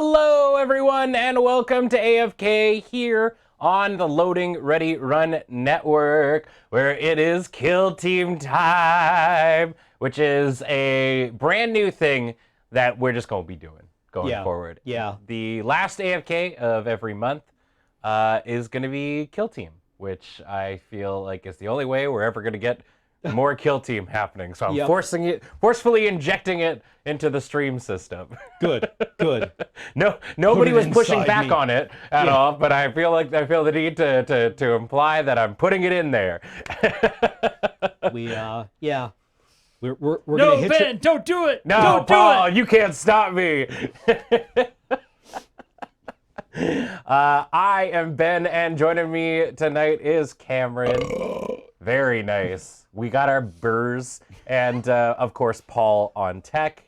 Hello, everyone, and welcome to AFK here on the Loading Ready Run Network, where it is Kill Team time, which is a brand new thing that we're just going to be doing going forward. Yeah. The last AFK of every month is going to be Kill Team, which I feel like is the only way we're ever going to get more Kill Team happening. So I'm forcefully injecting it into the stream system. Good. Nobody was pushing back on it at all, but I feel the need to imply that I'm putting it in there. We're No, gonna hit Ben, don't do it. No, don't Paul, do it. you can't stop me. I am Ben, and joining me tonight is Cameron. Very nice. We got our burrs, and of course, Paul on tech.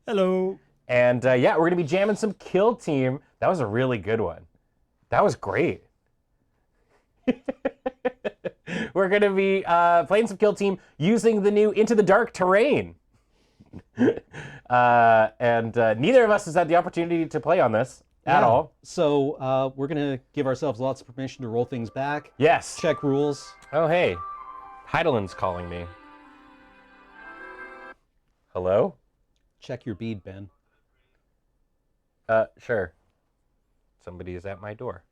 Hello. And we're going to be jamming some Kill Team. That was a really good one. That was great. We're going to be playing some Kill Team using the new Into the Dark terrain. And neither of us has had the opportunity to play on this at all. So we're gonna give ourselves lots of permission to roll things back. Yes. Check rules. Oh, hey. Heidelin's calling me. Hello? Check your bead, Ben. Sure. Somebody is at my door.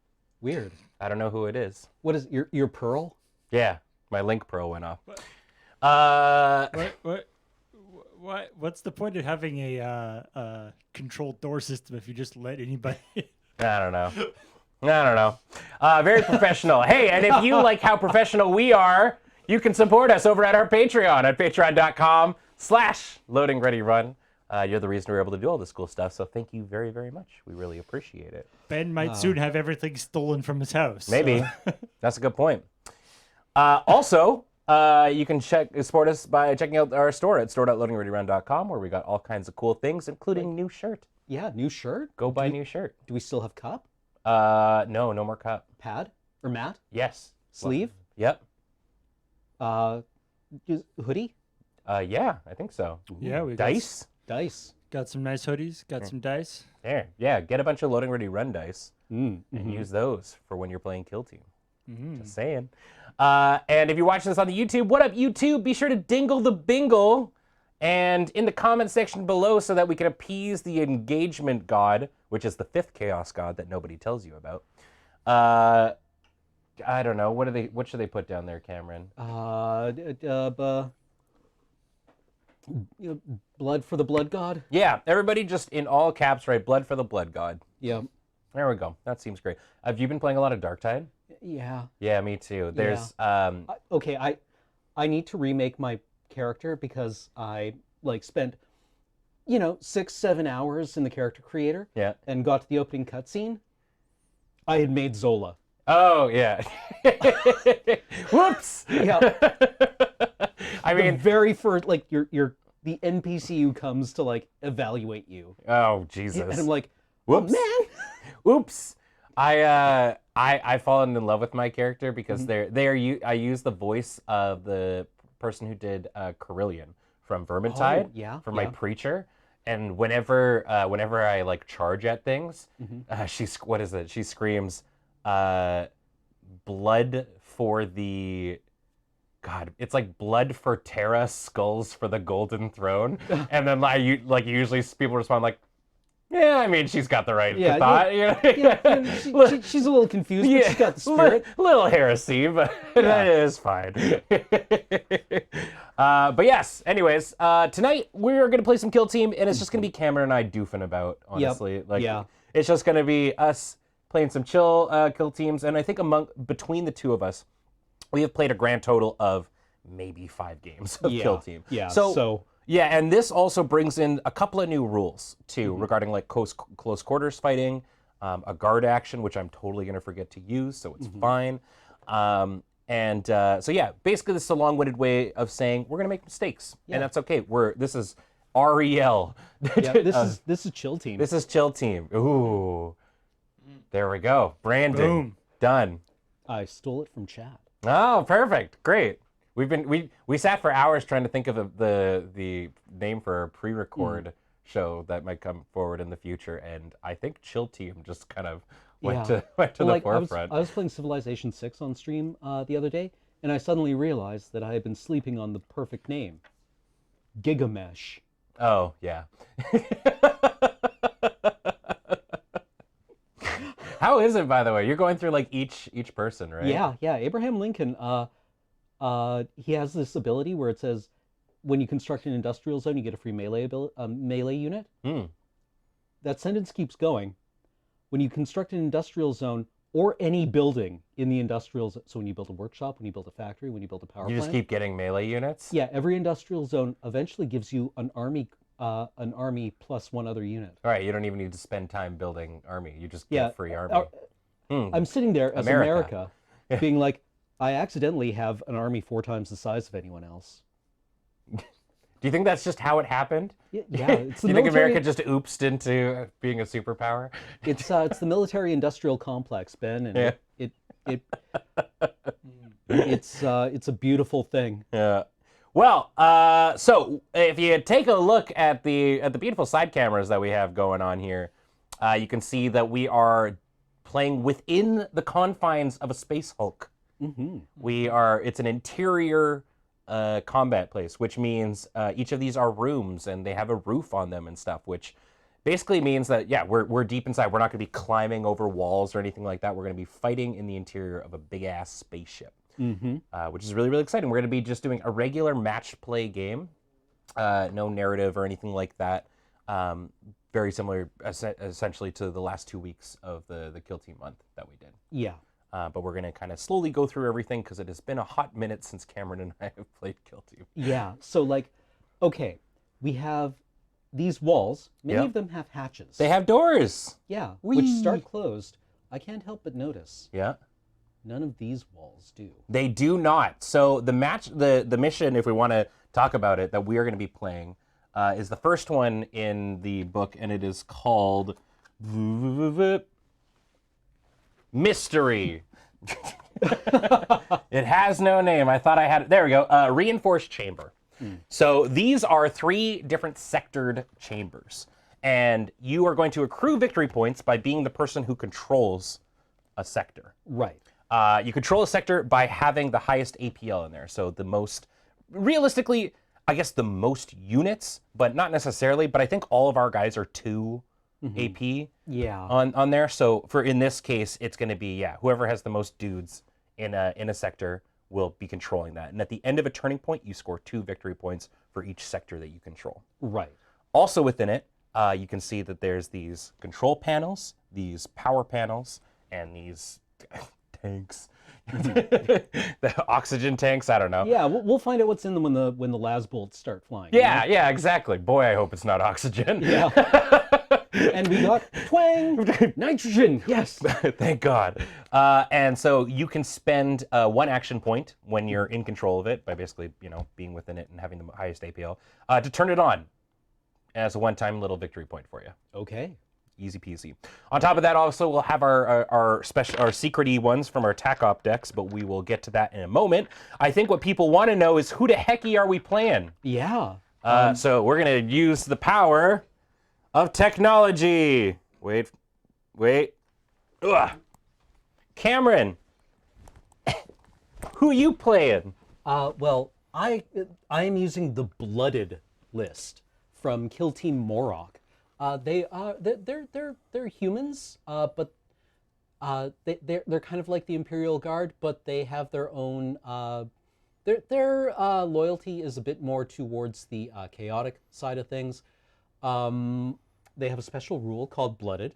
Weird. I don't know who it is. What is your pearl? Yeah, my link pearl went off. What's the point of having a controlled door system if you just let anybody? I don't know. Very professional. Hey, and if you like how professional we are, you can support us over at our Patreon at patreon.com/loadingreadyrun. You're the reason we're able to do all this cool stuff, so thank you very, very much. We really appreciate it. Ben might soon have everything stolen from his house. Maybe. So. That's a good point. Also, you can support us by checking out our store at store.loadingreadyrun.com, where we got all kinds of cool things, including new shirt. Yeah, new shirt. Go buy new shirt. Do we still have cup? No more cup. Pad or mat? Yes. Sleeve? Yep. Hoodie? Yeah, I think so. Yeah, we Dice. got some nice hoodies. Got some dice. There. Yeah, get a bunch of Loading Ready Run dice and Mm-hmm. use those for when you're playing Kill Team. Just saying. And if you're watching this on the YouTube, what up, YouTube? Be sure to dingle the bingle and in the comment section below so that we can appease the engagement god, which is the 5th chaos god that nobody tells you about. I don't know. What should they put down there, Cameron? Blood for the blood god. Yeah, everybody just in all caps write blood for the blood god. Yeah. There we go. That seems great. Have you been playing a lot of Darktide? Yeah. Yeah, me too. There's Okay, I need to remake my character because I spent 6-7 hours in the character creator. Yeah. And got to the opening cutscene. I had made Zola. Oh yeah. Whoops. Yeah. I mean, the very first the NPC who comes to evaluate you. Oh Jesus. And I'm like, whoops. Oh, man. Oops. I've fallen in love with my character because I use the voice of the person who did Carillion from Vermintide for my preacher, and whenever I forge at things, she screams, blood for the God, it's like blood for Terra, skulls for the golden throne, and then usually people respond like, yeah, I mean, she's got the right thought. She's a little confused, but she's got the spirit. Little heresy, but that is fine. But yes, anyways, tonight we're going to play some Kill Team, and it's just going to be Cameron and I doofing about, honestly. It's just going to be us playing some chill Kill Teams, and I think between the two of us, we have played a grand total of maybe 5 games of Kill Team. Yeah, yeah, and this also brings in a couple of new rules, too, regarding close quarters fighting, a guard action, which I'm totally going to forget to use, so it's fine. So yeah, basically this is a long-winded way of saying we're going to make mistakes, and that's okay. This is REL. Yeah, this is Chill Team. This is Chill Team. Ooh. There we go. Branding. Boom. Done. I stole it from chat. Oh, perfect. Great. We sat for hours trying to think of the name for a pre-record show that might come forward in the future, and I think Chill Team just kind of went Yeah. to Well, the like, forefront. I was playing Civilization 6 on stream the other day, and I suddenly realized that I had been sleeping on the perfect name, Gigamesh. Oh yeah. How is it, by the way? You're going through like each person, right? Yeah. Abraham Lincoln, he has this ability where it says, when you construct an industrial zone, you get a free melee unit. Hmm. That sentence keeps going. When you construct an industrial zone or any building in the industrial zone, so when you build a workshop, when you build a factory, when you build a power You plant, just keep getting melee units? yeah, every industrial zone eventually gives you an army plus one other unit. All right, you don't even need to spend time building army. You just Yeah, get free army. I'm sitting there as America. America, being like, I accidentally have an army 4 times the size of anyone else. Do you think that's just how it happened? Yeah, it's Do the you think military. America just oopsed into being a superpower? It's the military-industrial complex, Ben, and Yeah. it's a beautiful thing. Yeah. Well, so if you take a look at the beautiful side cameras that we have going on here, you can see that we are playing within the confines of a space Hulk. Mm-hmm. It's an interior combat place, which means each of these are rooms and they have a roof on them and stuff, which basically means that, yeah, we're deep inside. We're not going to be climbing over walls or anything like that. We're going to be fighting in the interior of a big-ass spaceship, which is really, really exciting. We're going to be just doing a regular match play game, no narrative or anything like that. Very similar, essentially, to the last 2 weeks of the Kill Team month that we did. Yeah. But we're going to kind of slowly go through everything because it has been a hot minute since Cameron and I have played Kill Team. Yeah. So, like, okay, we have these walls. Many Yep. of them have hatches. They have doors. Yeah, Whee! which start closed. I can't help but notice Yeah. none of these walls do. They do not. So the mission, if we want to talk about it, that we are going to be playing is the first one in the book, and it is called Mystery. It has no name. I thought I had it. There we go. Reinforced chamber. So these are 3 different sectored chambers, and you are going to accrue victory points by being the person who controls a sector. Right. You control a sector by having the highest APL in there. So the most, realistically, I guess the most units, but not necessarily. But I think all of our guys are 2 AP Yeah. on there. So in this case, it's going to be, yeah, whoever has the most dudes in a sector will be controlling that. And at the end of a turning point, you score 2 victory points for each sector that you control. Right. Also within it, you can see that there's these control panels, these power panels, and these tanks. The oxygen tanks, I don't know. Yeah, we'll find out what's in them when the las bolts start flying. Yeah, yeah, exactly. Boy, I hope it's not oxygen. Yeah. And we got twang nitrogen. Yes. Thank God. And so you can spend 1 action point when you're in control of it by basically, being within it and having the highest APL to turn it on as a one-time little victory point for you. Okay. Easy peasy. On top of that, also we'll have our secret-y ones from our TAC Op decks, but we will get to that in a moment. I think what people want to know is who the hecky are we playing? Yeah. So we're gonna use the power of technology. Wait. Ugh. Cameron, who you playing? Well, I am using the blooded list from Kill Team Morok. They're humans, but they're kind of like the Imperial Guard, but they have their own. Their loyalty is a bit more towards the chaotic side of things. They have a special rule called blooded,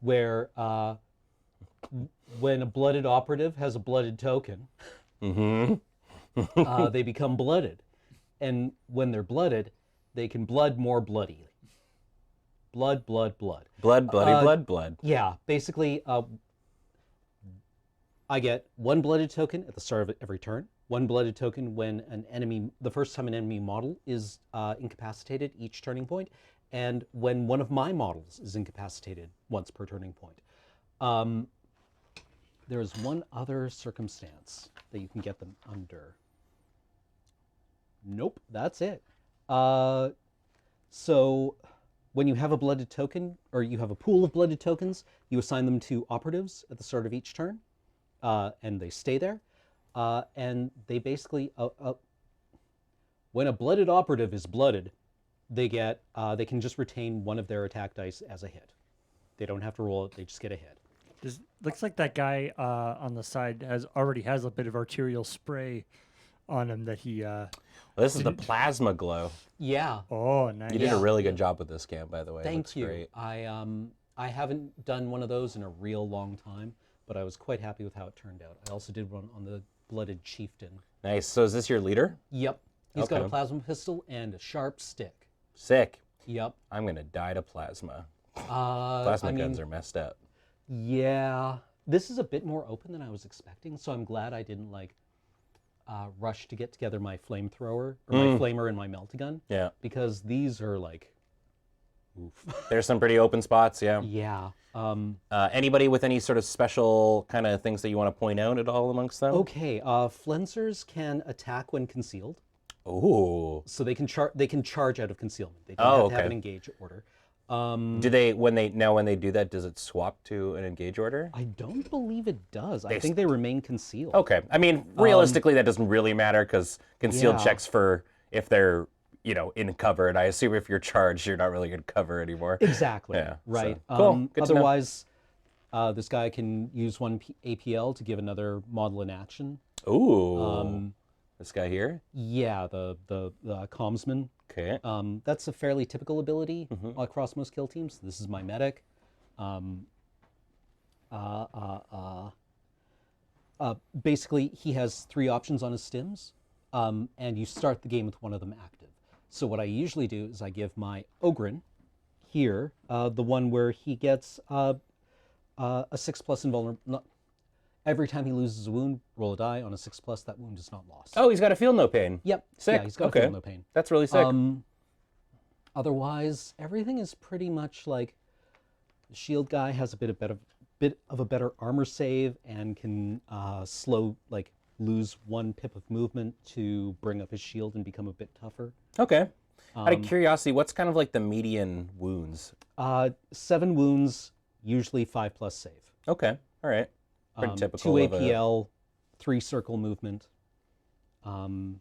where when a blooded operative has a blooded token, they become blooded, and when they're blooded, they can blood more bloody. Blood. Blood, blood. Yeah, basically, I get 1 blooded token at the start of every turn. 1 blooded token when the first time an enemy model is incapacitated each turning point, and when one of my models is incapacitated once per turning point. There is one other circumstance that you can get them under. Nope, that's it. So when you have a blooded token, or you have a pool of blooded tokens, you assign them to operatives at the start of each turn, and they stay there. And they basically, when a blooded operative is blooded, they can just retain one of their attack dice as a hit. They don't have to roll it; they just get a hit. Looks like that guy on the side already has a bit of arterial spray on him that he. This is the plasma glow. Yeah. Oh, nice. You did a really good job with this cam, by the way. Thank you. Great. I haven't done one of those in a real long time, but I was quite happy with how it turned out. I also did one on the blooded chieftain. Nice. So is this your leader? Yep. He's got Okay. a plasma pistol and a sharp stick. Sick. Yep. I'm gonna die to plasma. Plasma guns are messed up. Yeah. This is a bit more open than I was expecting, so I'm glad I didn't rush to get together my flamethrower or my flamer and my meltagun. Yeah. Because these are like, oof. There's some pretty open spots. Yeah. Yeah. Anybody with any sort of special kind of things that you want to point out at all amongst them? Okay. Flensers can attack when concealed. Ooh. So they can charge out of concealment. They don't have to have okay. an engage order. Do they when they do that? Does it swap to an engage order? I don't believe it does. I think they remain concealed. Okay. I mean, realistically, that doesn't really matter because concealed Yeah. checks for if they're in cover. And I assume if you're charged, you're not really in cover anymore. Exactly. Yeah, Right. so, cool. Good to know. Otherwise, this guy can use one APL to give another model in action. Ooh. This guy here. Yeah, the commsman. Okay. That's a fairly typical ability across most kill teams. This is my medic. Basically, he has 3 options on his stims, and you start the game with one of them active. So what I usually do is I give my Ogren here, the one where he gets a 6+ invulnerable. Every time he loses a wound, roll a die. On a 6+, that wound is not lost. Oh, he's got a feel no pain. Yep. Sick. Yeah, he's got Okay. a feel no pain. That's really sick. Otherwise, everything is pretty much like the shield guy has a bit of a better armor save and can lose 1 pip of movement to bring up his shield and become a bit tougher. Okay. Out of curiosity, what's kind of like the median wounds? 7 wounds, usually 5+ save. Okay. All right. Pretty 2 typical. of a- APL, 3 circle movement. And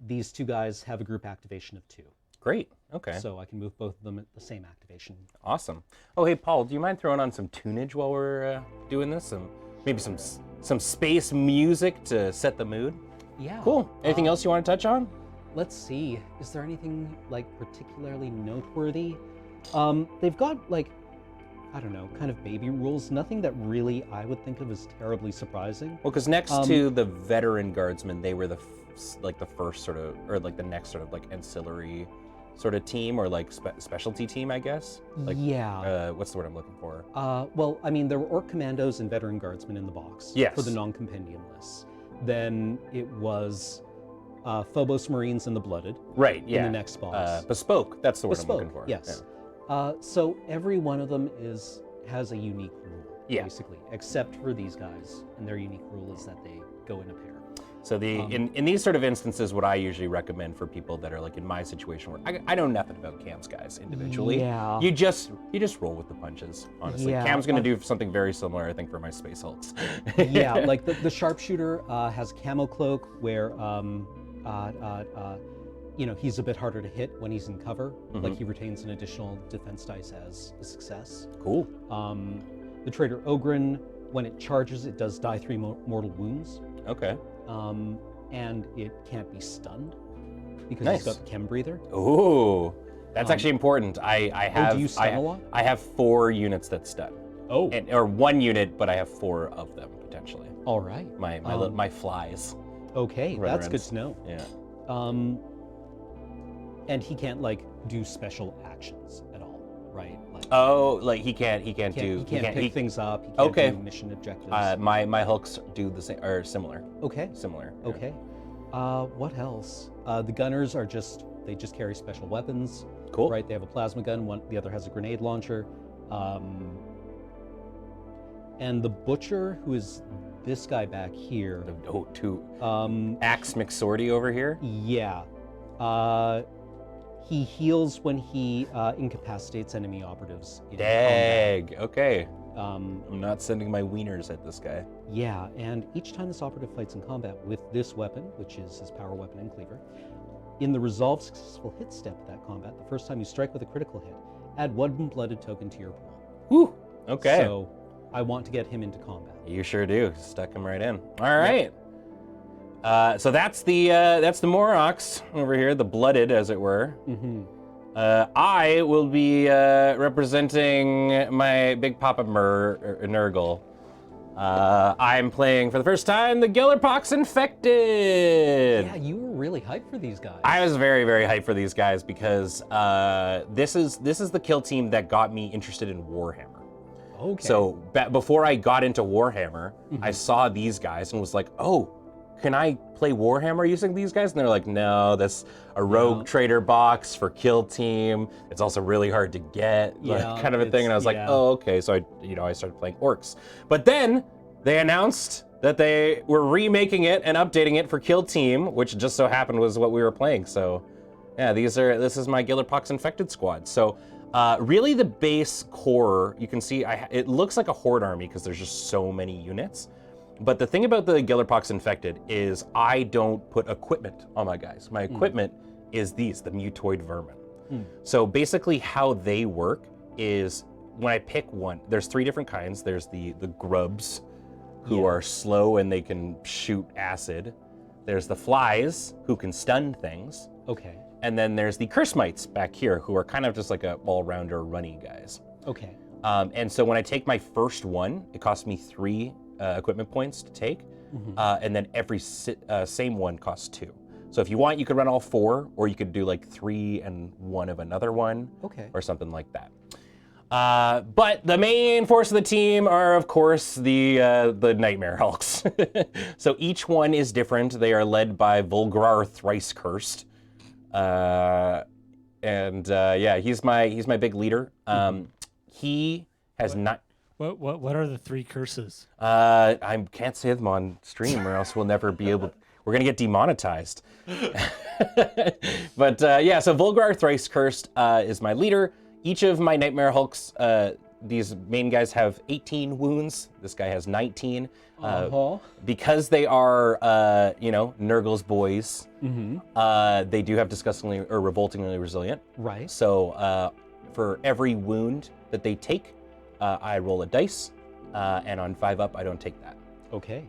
these 2 guys have a group activation of 2. Great. Okay. So I can move both of them at the same activation. Awesome. Oh, hey, Paul, do you mind throwing on some tunage while we're doing this? Maybe some space music to set the mood? Yeah. Cool. Anything else you want to touch on? Let's see. Is there anything particularly noteworthy? They've got I don't know, kind of baby rules. Nothing that really I would think of as terribly surprising. Well, because next to the veteran guardsmen, they were the first sort of, or the next sort of ancillary sort of team, or specialty team, I guess. Yeah. What's the word I'm looking for? Well, I mean, there were Orc Commandos and Veteran Guardsmen in the box Yes. for the non-compendium lists. Then it was Phobos Marines and the Blooded Right. Yeah. in the next box. Bespoke. That's the word I'm Bespoke, looking for. yes. So every one of them has a unique rule, Yeah. basically, except for these guys, and their unique rule is that they go in a pair. So in these sort of instances, what I usually recommend for people that are in my situation where I know nothing about Cam's guys individually. Yeah. You just roll with the punches. Honestly, Yeah, Cam's going to do something very similar, I think, for my Space Hulks. Yeah, the sharpshooter has camo cloak where he's a bit harder to hit when he's in cover. He retains an additional defense dice as a success. Cool. The Traitor Ogren, when it charges, it does die 3 mortal wounds. Okay. And it can't be stunned because Nice. it's got the chem breather. Ooh, that's actually important. I have. do you stun a lot? I have 4 units that stun. Oh. Or 1 unit, but I have 4 of them potentially. All right. My flies. Okay, Run that's around. good to know. Yeah. And he can't do special actions at all, right? He can't He can't pick things up. He can't Okay. do mission objectives. My Hulks do the same or similar. okay. Similar. yeah. Okay. What else? The gunners are just carry special weapons. Cool. Right. They have a plasma gun. the other has a grenade launcher. And the butcher, who is this guy back here. Axe McSwordy over here. Yeah. He heals when he incapacitates enemy operatives in combat. Dag. Okay. Um, I'm not sending my wieners at this guy. yeah, and each time this operative fights in combat with this weapon, which is his power weapon and cleaver, in the resolved successful hit step of that combat, the first time you strike with a critical hit, add 1 blooded token to your pool. Woo. Okay. So I want to get him into combat. You sure do. Stuck him right in. All right. So that's the Morox over here, the blooded, as it were. Mm-hmm. I will be representing my big papa Nurgle. I'm playing for the first time the Gellerpox Infected. Yeah, you were really hyped for these guys. I was very, very hyped for these guys because this is the kill team that got me interested in Warhammer. Okay. So before I got into Warhammer, I saw these guys and was like, oh, can I play Warhammer using these guys? And they're like, no, that's a rogue trader box for kill team. It's also really hard to get, like, kind of a thing. And I was like, oh, okay. So I started playing orcs. But then they announced that they were remaking it and updating it for kill team, which just so happened was what we were playing. So yeah, this is my Gellerpox Infected squad. So really the base core, you can see it looks like a horde army because there's just so many units. But the thing about the Gellerpox Infected is I don't put equipment on my guys. My equipment is the mutoid vermin. So basically how they work is when I pick one, there's 3 different kinds. There's the grubs who are slow and they can shoot acid. There's the flies who can stun things. Okay. And then there's the curse mites back here who are kind of just like a all-rounder runny guys. Okay. And so when I take my first one, it costs me 3 equipment points to take, and then every same one costs 2. So if you want, you could run all 4, or you could do like 3 and 1 of another one, or something like that. But the main force of the team are, of course, the Nightmare Hulks. So each one is different. They are led by Volgrar Thrice Cursed, yeah, he's my big leader. He has not. What are the 3 curses? I can't say them on stream, or else we'll never be able. We're gonna get demonetized. But yeah, so Volgrar Thrice Cursed is my leader. Each of my Nightmare Hulks, these main guys have 18 wounds. This guy has 19. Because they are, Nurgle's boys. They do have disgustingly or revoltingly resilient. Right. So for every wound that they take, I roll a dice, and on 5 up, I don't take that. Okay.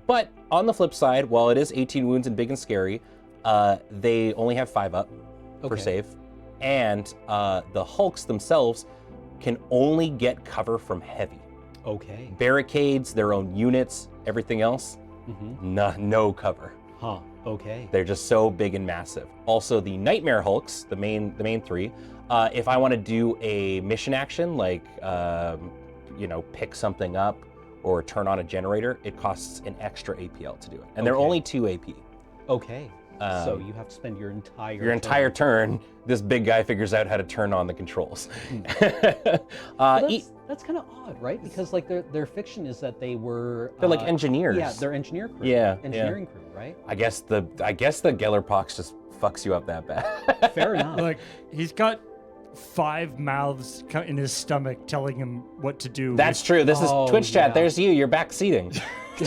But on the flip side, while it is 18 wounds and big and scary, they only have 5 up for save. And the Hulks themselves can only get cover from heavy. Okay. Barricades, their own units, everything else, no cover. Huh. Okay. They're just so big and massive. Also, the Nightmare Hulks, the main 3, if I want to do a mission action like pick something up or turn on a generator, it costs an extra APL to do it, and they're only 2 AP. Okay. So you have to spend your entire turn. This big guy figures out how to turn on the controls. That's kind of odd, right? Because like their fiction is that they're like engineers. Yeah, they're engineer crew. Yeah, engineering crew, right? I guess the Gellerpox just fucks you up that bad. Fair enough. Like he's got 5 mouths in his stomach telling him what to do. That's true. This is Twitch chat. There's you're back seating.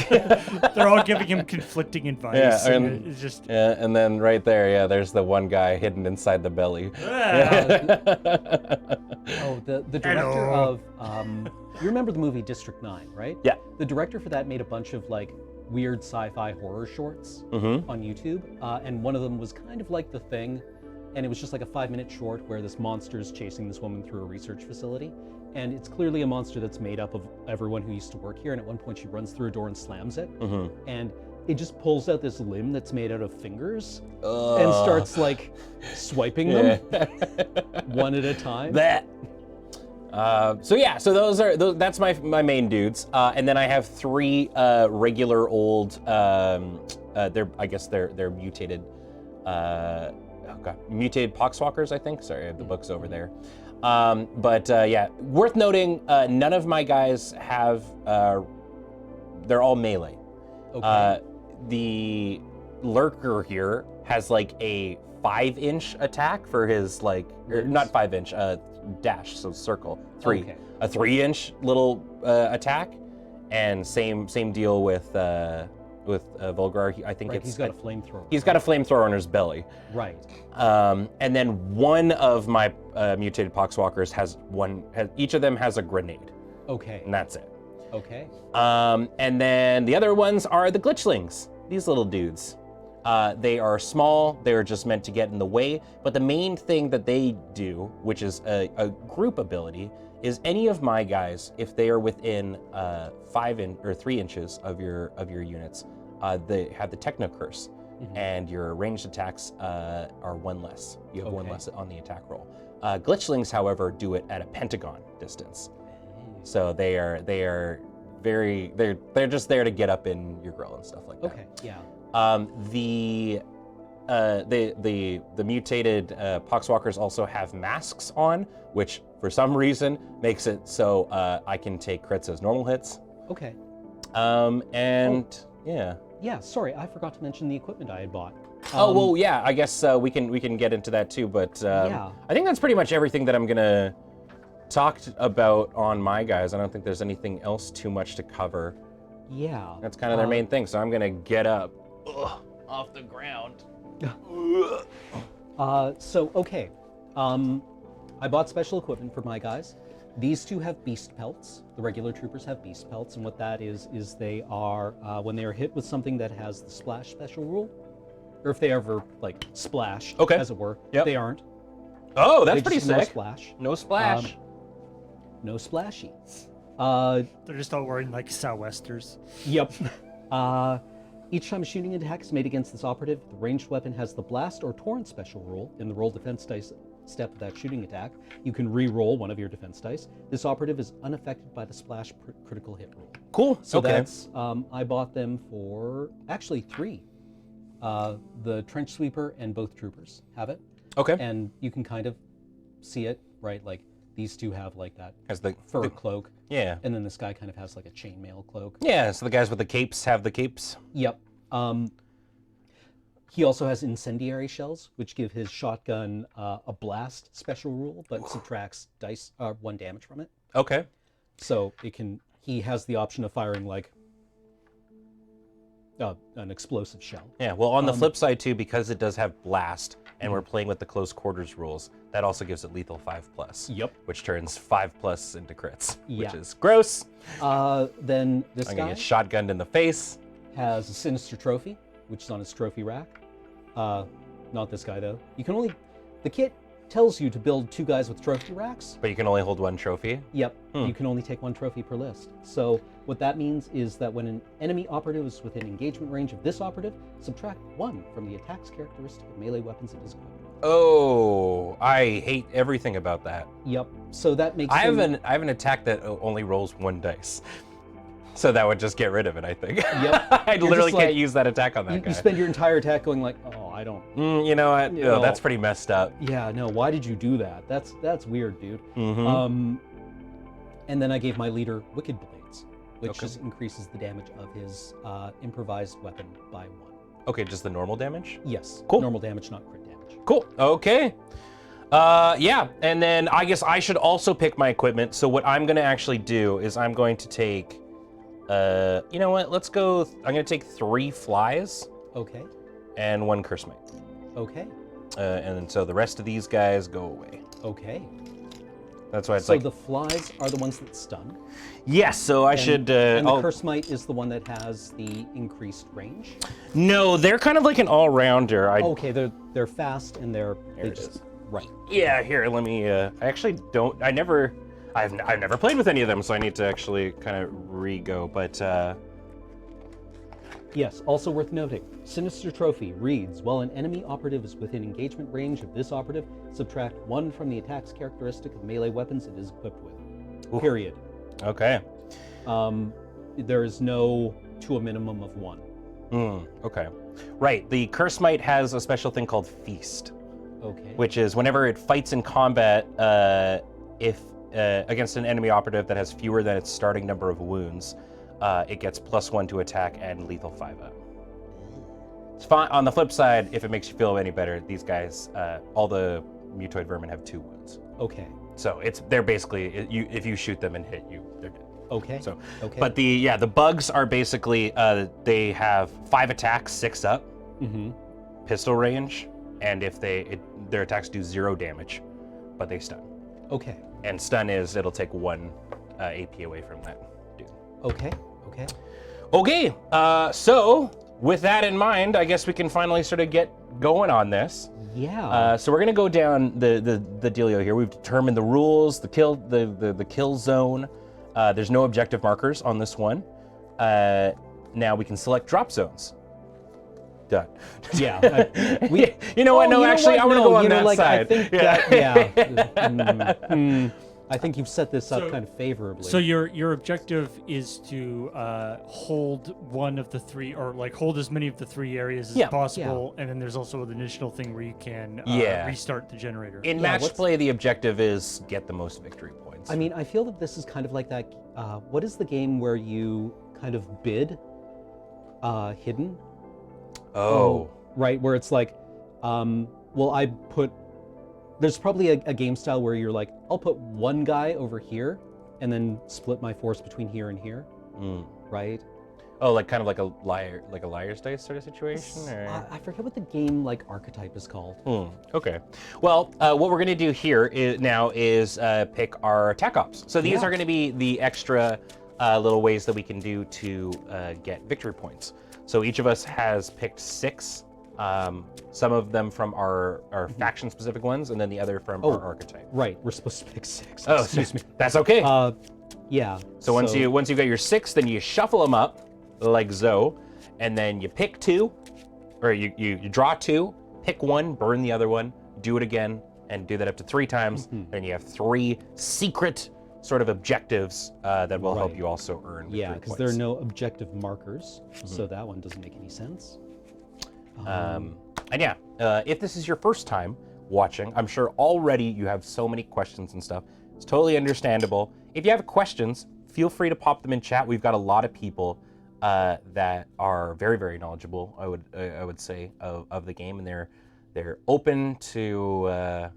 They're all giving him conflicting advice. Yeah, and it's just and then right there, there's the one guy hidden inside the belly. The director of you remember the movie District 9, right? Yeah. The director for that made a bunch of like weird sci-fi horror shorts on YouTube, and one of them was kind of like The Thing, and it was just like a 5-minute short where this monster's chasing this woman through a research facility. And it's clearly a monster that's made up of everyone who used to work here. And at one point she runs through a door and slams it. And it just pulls out this limb that's made out of fingers and starts like swiping them one at a time. So that's my main dudes. And then I have 3 regular old, they're mutated, mutated poxwalkers, I think. Sorry, I have the books over there. Worth noting, none of my guys have, they're all melee. Okay. The lurker here has like a 5-inch attack for his like, or not 5-inch, dash, so circle, 3. Okay. A 3-inch little attack, and same deal with Volgar. I think Right, it's he's got a flamethrower. he's got a flamethrower on his belly. Right. And then one of my mutated poxwalkers each of them has a grenade, Okay. and that's it. Okay. And then the other ones are the glitchlings, these little dudes. They are small, they're just meant to get in the way, but the main thing that they do, which is a group ability, is any of my guys, if they are within 3 inches of your units, they have the Techno Curse, and your ranged attacks are 1 less. You have 1 less on the attack roll. Glitchlings, however, do it at a pentagon distance. So they're just there to get up in your grill and stuff like that. Okay. Yeah. The mutated poxwalkers also have masks on, which for some reason makes it so I can take crits as normal hits. Okay. Yeah. Yeah. Sorry, I forgot to mention the equipment I had bought. Well, yeah. I guess we can get into that too, but Yeah. I think that's pretty much everything that I'm gonna talk about on my guys. I don't think there's anything else too much to cover. Yeah. That's kind of their main thing. So I'm gonna get up off the ground. Okay. I bought special equipment for my guys. These two have beast pelts. The regular troopers have beast pelts, and what that is they are when they are hit with something that has the splash special rule, or if they ever like splash, Okay. as it were. Yep. They aren't. Oh, that's They pretty just sick. No splash. No splash. No splashy. They're just all wearing like sou'westers. Yep. Each time a shooting attack is made against this operative, the ranged weapon has the blast or torrent special rule in the roll defense dice step of that shooting attack. You can re-roll one of your defense dice. This operative is unaffected by the splash critical hit rule. Cool. So okay. that's, I bought them for actually 3. The trench sweeper and both troopers have it. Okay. And you can kind of see it, right? Like these two have like that As the fur cloak. Yeah. And then this guy kind of has like a chainmail cloak. Yeah. So the guys with the capes have the capes. Yep. He also has incendiary shells, which give his shotgun a blast special rule, but subtracts 1 damage from it. Okay. So he has the option of firing like an explosive shell. Yeah. Well, on the flip side too, because it does have blast, and we're playing with the close quarters rules, that also gives it lethal 5+. Yep. Which turns 5+ into crits, Yeah. which is gross. Then this I'm guy gonna get shotgunned in the face. has a sinister trophy, which is on his trophy rack. Not this guy though. The kit tells you to build 2 guys with trophy racks. But you can only hold 1 trophy. Yep, you can only take 1 trophy per list. So what that means is that when an enemy operative is within engagement range of this operative, subtract 1 from the attack's characteristic of melee weapons it is equipped with. Oh, I hate everything about that. Yep. So that makes I have him- an attack that only rolls 1 dice. So that would just get rid of it, I think. Yep. I You're literally just like- can't use that attack on that guy. you spend your entire attack going like, oh, I don't. You know what? No. Oh, that's pretty messed up. Yeah, no. Why did you do that? That's weird, dude. Mm-hmm. And then I gave my leader Wicked Blades, which Okay. just increases the damage of his improvised weapon by 1. Okay, just the normal damage? Yes. Cool. Normal damage, not crit damage. Cool. Okay. Yeah, and then I guess I should also pick my equipment. So what I'm going to actually do is I'm going to take, you know what? Let's go. I'm going to take 3 flies Okay. and 1 curse mite. Okay. And then so the rest of these guys go away. Okay. That's why it's So like, the flies are the ones that stun. yes, so I should, And the I'll- curse mite is the one that has the increased range. no, they're kind of like an all-rounder. Okay, they're fast and Here they it just is. right. Yeah, here, let me, I actually don't, I've never played with any of them, so I need to actually kind of re-go, but, Yes, also worth noting, Sinister Trophy reads, while an enemy operative is within engagement range of this operative, subtract 1 from the attack's characteristic of melee weapons it is equipped with. Oof. Period. okay. There is no to a minimum of 1. Okay. Right, the Curse Mite has a special thing called Feast, Okay. which is whenever it fights in combat, if against an enemy operative that has fewer than its starting number of wounds, it gets +1 to attack and lethal 5 up. It's fine. On the flip side, if it makes you feel any better, these guys, all the mutoid vermin have 2 wounds. Okay. So they're basically if you shoot them and hit you, they're dead. Okay. So, okay. but the bugs are basically they have 5 attacks, 6 up, pistol range, and if their attacks do 0 damage, but they stun. Okay. And stun is it'll take 1 AP away from that dude. Okay. Okay. Okay. So with that in mind, I guess we can finally sort of get going on this. Yeah. So we're gonna go down the dealio here. We've determined the rules, the kill zone. There's no objective markers on this one. Now we can select drop zones. Done. Yeah. You know what? No, actually, I want to go on that side. I think that, yeah. I think you've set this up kind of favorably. So your objective is to hold one of the 3, or like hold as many of the 3 areas as possible, and then there's also an additional thing where you can restart the generator. In match play, the objective is get the most victory points. I mean, I feel that this is kind of like that. What is the game where you kind of bid hidden? Oh. Right, where it's like, there's probably a game style where you're like, I'll put one guy over here and then split my force between here and here, right? Oh, like kind of like a liar's dice sort of situation? Or? I forget what the game archetype is called. Okay. Well, what we're gonna do here is pick our attack ops. So these are gonna be the extra little ways that we can do to get victory points. So each of us has picked 6. Some of them from our faction-specific ones, and then the other from our archetype. Right, we're supposed to pick 6. Oh, excuse me. That's okay. Yeah. So once you've got your 6, then you shuffle them up like so, and then you pick 2, or you draw 2, pick 1, burn the other one, do it again, and do that up to 3 times. And you have 3 secret sort of objectives that will help you also earn victory points. because there are no objective markers, so that one doesn't make any sense. And if this is your first time watching, I'm sure already you have so many questions and stuff. It's totally understandable. If you have questions, feel free to pop them in chat. We've got a lot of people that are very, very knowledgeable, I would say, of the game, and they're open to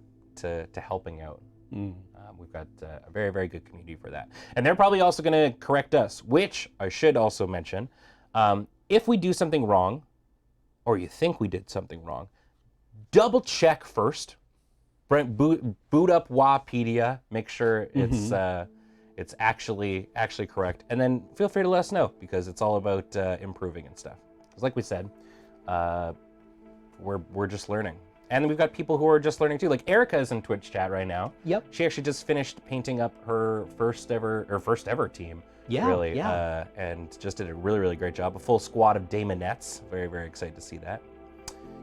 helping out. We've got a very, very good community for that. And they're probably also going to correct us, which I should also mention. If we do something wrong, or you think we did something wrong, double check first. Boot up Wapedia, make sure it's actually correct, and then feel free to let us know, because it's all about improving and stuff. Because like we said, we're just learning. And then we've got people who are just learning too. Like Erica is in Twitch chat right now. Yep. She actually just finished painting up her first ever team. Yeah, really. yeah. And just did a really, really great job. A full squad of Daemonettes. Very, very excited to see that.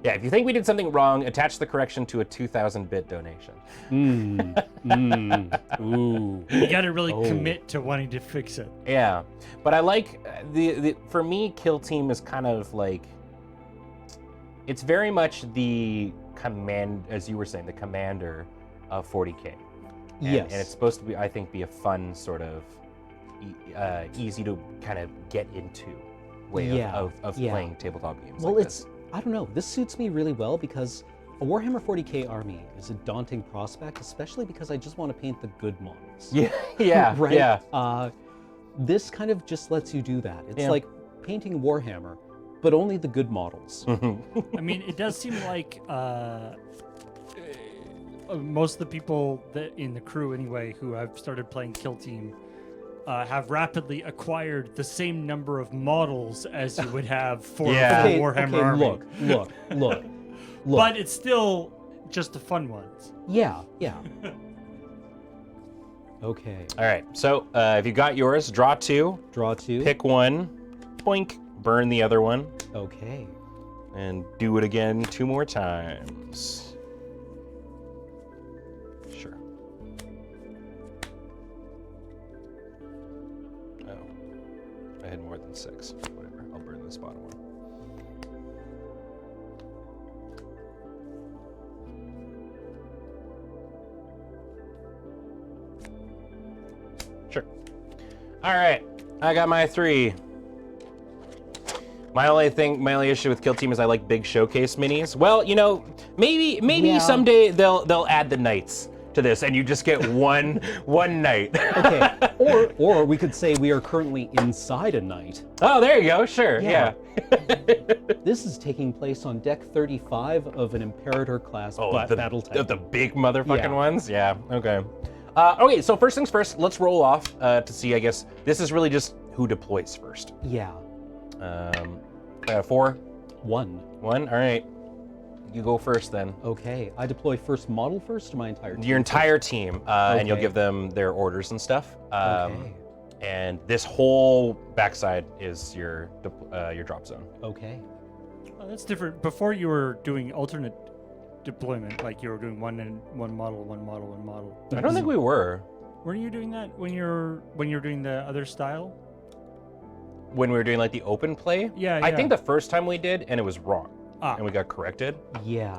Yeah, if you think we did something wrong, attach the correction to a 2,000-bit donation. Ooh. You got to really commit to wanting to fix it. Yeah, but I like for me, Kill Team is kind of like, it's very much the command, as you were saying, the commander of 40K. Yes. And it's supposed to be, I think, be a fun sort of easy to kind of get into way of playing tabletop games. Well, like it's, I don't know, this suits me really well because a Warhammer 40K army is a daunting prospect, especially because I just want to paint the good models. Yeah, right? Yeah. This kind of just lets you do that. It's like painting Warhammer, but only the good models. I mean, it does seem like most of the people that in the crew anyway who have started playing Kill Team have rapidly acquired the same number of models as you would have for a Warhammer army. Look. But it's still just the fun ones. Yeah. Okay. All right, so if you got yours, draw 2. Draw 2. Pick 1, boink, burn the other one. Okay. And do it again 2 more times. Sure. Oh, I had more than 6. Whatever, I'll burn this bottom one. Sure. All right, I got my 3. My only issue with Kill Team is I like big showcase minis. Well, you know, maybe Yeah. someday they'll add the knights to this, and you just get one knight. Okay, or we could say we are currently inside a knight. Oh, there you go. Sure. Yeah. This is taking place on deck 35 of an Imperator class battle tank. The big motherfucking Yeah. ones. Yeah. Okay. Okay. So first things first. Let's roll off to see. I guess this is really just who deploys first. Yeah. 4. 1. 1. All right. You go first then. Okay, I deploy first model first, or my entire team? Your entire team, and you'll Okay. give them their orders and stuff. Okay. And this whole backside is your drop zone. Okay. Oh, that's different. Before you were doing alternate deployment, like you were doing one model, one model, one model. I don't think we were. Weren't you doing that when you're doing the other style? When we were doing like the open play. Yeah, I yeah. think the first time we did, and it was wrong, Ah. and we got corrected. Yeah.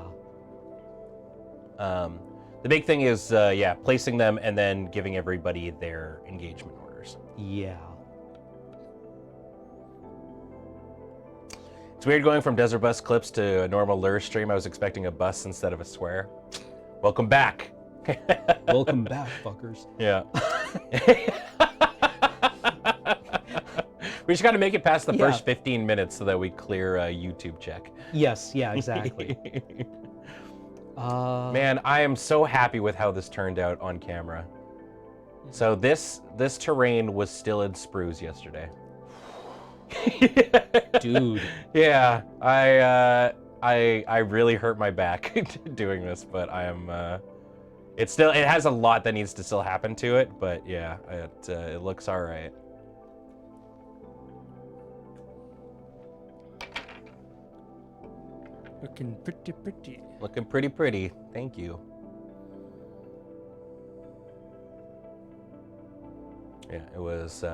The big thing is, placing them and then giving everybody their engagement orders. Yeah. It's weird going from Desert Bus clips to a normal lure stream. I was expecting a bus instead of a swear. Welcome back. Welcome back, fuckers. Yeah. We just got to make it past the first 15 minutes so that we clear a YouTube check. Yes, yeah, exactly. Man, I am so happy with how this turned out on camera. So this terrain was still in sprues yesterday. Dude. Yeah, I really hurt my back doing this, but I am. It has a lot that needs to still happen to it, but yeah, it looks all right. Looking pretty. Looking pretty. Thank you. Yeah, it was.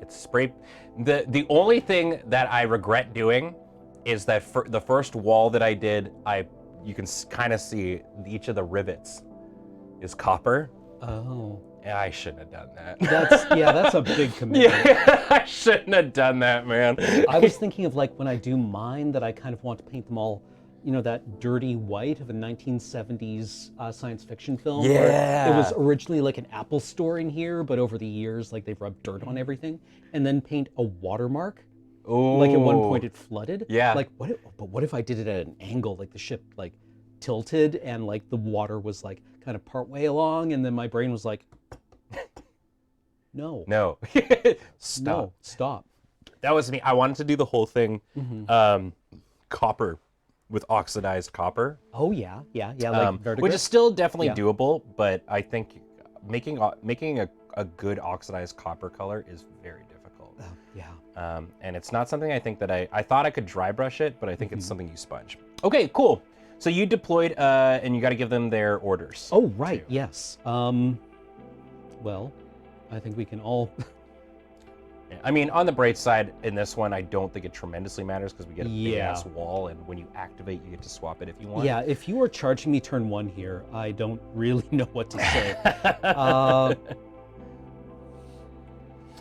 It's spray. The only thing that I regret doing is that for the first wall that I did, you can kind of see each of the rivets is copper. Oh. Yeah, I shouldn't have done that. That's a big commitment. Yeah, I shouldn't have done that, man. I was thinking of like when I do mine that I kind of want to paint them all, you know, that dirty white of a 1970s science fiction film. Where Yeah. it was originally like an Apple store in here, but over the years, like they've rubbed dirt on everything, and then paint a watermark. Ooh. Like at one point it flooded. Yeah. Like what if I did it at an angle, like the ship like tilted and like the water was like kind of partway along, and then my brain was like, no. No. Stop. No, stop. That was me. I wanted to do the whole thing copper with oxidized copper. Oh yeah, like verdigris. Which is still definitely Yeah. doable, but I think making a good oxidized copper color is very difficult. Yeah. And it's not something I think that I thought I could dry brush it, but I think it's something you sponge. Okay, cool. So you deployed, and you got to give them their orders. Oh right, too. yes. Well, I think we can all. I mean, on the bright side, in this one, I don't think it tremendously matters because we get a big Yeah. ass wall, and when you activate, you get to swap it if you want. Yeah, if you are charging me turn 1 here, I don't really know what to say.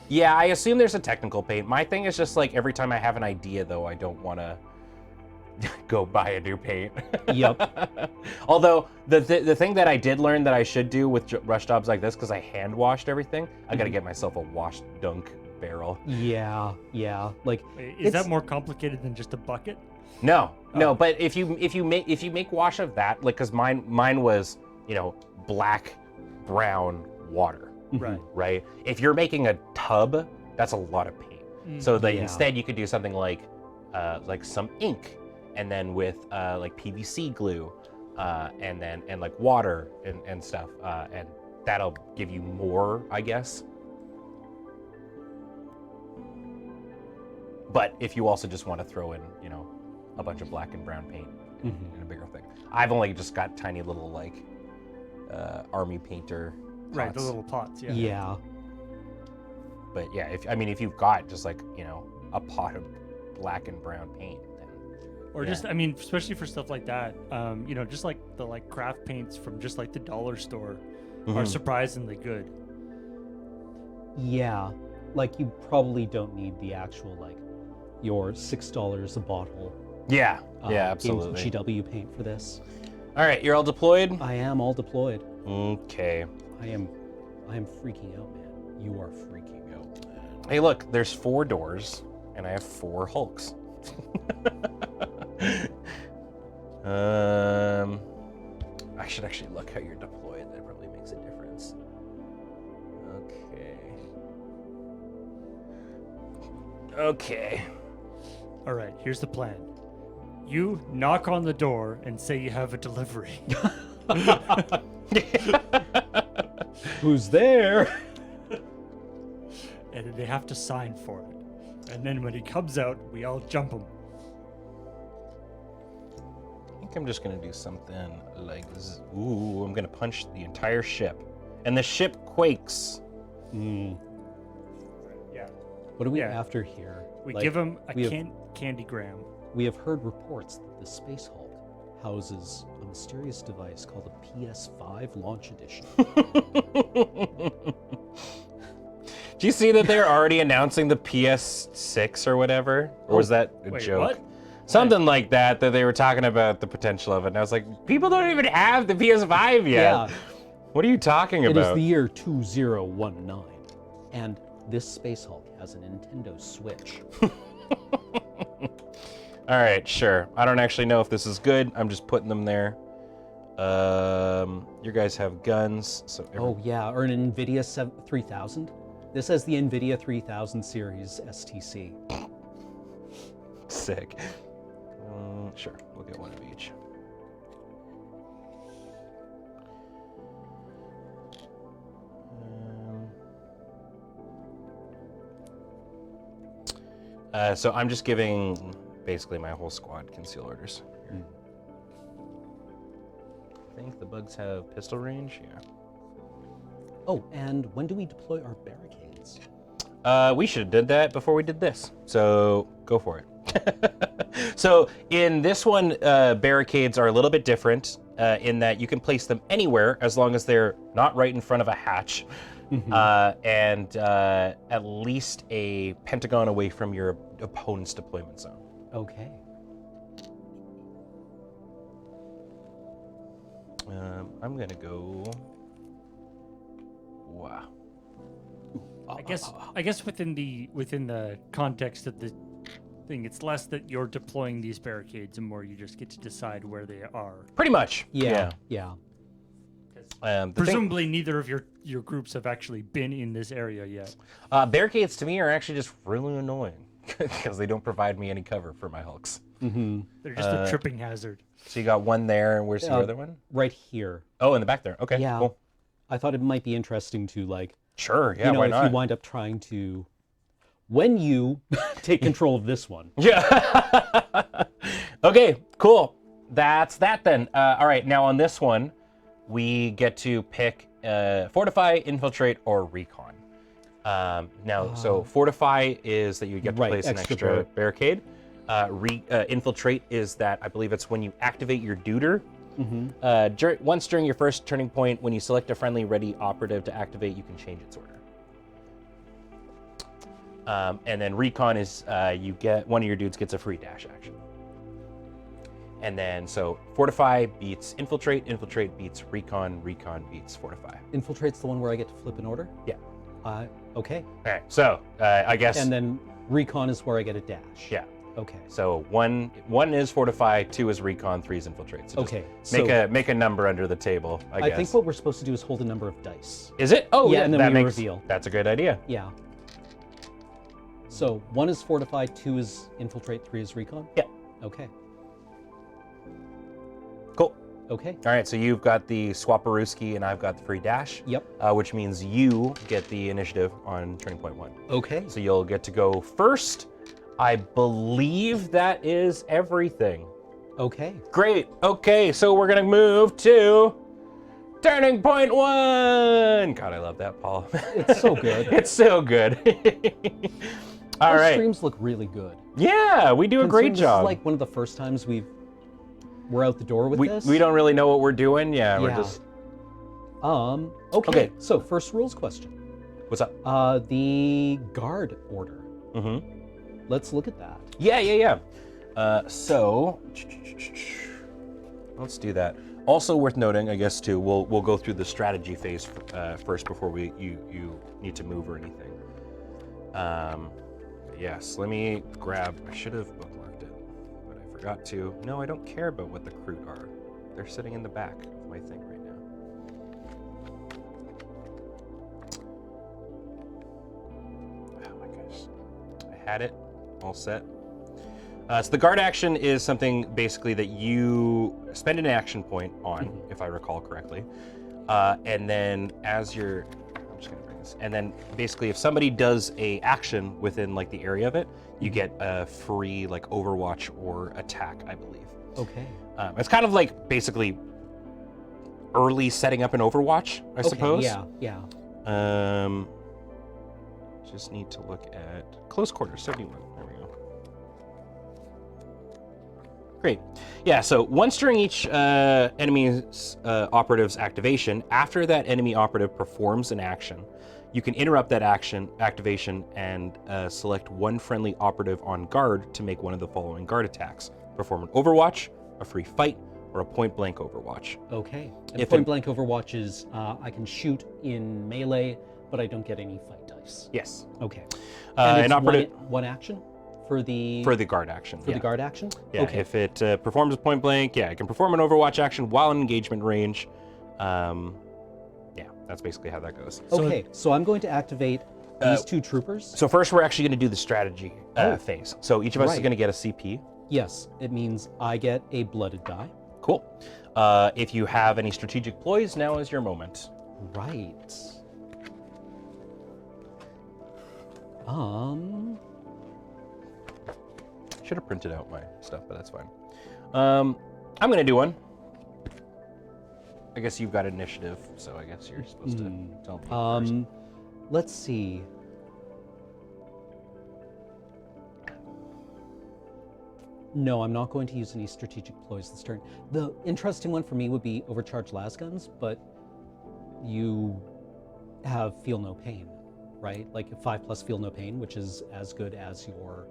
Yeah, I assume there's a technical paint. My thing is just like every time I have an idea, though, I don't want to go buy a new paint. Yep. Although the thing that I did learn that I should do with rush jobs like this, because I hand washed everything, I got to get myself a wash dunk barrel. Yeah. Like Wait, is that more complicated than just a bucket? No, but if you make wash of that, like, because mine was, you know, black, brown water. Right. Right? If you're making a tub, that's a lot of paint. So that Yeah. instead you could do something like some ink, and then with like PVC glue, and like water and stuff, and that'll give you more, I guess. But if you also just want to throw in, you know, a bunch of black and brown paint in a bigger thing, I've only just got tiny little like army painter. Right, the pots. little pots. Yeah. yeah. But yeah, if you've got just like, you know, a pot of black and brown paint, then Or yeah. just, I mean, especially for stuff like that, you know, just like the like craft paints from just like the dollar store are surprisingly good. Yeah. Like you probably don't need the actual like your $6 a bottle. Yeah, Games absolutely. GW paint for this. All right, you're all deployed? I am all deployed. Okay. I am freaking out, man. You are freaking out, man. Hey, look, there's 4 doors, and I have 4 Hulks. I should actually look how you're deployed. That probably makes a difference. Okay. All right, here's the plan. You knock on the door and say you have a delivery. Who's there? And they have to sign for it. And then when he comes out, we all jump him. I think I'm just gonna do something like this. Ooh, I'm gonna punch the entire ship. And the ship quakes. Hmm. Yeah. What are we Yeah. after here? We Like, give him a we have- candygram. We have heard reports that the Space Hulk houses a mysterious device called a PS5 Launch Edition. Do you see that they're already announcing the PS6 or whatever? Or was that a Wait, joke? what? Something like that they were talking about the potential of it. And I was like, people don't even have the PS5 yet. Yeah. What are you talking It is about? the year 2019, and this Space Hulk has a Nintendo Switch. All right, sure. I don't actually know if this is good. I'm just putting them there. You guys have guns, so Oh yeah, or an NVIDIA 3000. This has the NVIDIA 3000 series STC. sick. Sure, we'll get one of each. So I'm just giving basically my whole squad conceal orders. Here. I think the bugs have pistol range. Yeah. Oh, and when do we deploy our barricades? We should have did that before we did this. So go for it. So in this one, barricades are a little bit different in that you can place them anywhere as long as they're not right in front of a hatch. And at least a pentagon away from your opponent's deployment zone. Okay. I'm gonna go. Wow. I guess within the context of the thing, it's less that you're deploying these barricades and more you just get to decide where they are. Pretty much. Yeah. The thing- Presumably, neither of your groups have actually been in this area yet. barricades to me are actually just really annoying because they don't provide me any cover for my Hulks. They're just a tripping hazard. So you got one there, and where's the other one? Right here. Oh, in the back there. Okay, Yeah. cool. I thought it might be interesting to like, Sure, yeah, why why if not? you wind up trying to, when you take control of this one. Yeah. Okay, cool. That's that then. All right, now on this one, we get to pick Fortify, Infiltrate, or Recon. So Fortify is that you get to Right, place an extra extra barricade. Infiltrate is that I believe it's when you activate your Deuter. Once during your first turning point, when you select a friendly ready operative to activate, you can change its order. And then Recon is you get one of your dudes gets a free dash action. And then so Fortify beats Infiltrate, Infiltrate beats Recon, Recon beats Fortify. Infiltrate's the one where I get to flip an order? Yeah. Okay. All right. So I guess. And then Recon is where I get a dash. Yeah. Okay. So one is Fortify, 2 is Recon, 3 is Infiltrate. So just Okay, make a number under the table. I guess. I think what we're supposed to do is hold a number of dice. Is it? Oh Yeah, and then that we makes, reveal. That's a good idea. Yeah. So 1 is Fortify, 2 is Infiltrate, 3 is Recon? Yeah. Okay. Cool. Okay. All right. So you've got the Swaparooski and I've got the free dash. Yep. Which means you get the initiative on turning point 1. Okay. So you'll get to go first. I believe that is everything. Okay. Great. Okay, so we're gonna move to turning point 1. God, I love that, Paul. It's so good. It's so good. All Our right. streams look really good. Yeah, we do a great Considering job. This is like one of the first times we're out the door with this. We don't really know what we're doing. Yeah, we're Yeah. just. Okay. So first rules question. What's up? The guard order. Mm-hmm. Let's look at that. Yeah. So let's do that. Also worth noting, I guess, too, we'll go through the strategy phase first before you need to move or anything. Yes, let me grab. I should have bookmarked it, but I forgot to. No, I don't care about what the Kroot are. They're sitting in the back of my thing right now. Oh my gosh, I had it all set. So the guard action is something basically that you spend an action point on, if I recall correctly. And then as you're, I'm just gonna bring this, and then basically if somebody does a action within like the area of it, you get a free like Overwatch or attack, I believe. Okay. It's kind of like basically early setting up an Overwatch, I suppose. Yeah. Just need to look at close quarters, 71. There we go. Great. Yeah, so once during each enemy's operative's activation, after that enemy operative performs an action, you can interrupt that activation and select one friendly operative on guard to make one of the following guard attacks. Perform an Overwatch, a free fight, or a point-blank Overwatch. Okay. And point-blank Overwatch is I can shoot in melee, but I don't get any fight dice. Yes. Okay. An it's operative one action for the guard action. the guard action. Yeah. Okay. If it performs point blank, it can perform an Overwatch action while in engagement range. That's basically how that goes. Okay. So I'm going to activate these two troopers. So first, we're actually going to do the strategy phase. So each of us is going to get a CP. Yes. It means I get a blooded die. Cool. If you have any strategic ploys, now is your moment. Right. Should have printed out my stuff, but that's fine. I'm going to do one. I guess you've got initiative, so I guess you're supposed to tell me first. Let's see. No, I'm not going to use any strategic ploys this turn. The interesting one for me would be overcharged lasguns, but you have feel no pain, right? Like 5+ feel no pain, which is as good as your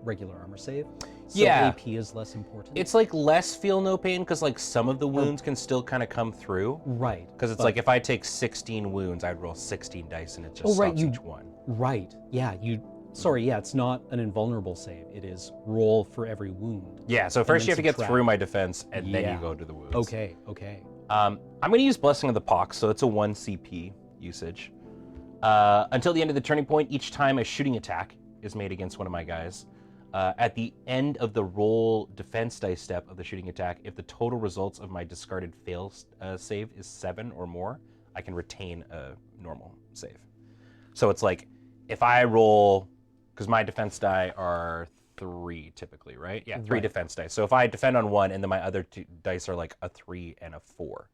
regular armor save. So Yeah. AP is less important. It's like less feel no pain because like some of the wounds can still kind of come through. right. Because it's but- like if I take 16 wounds, I'd roll 16 dice and it just stops each one. Right. Yeah. Sorry. Yeah. It's not an invulnerable save. It is roll for every wound. Yeah, so first you then have to get subtract. through my defense and then Yeah. you go to the wounds. Okay. I'm going to use Blessing of the Pox, so it's a 1 CP usage. Until the end of the turning point, each time a shooting attack is made against one of my guys, at the end of the roll defense dice step of the shooting attack, if the total results of my discarded fail save is 7 or more, I can retain a normal save. So it's like, if I roll, because my defense die are 3 typically, right? Yeah, 3 Right. defense dice. So if I defend on 1 and then my other 2 dice are like a 3 and a 4,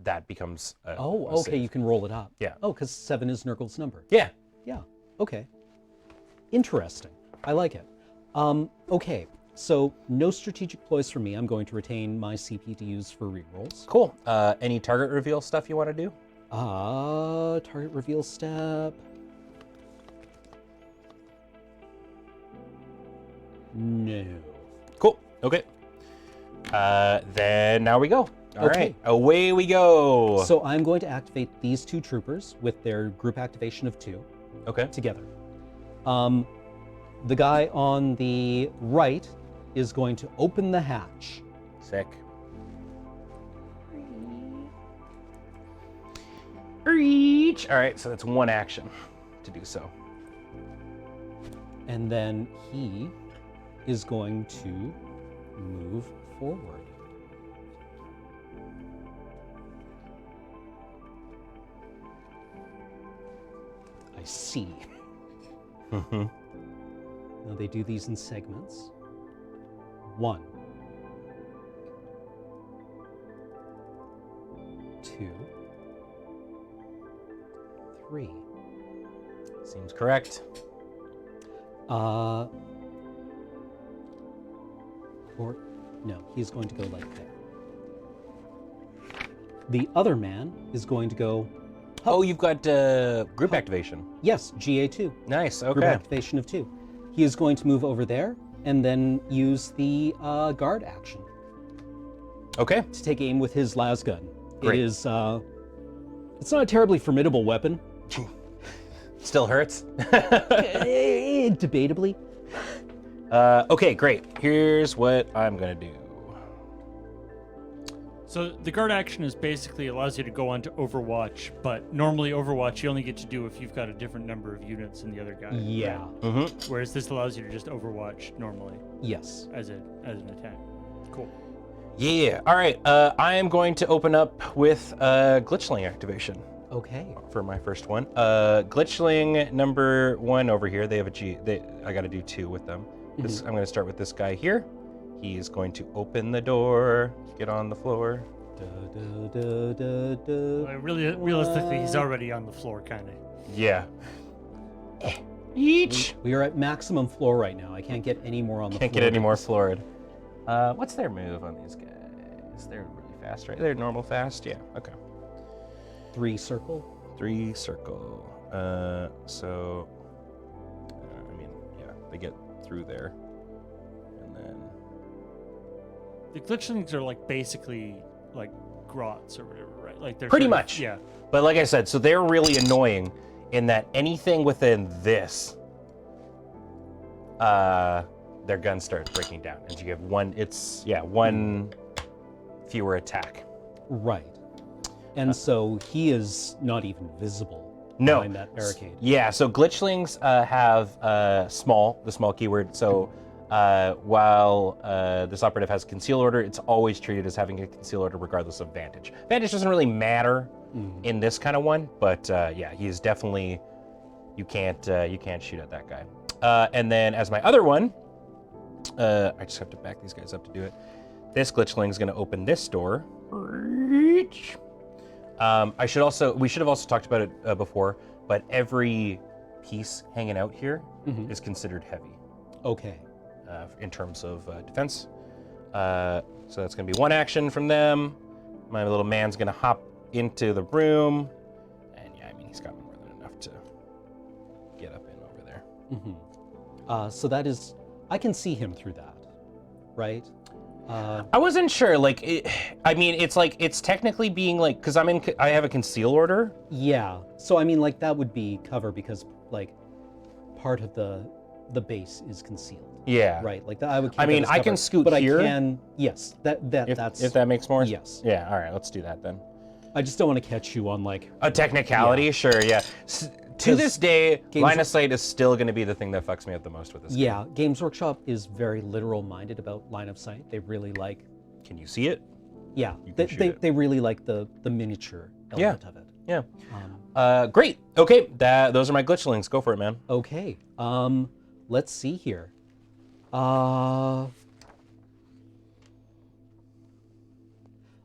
that becomes a Okay. save. You can roll it up. Yeah. Oh, because 7 is Nurgle's number. Yeah. Yeah. Okay. Interesting. I like it. Okay. So no strategic ploys for me. I'm going to retain my CP to use for rerolls. Cool. Any target reveal stuff you want to do? Target reveal step. No. Cool. Okay. Then now we go. All Okay. right. Away we go. So I'm going to activate these two troopers with their group activation of 2 okay. together. The guy on the right is going to open the hatch. Sick. Reach. All right. So that's 1 action to do so. And then he is going to move forward. I see. Now they do these in segments. 1, 2, 3. Seems correct. Or no, he's going to go like there. The other man is going to go, Oh, you've got group activation. yes, GA2. Nice. Group Okay. activation of 2. he is going to move over there and then use the guard action Okay. to take aim with his las gun. Great. It is, it's not a terribly formidable weapon. Still hurts. Debatably. Okay, great. Here's what I'm gonna do. So the guard action is basically allows you to go on to Overwatch, but normally Overwatch you only get to do if you've got a different number of units than the other guy. Yeah. Mm-hmm. Whereas this allows you to just Overwatch normally Yes. as an attack. Cool. Yeah. All right. I am going to open up with Glitchling activation Okay. for my first one. Glitchling number 1 over here. They have a G. I got to do 2 with them. I'm going to start with this guy here. He is going to open the door, get on the floor. Well, realistically, he's already on the floor, kind of. Yeah. Each. We are at maximum floor right now. I can't get any more on the floor. Can't get any more floored. What's their move on these guys? They're really fast, right? They're normal fast? Yeah, okay. 3 circle. 3 circle. So, I mean, yeah, they get through there. And then... The glitchlings are like basically like grots or whatever, right? Like they're Pretty sort of- much. Yeah. But like I said, so they're really annoying in that anything within this, their gun starts breaking down. And you have one fewer attack. Right. And so he is not even visible behind that barricade. Yeah, so glitchlings have the small keyword. So while this operative has conceal order, it's always treated as having a conceal order regardless of vantage. Vantage doesn't really matter in this kind of one, but yeah, he is definitely, you can't shoot at that guy. And then as my other one, I just have to back these guys up to do it. This glitchling is going to open this door. We should have also talked about it before, but every piece hanging out here is considered heavy. Okay. In terms of defense. So that's going to be 1 action from them. My little man's going to hop into the room. And yeah, I mean, he's got more than enough to get up in over there. So that is, I can see him through that, right? I wasn't sure, like, I mean, it's technically being like, because I have a conceal order. Yeah. So I mean, like that would be cover because like part of the base is concealed. Yeah. Right. Like that, I would. I mean, I can scoot but here. I can. Yes. That's. If that makes more. Yes. Yeah. All right. Let's do that then. I just don't want to catch you on like A technicality, Yeah. sure. Yeah. To this day, games- line of sight is still going to be the thing that fucks me up the most with this. game. Yeah, Games Workshop is very literal minded about line of sight. They really like. Can you see it? Yeah. You They, can shoot they, it. they really like the miniature element of it. Yeah. Great. Okay. Those are my glitchlings. Go for it, man. Okay. Let's see here.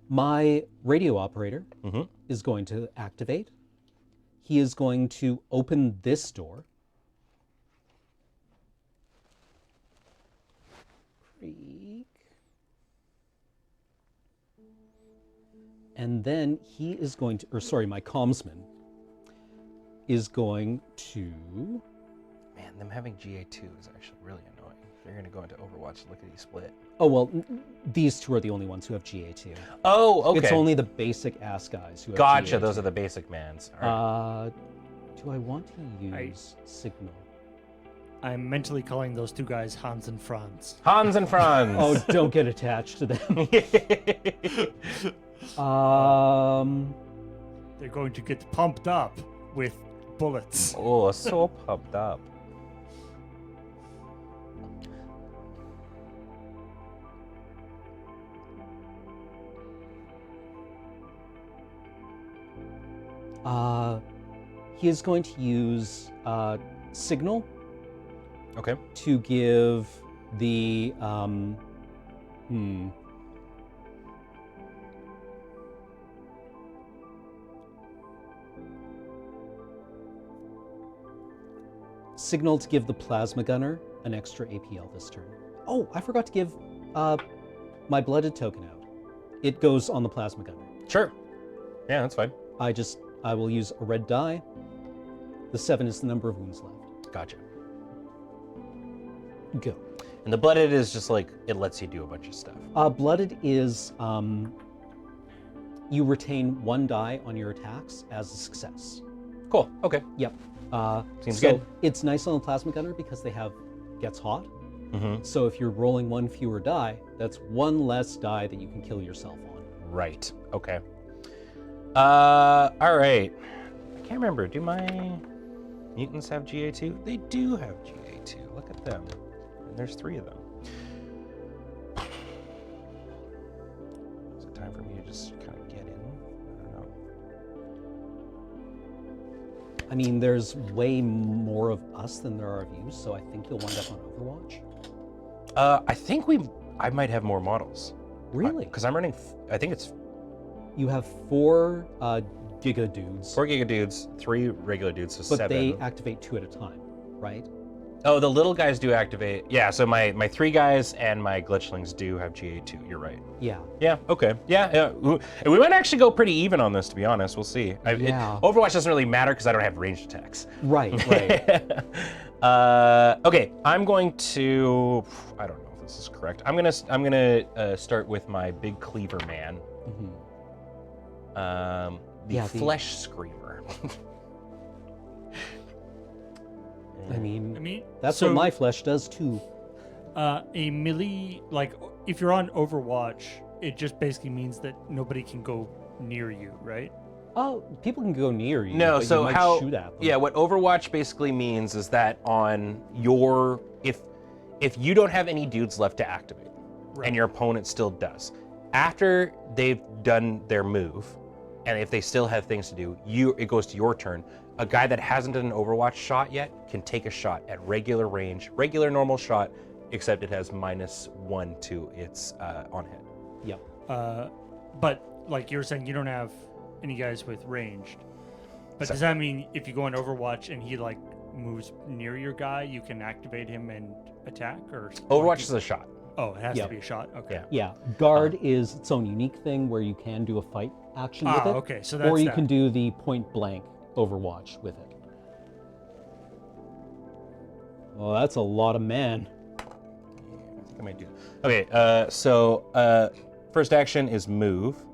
My radio operator is going to activate. He is going to open this door. Creak. And then he is going to, or sorry, my commsman is going to. Man, them having GA2 is actually really annoying. They're going to go into Overwatch lickety split. Oh, well, these two are the only ones who have GA2. Oh, okay. It's only the basic ass guys who have Gotcha. GA2. Those are the basic mans. All right. Do I want to use Signal? I'm mentally calling those two guys Hans and Franz. Hans and Franz. Oh, don't get attached to them. They're going to get pumped up with bullets. Oh, so pumped up. He is going to use Signal Okay. to give the Signal to give the plasma gunner an extra APL this turn. Oh, I forgot to give my blooded token out. It goes on the plasma gunner. Sure. Yeah, that's fine. I will use a red die. The 7 is the number of wounds left. Gotcha. Go. And the blooded is just like, it lets you do a bunch of stuff. Blooded is you retain 1 die on your attacks as a success. Cool, okay. Yep. Seems so good. It's nice on the plasma gunner because they have gets hot. Mm-hmm. So if you're rolling 1 fewer die, that's 1 less die that you can kill yourself on. Right, okay. All right. I can't remember, do my mutants have GA2? They do have GA2, look at them. And there's 3 of them. Is it time for me to just kind of get in? I don't know. I mean, there's way more of us than there are of you, so I think you'll wind up on Overwatch. I think I might have more models. Really? Because I'm running, I think it's You have 4 Giga dudes, 4 Giga dudes, 3 regular dudes, so but 7. they activate 2 at a time, right? Oh, the little guys do activate. Yeah, so my 3 guys and my glitchlings do have GA2. You're right. Yeah. Yeah, okay. Yeah. We might actually go pretty even on this, to be honest. We'll see. Yeah. Overwatch doesn't really matter because I don't have ranged attacks. Right, right. Okay, I'm going to, I don't know if this is correct. I'm gonna start with my big cleaver man. Mhm. The flesh screamer. I mean, that's so, what my flesh does too. A melee, like if you're on Overwatch, it just basically means that nobody can go near you, right? Oh, people can go near you. No, but so you might how? shoot at them. Yeah, what Overwatch basically means is that on your if you don't have any dudes left to activate, and your opponent still does, after they've done their move, and if they still have things to do, it goes to your turn. A guy that hasn't done an Overwatch shot yet can take a shot at regular range, regular normal shot, except it has -1 to its on hit. Yep. But like you were saying, you don't have any guys with ranged. But does that mean if you go on Overwatch and he like moves near your guy, you can activate him and attack? Or Overwatch is a shot. Oh, it has Yep. to be a shot. Okay. Yeah. Guard is its own unique thing where you can do a fight action with it. Okay. So that's or you that. can do the point blank Overwatch with it. Well, that's a lot of man. I think I might do. Okay, so first action is move.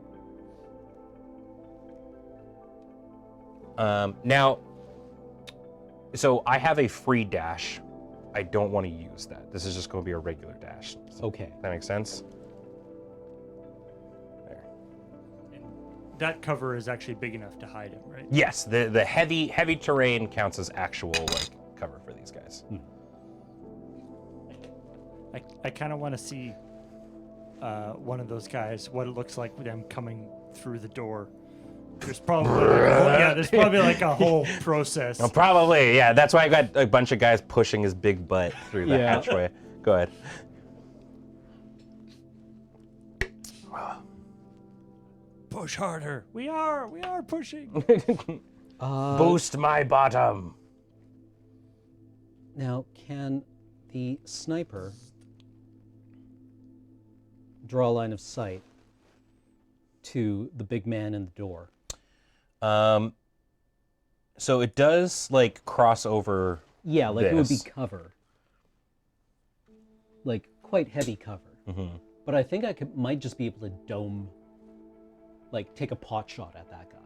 Now, so I have a free dash. I don't want to use that. This is just going to be a regular dash. Okay. That makes sense? There. That cover is actually big enough to hide him, right? Yes, the heavy terrain counts as actual like cover for these guys. I kind of want to see one of those guys, what it looks like with them coming through the door. There's probably there's probably like a whole process. Oh, probably, yeah. That's why I got a bunch of guys pushing his big butt through the hatchway. Go ahead. Push harder. We are pushing. Boost my bottom. Now, can the sniper draw a line of sight to the big man in the door? So it does like cross over. Yeah, like it would be this. cover. Like quite heavy cover. Mm-hmm. But I think I might just be able to dome, like take a pot shot at that guy.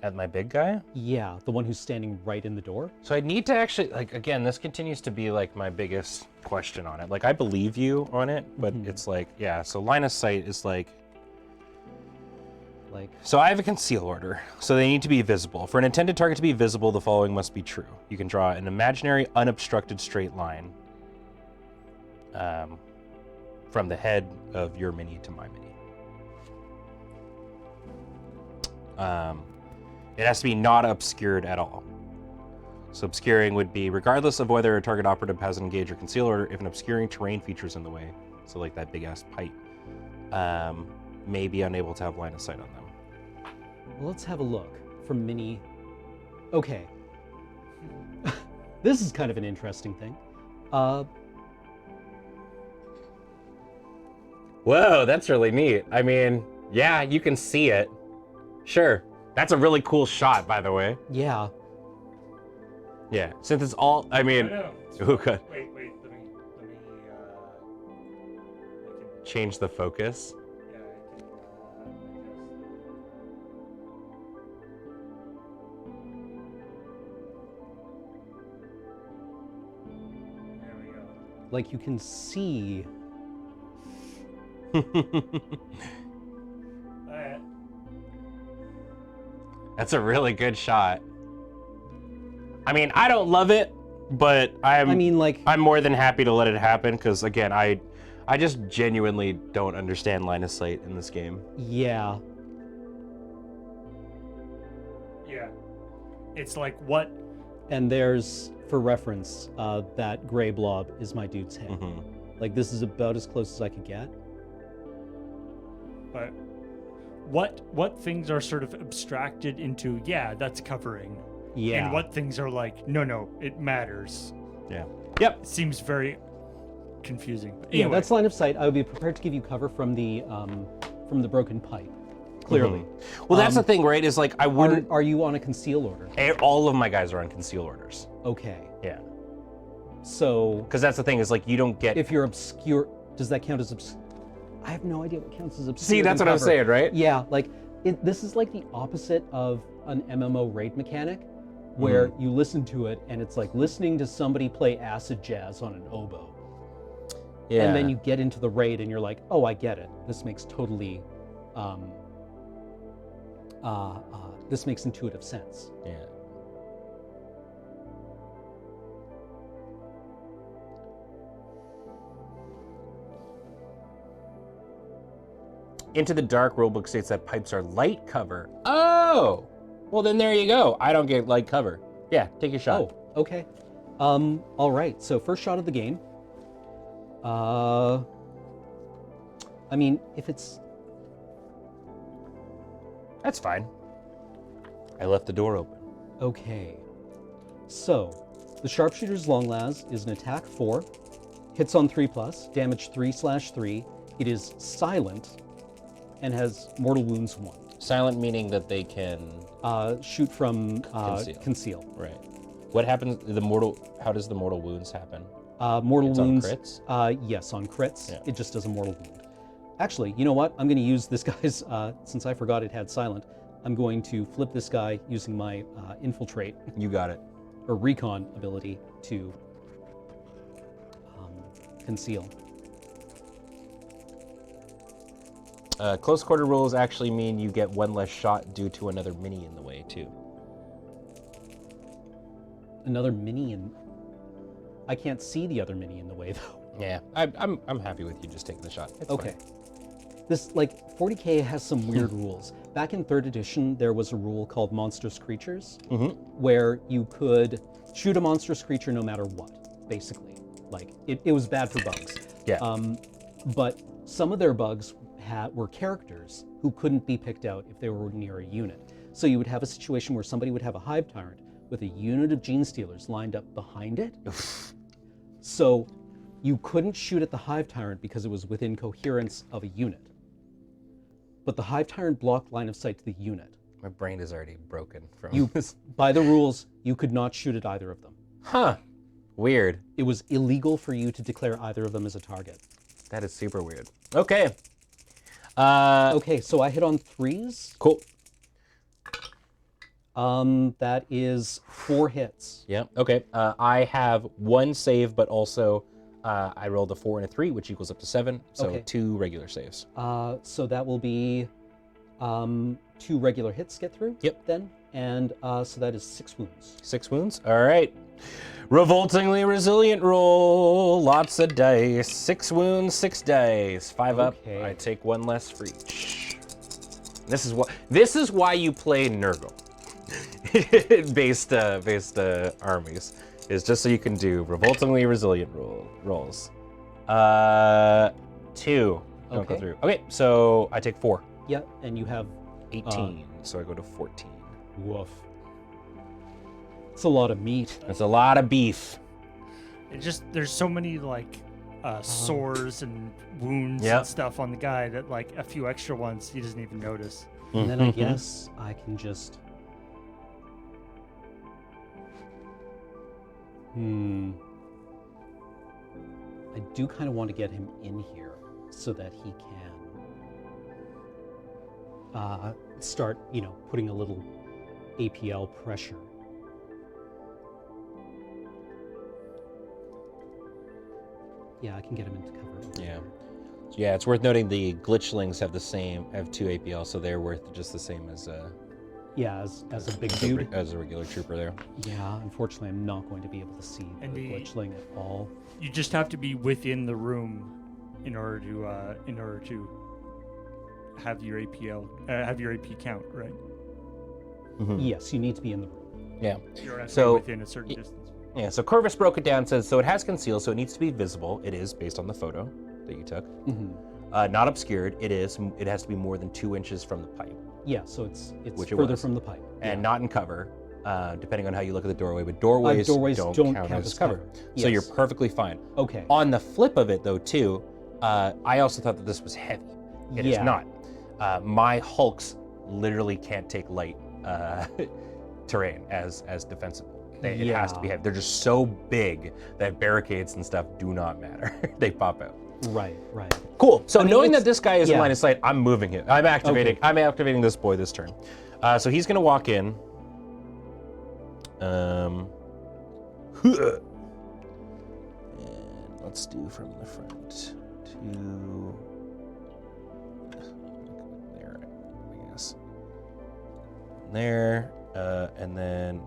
At my big guy? Yeah, the one who's standing right in the door. So I need to actually, like, again, this continues to be like my biggest question on it. Like, I believe you on it, but it's like, yeah, so line of sight is like, so I have a conceal order, so they need to be visible. For an intended target to be visible, the following must be true. You can draw an imaginary, unobstructed straight line from the head of your mini to my mini. It has to be not obscured at all. So obscuring would be, regardless of whether a target operative has an engage or conceal order, if an obscuring terrain feature is in the way, so like that big-ass pipe, may be unable to have line of sight on them. Well, let's have a look from mini. Okay. This is kind of an interesting thing. Whoa, that's really neat. I mean, yeah, you can see it. Sure. That's a really cool shot, by the way. Yeah. Yeah, since it's all, I mean, I know. ooh, good. Wait, let me change the focus? Yeah, I can adjust. There we go. Like, you can see. Alright. That's a really good shot. I mean, I don't love it, but I'm more than happy to let it happen because, again, I just genuinely don't understand line of sight in this game. Yeah. Yeah. It's like what? And there's, for reference, that gray blob is my dude's head. Mm-hmm. Like, this is about as close as I could get. But what things are sort of abstracted into, yeah, that's covering. Yeah. And what things are like, no, it matters. Yeah. Yep. It seems very confusing. But Yeah, anyway, that's line of sight. I would be prepared to give you cover from the broken pipe. Clearly. Well, that's the thing, right? Is like I wouldn't. Are you on a conceal order? All of my guys are on conceal orders. Okay. Yeah. So. Because that's the thing is like you don't get. If you're obscure, does that count as obscure? I have no idea what counts as obscure. See, that's what I was saying, right? Yeah, like this is like the opposite of an MMO raid mechanic, where you listen to it and it's like listening to somebody play acid jazz on an oboe. Yeah. And then you get into the raid and you're like, oh, I get it. This makes totally, this makes intuitive sense. Yeah. Into the Dark rulebook states that pipes are light cover. Oh! Well, then there you go. I don't get light cover. Yeah, take a shot. Oh, okay. All right, so first shot of the game. I mean, if it's... That's fine. I left the door open. Okay. So, the Sharpshooter's Longlas is an attack 4, hits on 3+, damage 3/3. It is silent and has mortal wounds 1. Silent meaning that they can Shoot from conceal. Right. What happens? How does the mortal wounds happen? Mortal It's wounds. on crits? Yes, on crits. Yeah. It just does a mortal wound. Actually, you know what? I'm going to use this guy's. Since I forgot it had silent, I'm going to flip this guy using my infiltrate You got it. or recon ability to conceal. Close quarter rules actually mean you get one less shot due to another mini in the way too. Another mini in. I can't see the other mini in the way though. Yeah, I'm happy with you just taking the shot. It's Okay. fine. This, like, 40K has some weird rules. Back in 3rd edition, there was a rule called monstrous creatures, where you could shoot a monstrous creature no matter what, basically. Like, it was bad for bugs. Yeah. But some of their bugs were characters who couldn't be picked out if they were near a unit. So you would have a situation where somebody would have a hive tyrant with a unit of gene stealers lined up behind it. So you couldn't shoot at the hive tyrant because it was within coherence of a unit. But the hive tyrant blocked line of sight to the unit. My brain is already broken from You, this. by the rules, you could not shoot at either of them. Huh. Weird. It was illegal for you to declare either of them as a target. That is super weird. Okay. Okay, so I hit on 3s. Cool. That is 4 hits. Yeah. Okay. I have 1 save, but also I rolled a 4 and a 3, which equals up to 7. So Okay. 2 regular saves. So that will be 2 regular hits get through. Yep. Then, and so that is 6 wounds. 6 wounds. All right. Revoltingly resilient roll. Lots of dice. 6 wounds, 6 dice. 5 Okay. up. I take 1 less for each. This is why you play Nurgle. based armies. Is just so you can do revoltingly resilient rolls. 2 don't go Okay. through. Okay, so I take 4. Yeah, and you have 18. So I go to 14. woof. It's a lot of meat. That's a lot of beef. it just there's so many like sores and wounds Yep. and stuff on the guy that like a few extra ones he doesn't even notice. And then I guess I can just. I do kind of want to get him in here. so that he can start, putting a little APL pressure. Yeah, I can get him into cover. Over Yeah. here. Yeah, it's worth noting the glitchlings have 2 APL, so they're worth just the same as Yeah, as a big dude. as a regular trooper there. Yeah, unfortunately, I'm not going to be able to see And the glitchling at all. You just have to be within the room in order to have your APL have your AP count, right? Mhm. Yes, you need to be in the room. Yeah. You have to So- be within a certain distance. Yeah, so Corvus broke it down, says, so it has conceal, so it needs to be visible. It is, based on the photo that you took. Mm-hmm. Not obscured. It has to be more than 2 inches from the pipe. Yeah, so it's Which it further was. from the pipe. And not in cover, depending on how you look at the doorway. But doorways, don't count as cover. So you're Yes. perfectly fine. Okay. On the flip of it, though, too, I also thought that this was heavy. It is Yeah. not. My Hulks literally can't take light terrain as defensible. It has to be Yeah. heavy. They're just so big that barricades and stuff do not matter. They pop out. Right. Cool. So I mean, knowing it's- that this guy is in yeah. line of sight, I'm moving him. I'm activating. Okay. I'm activating this boy this turn. So he's gonna walk in. And let's do from the front to there, I guess. There, and then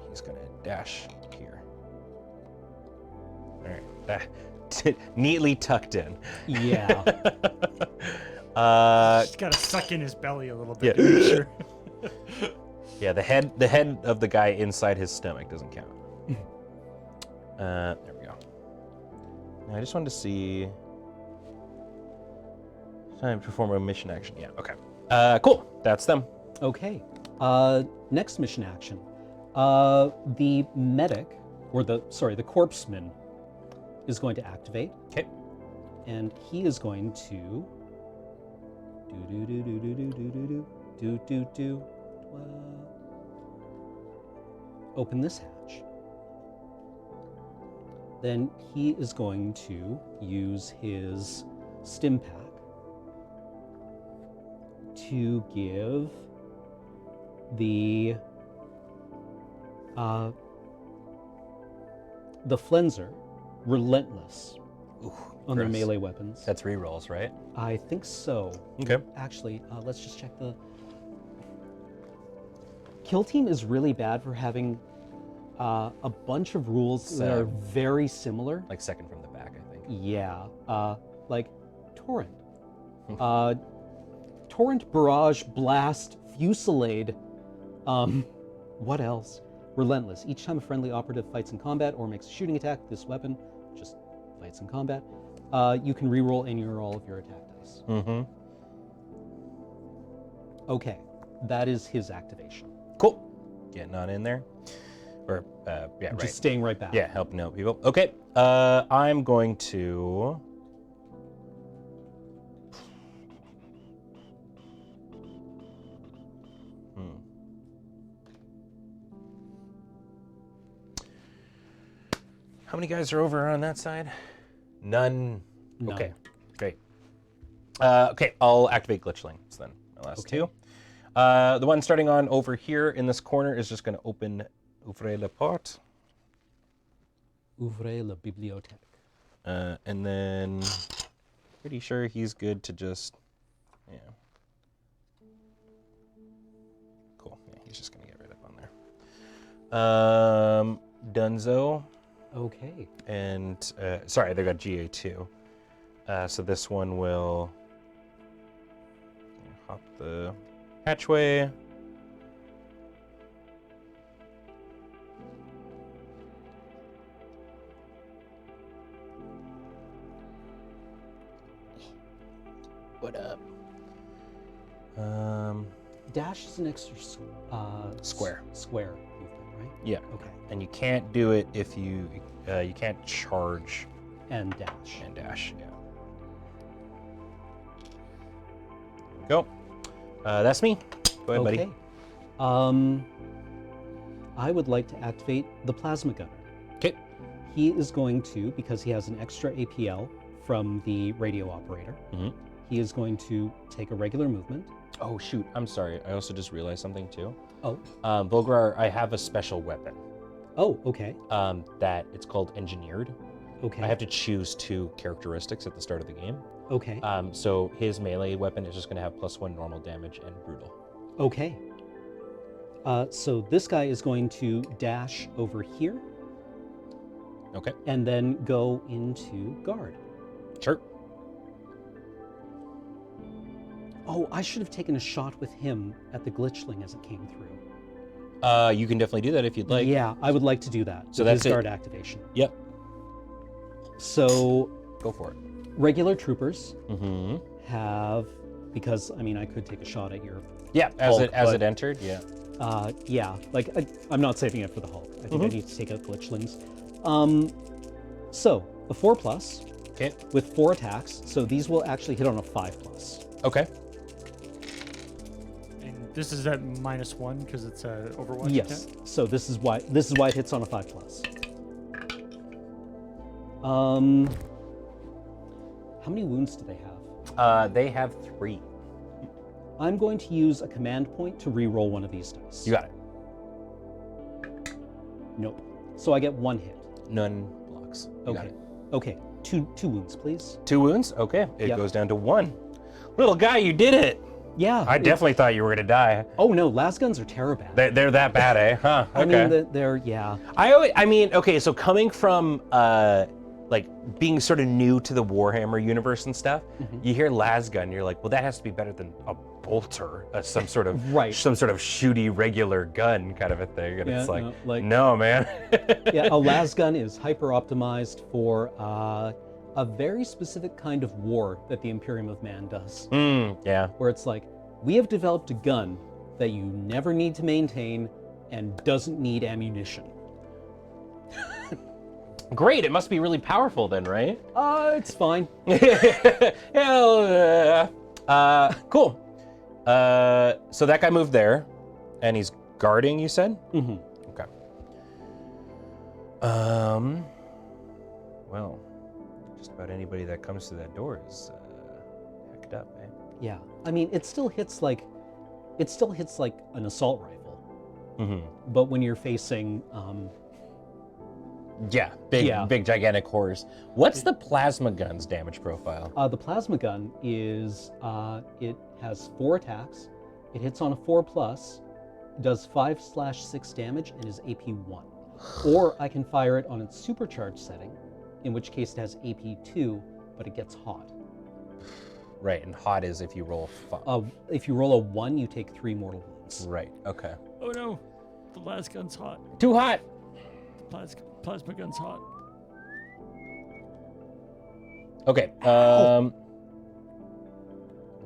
he's gonna dash here. All right. Neatly tucked in. Yeah. Just gotta suck in his belly a little bit Yeah. to make sure. Yeah, the head of the guy inside his stomach doesn't count. There we go. Now, I just wanted to see. Time to perform a mission action. Yeah. Okay. Cool. That's them. Okay. Next mission action. The medic, or the corpseman, is going to activate. Okay. And he is going to open this hatch. Then he is going to use his stim pack to give the Flenser relentless Ooh, on their gross. melee weapons. That's rerolls, right? I think so. Okay. Actually, let's just check the. Kill Team is really bad for having a bunch of rules that are very similar. Like second from the back, I think. Yeah, like Torrent. Torrent, Barrage, Blast, Fusillade. What else? Relentless. Each time a friendly operative fights in combat or makes a shooting attack, this weapon just fights in combat. You can reroll any or all of your attack dice. Mm-hmm. Okay, that is his activation. Cool. Getting on in there. Or, yeah, right. Just staying right back. Yeah, helping out people. Okay. I'm going to. How many guys are over on that side? None. None. Okay, great. Okay, I'll activate glitchlings then. My last two. The one starting on over here in this corner is just going to open Ouvre la porte. Ouvrez la bibliothèque. And then pretty sure he's good to just, yeah. Cool. Yeah, he's just going to get right up on there. Dunzo. Okay. And, sorry, they got GA2. So this one will hop the hatchway. What up? Dash is an extra Square. Square movement, right? Yeah. Okay. And you can't do it if you can't charge And dash. and dash. Yeah. There we go. That's me. Go ahead, buddy. Okay. I would like to activate the plasma gunner. Okay. He is going to, because he has an extra APL, from the radio operator. Mm-hmm. He is going to take a regular movement. Oh shoot! I'm sorry. I also just realized something too. Oh. Volgrar, I have a special weapon. Oh, okay. That it's called engineered. Okay. I have to choose 2 characteristics at the start of the game. Okay. So his melee weapon is just going to have +1 normal damage and brutal. Okay. So this guy is going to dash over here. Okay. And then go into guard. Sure. Oh, I should have taken a shot with him at the glitchling as it came through. You can definitely do that if you'd like. Yeah, I would like to do that. So with that's his guard activation. Yep. So Go for it. regular troopers Mm-hmm. have, because I mean I could take a shot at your Yeah, as Hulk, it but- entered, yeah. yeah, like I'm not saving it for the Hulk. I think I need to take out glitchlings. So a 4+ Okay. with 4 attacks. So these will actually hit on a 5+. Okay. And this is at -1 because it's a Overwatch Yes. attack? So this is why it hits on a 5+. How many wounds do they have? They have 3. I'm going to use a command point to re-roll one of these dice. You got it. Nope. So I get 1 hit. None blocks. You got Okay. it. Okay. Two wounds, please. 2 wounds? Okay. It Yep. goes down to 1. Little guy, you did it! Yeah. I definitely thought you were going to die. Oh no, las guns are terrible. They're that bad, eh? Huh. Okay. I mean, they're yeah. I mean, okay, so coming from like being sort of new to the Warhammer universe and stuff, you hear lasgun, you're like, well, that has to be better than a bolter, some sort of Right. some sort of shooty regular gun kind of a thing. And Yeah, it's like, no, like- no, man. Yeah, a las gun is hyper optimized for a very specific kind of war that the Imperium of Man does, Yeah. where it's like, we have developed a gun that you never need to maintain and doesn't need ammunition. Great. It must be really powerful then, right? It's fine. Hell yeah. Cool. So that guy moved there, and he's guarding, you said? Mm-hmm. Okay. Well, just about anybody that comes to that door is hacked up, eh? Yeah, I mean, it still hits like an assault rifle, but when you're facing, Yeah, big, Yeah. big, gigantic horrors. What's the plasma gun's damage profile? the plasma gun is it has 4 attacks, it hits on a 4+, does 5/6 damage, and is AP 1. Or I can fire it on its supercharged setting, in which case it has AP 2, but it gets hot. Right, and hot is if you roll. If you roll a 1, you take 3 mortal wounds. Right. Okay. Oh no, the las gun's hot. Too hot. The plasma gun's hot. Okay. What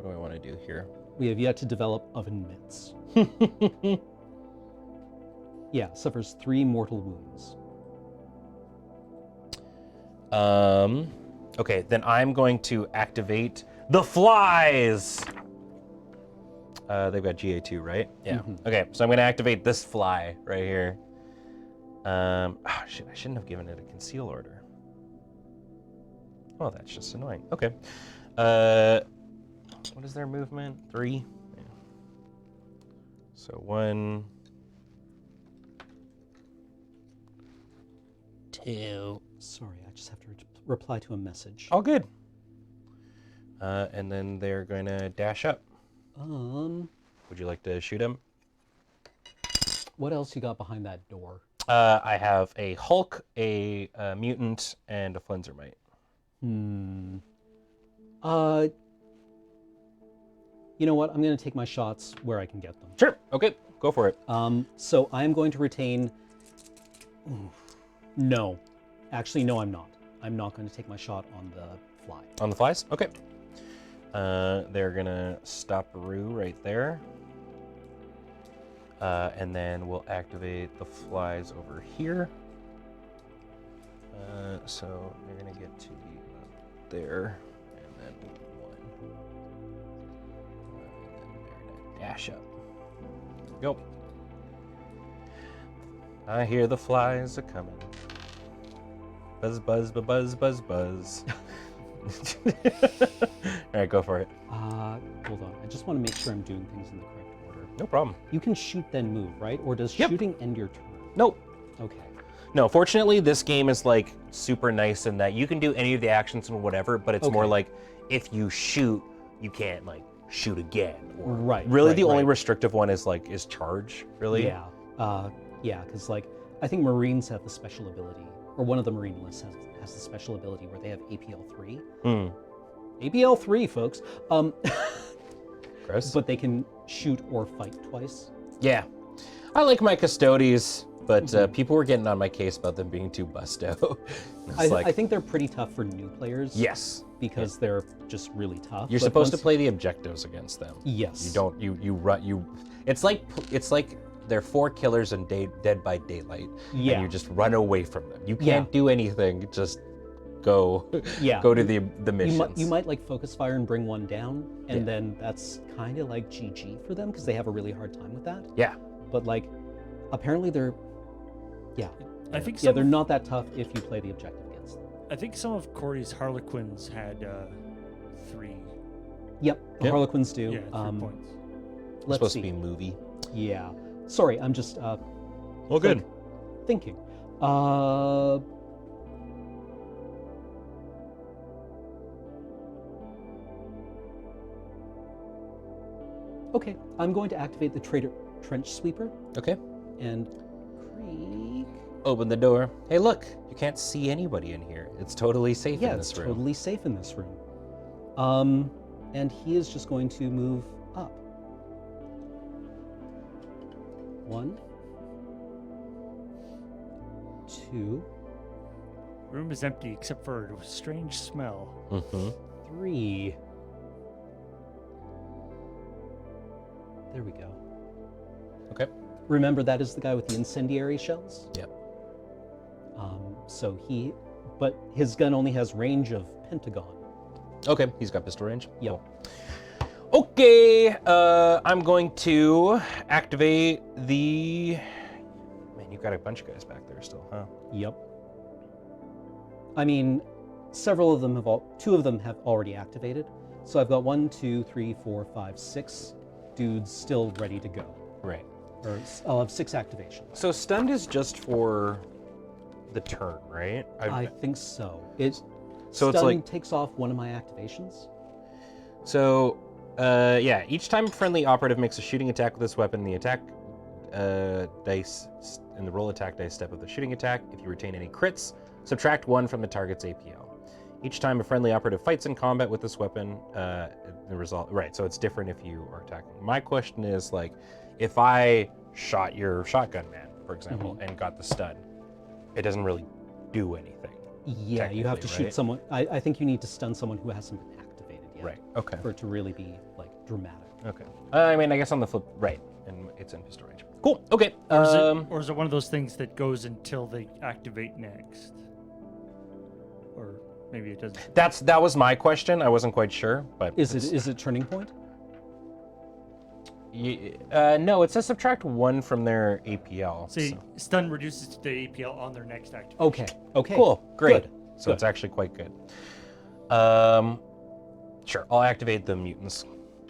do I want to do here? We have yet to develop oven mitts. Yeah, suffers 3 mortal wounds. Okay, then I'm going to activate the flies. They've got GA2, right? Yeah. Okay, so I'm going to activate this fly right here. Shit, I shouldn't have given it a conceal order. Oh, that's just annoying. Okay. What is their movement? 3? Yeah. So 1, 2. Sorry, I just have to reply to a message. All good. And then they're going to dash up. Would you like to shoot him? What else you got behind that door? I have a Hulk, a mutant, and a Flinzermite. You know what? I'm going to take my shots where I can get them. Sure. Okay, go for it. So I'm going to retain... No. Actually, no, I'm not. I'm not going to take my shot on the fly. On the flies? Okay. They're going to stop Rue right there. And then we'll activate the flies over here. So they're going to get to there. And then 1. And then they're going to dash up. Go. I hear the flies are coming. Buzz, buzz, buzz, buzz, buzz. All right, go for it. Hold on. I just want to make sure I'm doing things in the correct order. No problem. You can shoot then move, right? Or does Yep. shooting end your turn? Nope. Okay. No, fortunately, this game is like super nice in that you can do any of the actions and whatever, but it's more Okay. like if you shoot, you can't like shoot again. Or Right. really, right, the only right. restrictive one is charge. Really. Yeah. Yeah, because like I think Marines have the special ability, or one of the Marine lists has the special ability where they have APL3. Mm. APL3, folks. Gross. But they can shoot or fight twice. Yeah, I like my custodies, but people were getting on my case about them being too busto. I think they're pretty tough for new players. Yes. Because they're just really tough. You're But supposed to once- play the objectives against them. Yes. You don't. You run. It's like they're 4 killers in Dead by Daylight. Yeah. And you just run away from them. You Yeah. can't do anything. Just go. Yeah. Go to the missions. You might like focus fire and bring one down, and Yeah. then that's kind of like GG for them because they have a really hard time with that. Yeah. But like, apparently they're, I think they're not that tough if you play the objective against them. I think some of Corey's Harlequins had 3. Yep, the Yep. Harlequins do. Yeah, 3 points. It's Let's supposed see. to be a movie. Yeah. Sorry, I'm just Well, good. thinking. Okay, I'm going to activate the trench sweeper Okay. and creak. Open the door. Hey, look. You can't see anybody in here. It's totally safe Yeah, in it's this room. totally safe in this room. And he is just going to move up. 1, 2, Room is empty except for a strange smell. Mm-hmm. 3. There we go. Okay. Remember, that is the guy with the incendiary shells? Yep. But his gun only has range of Pentagon. Okay. He's got pistol range. Yep. Okay, I'm going to activate the... Man, you've got a bunch of guys back there still, huh? Yep. I mean, several of them have two of them have already activated. So I've got 1, 2, 3, 4, 5, 6 dudes still ready to go. Right. Or I'll have 6 activations. So stunned is just for the turn, right? I think so. So it's stun like... takes off one of my activations. So, yeah, each time a friendly operative makes a shooting attack with this weapon, the attack dice and the roll attack dice step of the shooting attack. If you retain any crits, subtract 1 from the target's APL. Each time a friendly operative fights in combat with this weapon, the result... Right, so it's different if you are attacking. My question is, like, if I shot your shotgun man, for example, and got the stun, it doesn't really do anything. Yeah, you have to shoot right? someone. I think you need to stun someone who hasn't been activated yet. Right, okay. For it to really be, like, dramatic. Okay. I mean, I guess on the flip... Right, and it's in pistol range. Cool, okay. Or is it one of those things that goes until they activate next? Or maybe it doesn't. That was my question. I wasn't quite sure, but Is it turning point? no, it says subtract 1 from their APL. See, so. stun reduces the APL on their next activation. Okay. Okay. Cool, great. Good. So Good. it's actually quite good. Sure, I'll activate the mutants.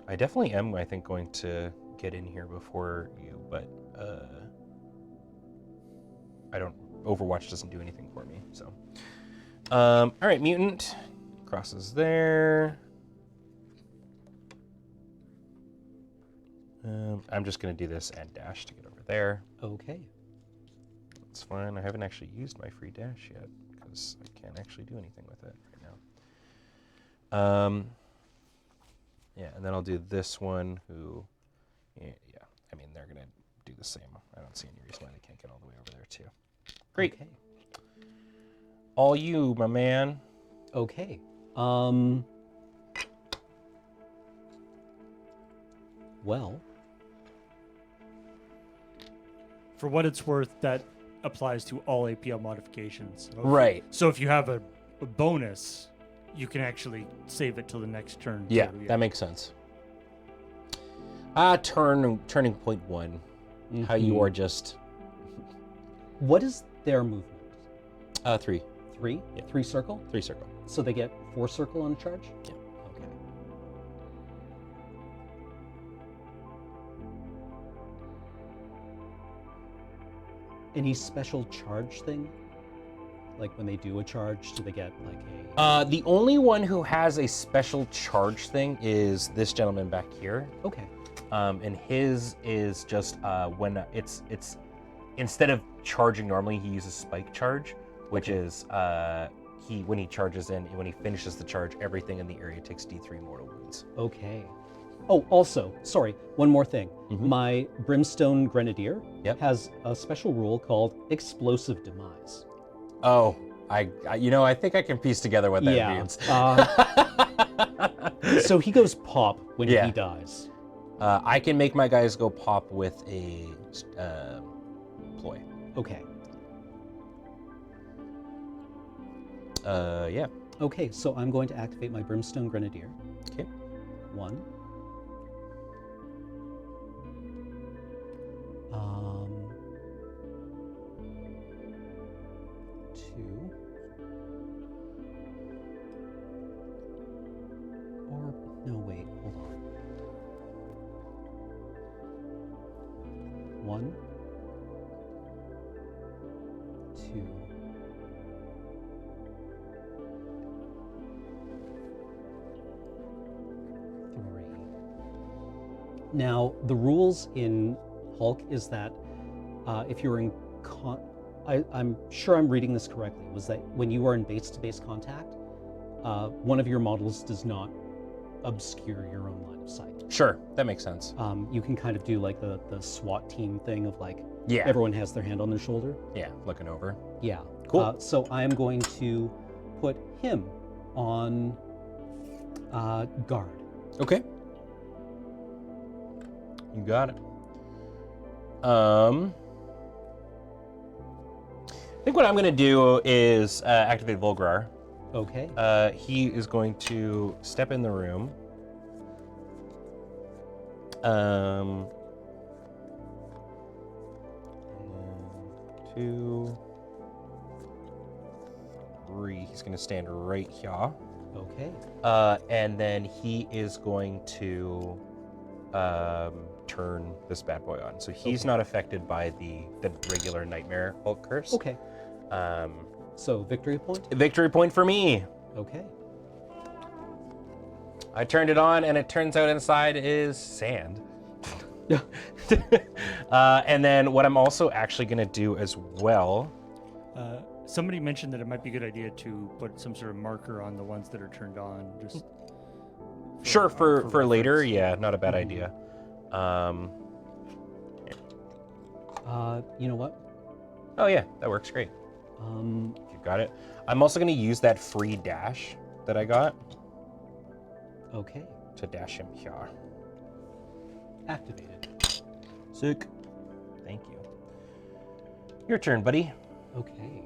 I definitely am, I think, going to get in here before you, but I don't. Overwatch doesn't do anything for me, so. All right, mutant crosses there. I'm just going to do this and dash to get over there. Okay. That's fine. I haven't actually used my free dash yet because I can't actually do anything with it right now. Yeah, and then I'll do this one who, yeah, I mean, they're going to do the same. I don't see any reason why they can't get all the way over there too. Great. Okay. All you, my man. Okay. Well, For what it's worth, that applies to all APL modifications. So Right. So if you have a bonus, you can actually save it till the next turn. Yeah, too, that makes sense. Turning point 1. How you are just what is their movement? 3. 3? Yeah. 3 circle? 3 circle. So they get force circle on a charge? Yeah. Okay. Any special charge thing? Like when they do a charge, do they get like a... The only one who has a special charge thing is this gentleman back here. Okay. And his is just when it's instead of charging normally, he uses spike charge, which is when he charges in, when he finishes the charge, everything in the area takes D3 mortal wounds. Okay. Oh, also, sorry, one more thing. Mhm. My Brimstone Grenadier Yep. has a special rule called Explosive Demise. Oh, I think I can piece together what that means. So he goes pop when Yeah. he dies. I can make my guys go pop with a ploy. Okay. Yeah. Okay, so I'm going to activate my Brimstone Grenadier. Okay. 1. Two. Or, no, wait, hold on. 1. 2. Now, the rules in Hulk is that if you're in I'm sure I'm reading this correctly, was that when you are in base-to-base contact, one of your models does not obscure your own line of sight. Sure, that makes sense. You can kind of do like the SWAT team thing of like, Yeah. everyone has their hand on their shoulder. Yeah, looking over. Yeah. Cool. So I am going to put him on guard. Okay. You got it. I think what I'm going to do is activate Volgrar. Okay. He is going to step in the room. 2, 3. He's going to stand right here. Okay. And then he is going to turn this bad boy on. So he's not affected by the regular Nightmare Hulk curse. Okay. So victory point? Victory point for me. Okay. I turned it on, and it turns out inside is sand. And then what I'm also actually going to do as well. Somebody mentioned that it might be a good idea to put some sort of marker on the ones that are turned on. Just Sure, for later. reference. Yeah, not a bad idea. You know what? Oh, yeah, that works great. You got it. I'm also going to use that free dash that I got Okay. to dash him here. Activated. Sick. Thank you. Your turn, buddy. Okay.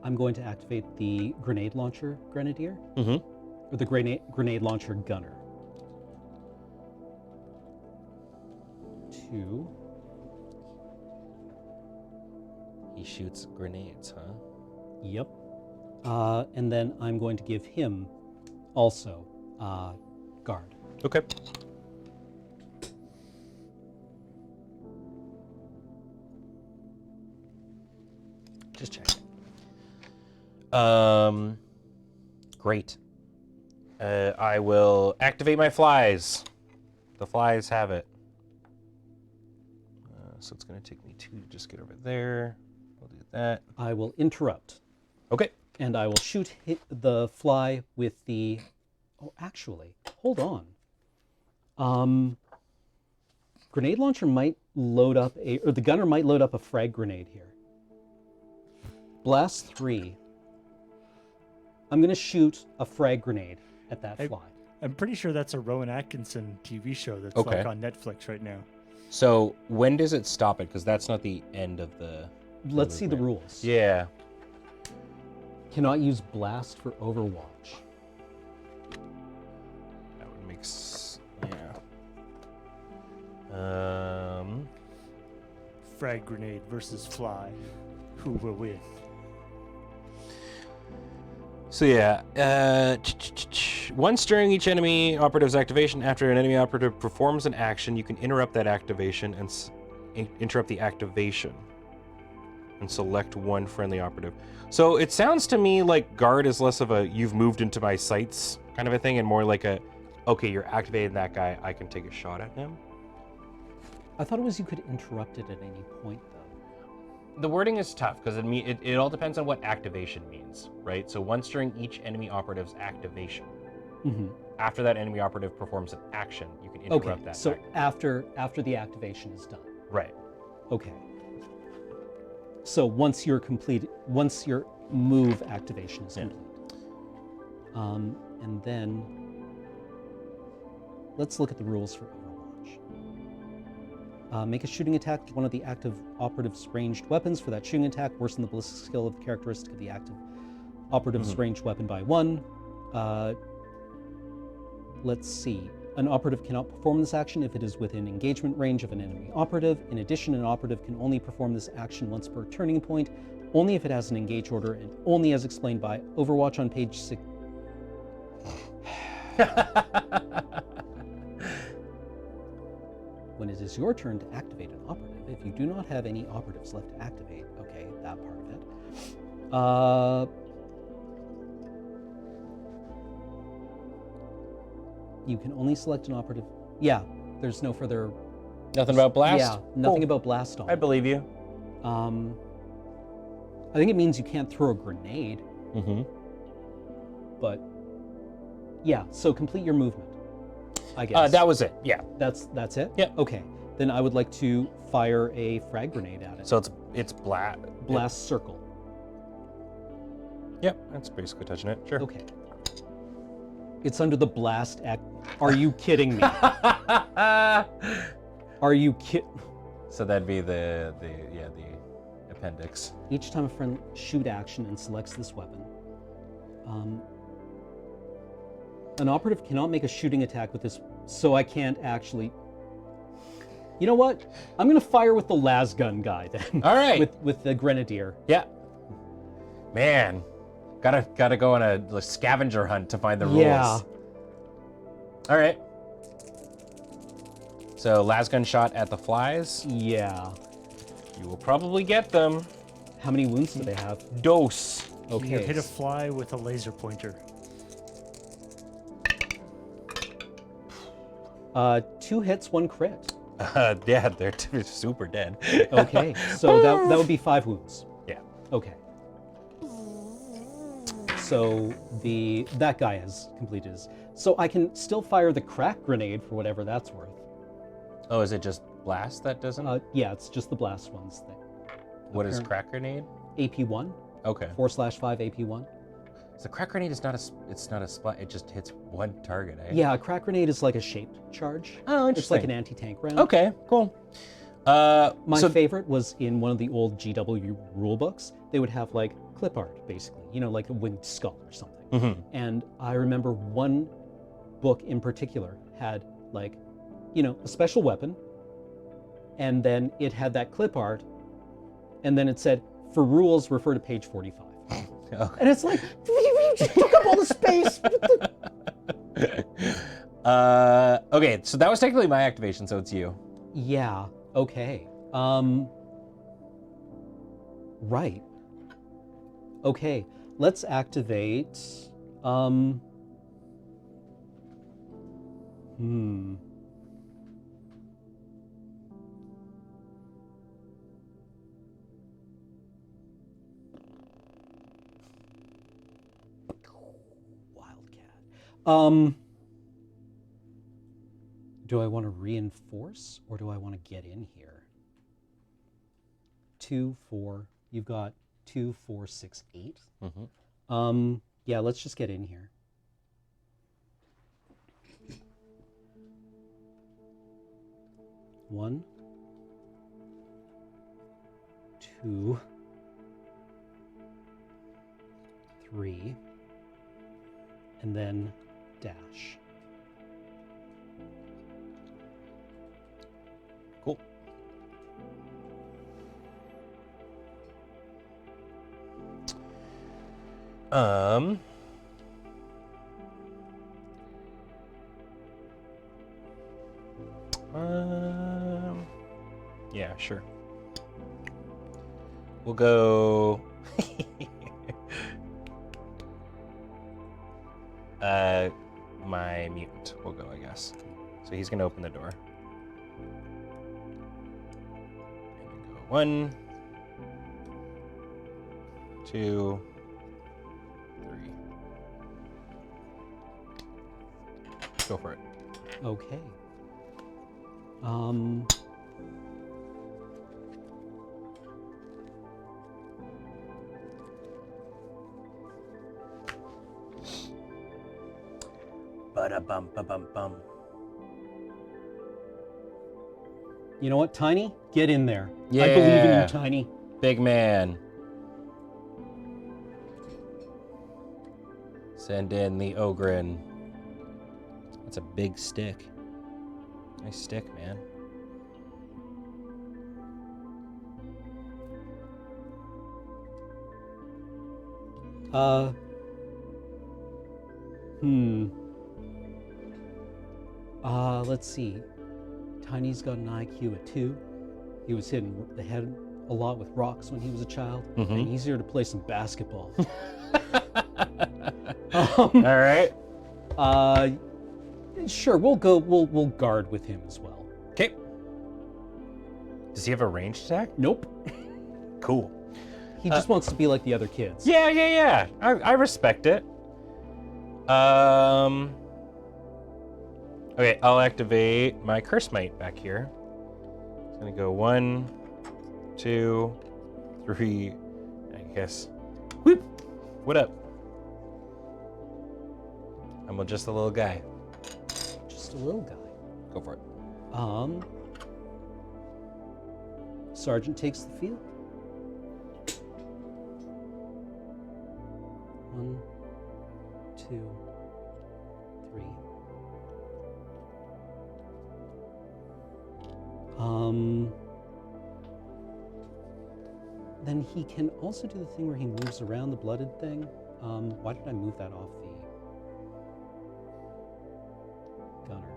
I'm going to activate the grenade launcher grenadier, Mm-hmm. or the grenade launcher gunner. 2. He shoots grenades, huh? Yep. And then I'm going to give him also guard. Okay. Just check. Great. I will activate my flies. The flies have it. So it's going to take me 2 to just get over there. We'll do that. I will interrupt, Okay. and I will shoot the fly with the... Oh, actually, hold on. Grenade launcher might load up or the gunner might load up a frag grenade here. Blast 3. I'm going to shoot a frag grenade at that fly. I'm pretty sure that's a Rowan Atkinson TV show that's Okay. like on Netflix right now. So when does it stop it? Because that's not the end of the... Let's see the movement. rules. Yeah. Cannot use blast for Overwatch. attacks. Yeah. Frag grenade versus fly. Who will win? So yeah, once during each enemy operative's activation, after an enemy operative performs an action, you can interrupt that activation and interrupt the activation and select one friendly operative. So it sounds to me like guard is less of a you've moved into my sights kind of a thing, and more like a okay, you're activating that guy, I can take a shot at him. I thought it was you could interrupt it at any point, though. The wording is tough because it all depends on what activation means, right? So once during each enemy operative's activation, after that enemy operative performs an action, you can interrupt that. So after the activation is done. Right. Okay. So once your move activation is complete, and then let's look at the rules for Overwatch. Make a shooting attack with one of the active operative's ranged weapons. For that shooting attack, worsen the ballistic skill of the characteristic of the active operative's ranged weapon by 1. Let's see. An operative cannot perform this action if it is within engagement range of an enemy operative. In addition, an operative can only perform this action once per turning point, only if it has an engage order, and only as explained by Overwatch on page 6. When it is your turn to activate an operative, if you do not have any operatives left to activate, okay, that part of it. You can only select an operative. Yeah, there's no further. Nothing about blast? Yeah, nothing about blast on. I believe you. I think it means you can't throw a grenade. But yeah, so complete your movement, I guess. That was it. Yeah. That's it? Yeah. Okay. Then I would like to fire a frag grenade at it. So it's Blast circle. Yep, that's basically touching it. Sure. Okay. It's under the blast act. Are you kidding me? Are you So that'd be the appendix. Each time a friend shoot action and selects this weapon, an operative cannot make a shooting attack with this, so I can't actually. You know what? I'm gonna fire with the las gun guy then. All right. with the grenadier. Yeah. Man, gotta go on a scavenger hunt to find the rules. Yeah. All right. So las gun shot at the flies. Yeah. You will probably get them. How many wounds do they have? Dose. Okay. You hit a fly with a laser pointer. 2 hits, 1 crit. Yeah, they're super dead. Okay, so that would be 5 wounds. Yeah. Okay. So that guy has completed his. So I can still fire the crack grenade for whatever that's worth. Oh, is it just blast that doesn't? Yeah, it's just the blast ones thing. What is crack grenade? AP1. Okay. 4/5 AP1. So crack grenade is not a splat. It just hits one target, eh? Yeah, a crack grenade is like a shaped charge. Oh, It's interesting. like an anti-tank round. Okay, cool. My so favorite was in one of the old GW rule books. They would have like clip art, basically, like a winged skull or something. And I remember one book in particular had like, a special weapon, and then it had that clip art, and then it said, for rules, refer to page 45. Okay. And it's like, you just took up all the space. Okay, so that was technically my activation, so it's you. Yeah, okay. Right. Okay, let's activate, Wildcat. Do I want to reinforce or do I want to get in here? 2, 4. You've got 2, 4, 6, 8. Yeah, let's just get in here. One, 2, 3, and then dash. Um. Yeah, sure. We'll go. My mutant will go, I guess. So he's gonna open the door. And then go 1, 2, 3. Go for it. Okay. Ba-da-bum, ba-bum-bum. You know what, Tiny? Get in there. I believe in Yeah. you, Tiny. Big man. Send in the Ogren. That's a big stick. Nice stick, man. Let's see. Tiny's got an IQ of 2. He was hitting the head a lot with rocks when he was a child. And he's here to play some basketball. All right. Sure, we'll guard with him as well. Okay. Does he have a ranged attack? Nope. Cool. He just wants to be like the other kids. Yeah. I respect it. Okay, I'll activate my Curse Might back here. It's gonna go 1, 2, 3, I guess. Whoop! What up? I'm just a little guy. Just a little guy. Go for it. Sergeant takes the field. 1, 2, 3. Then he can also do the thing where he moves around the blooded thing. Why did I move that off the gunner?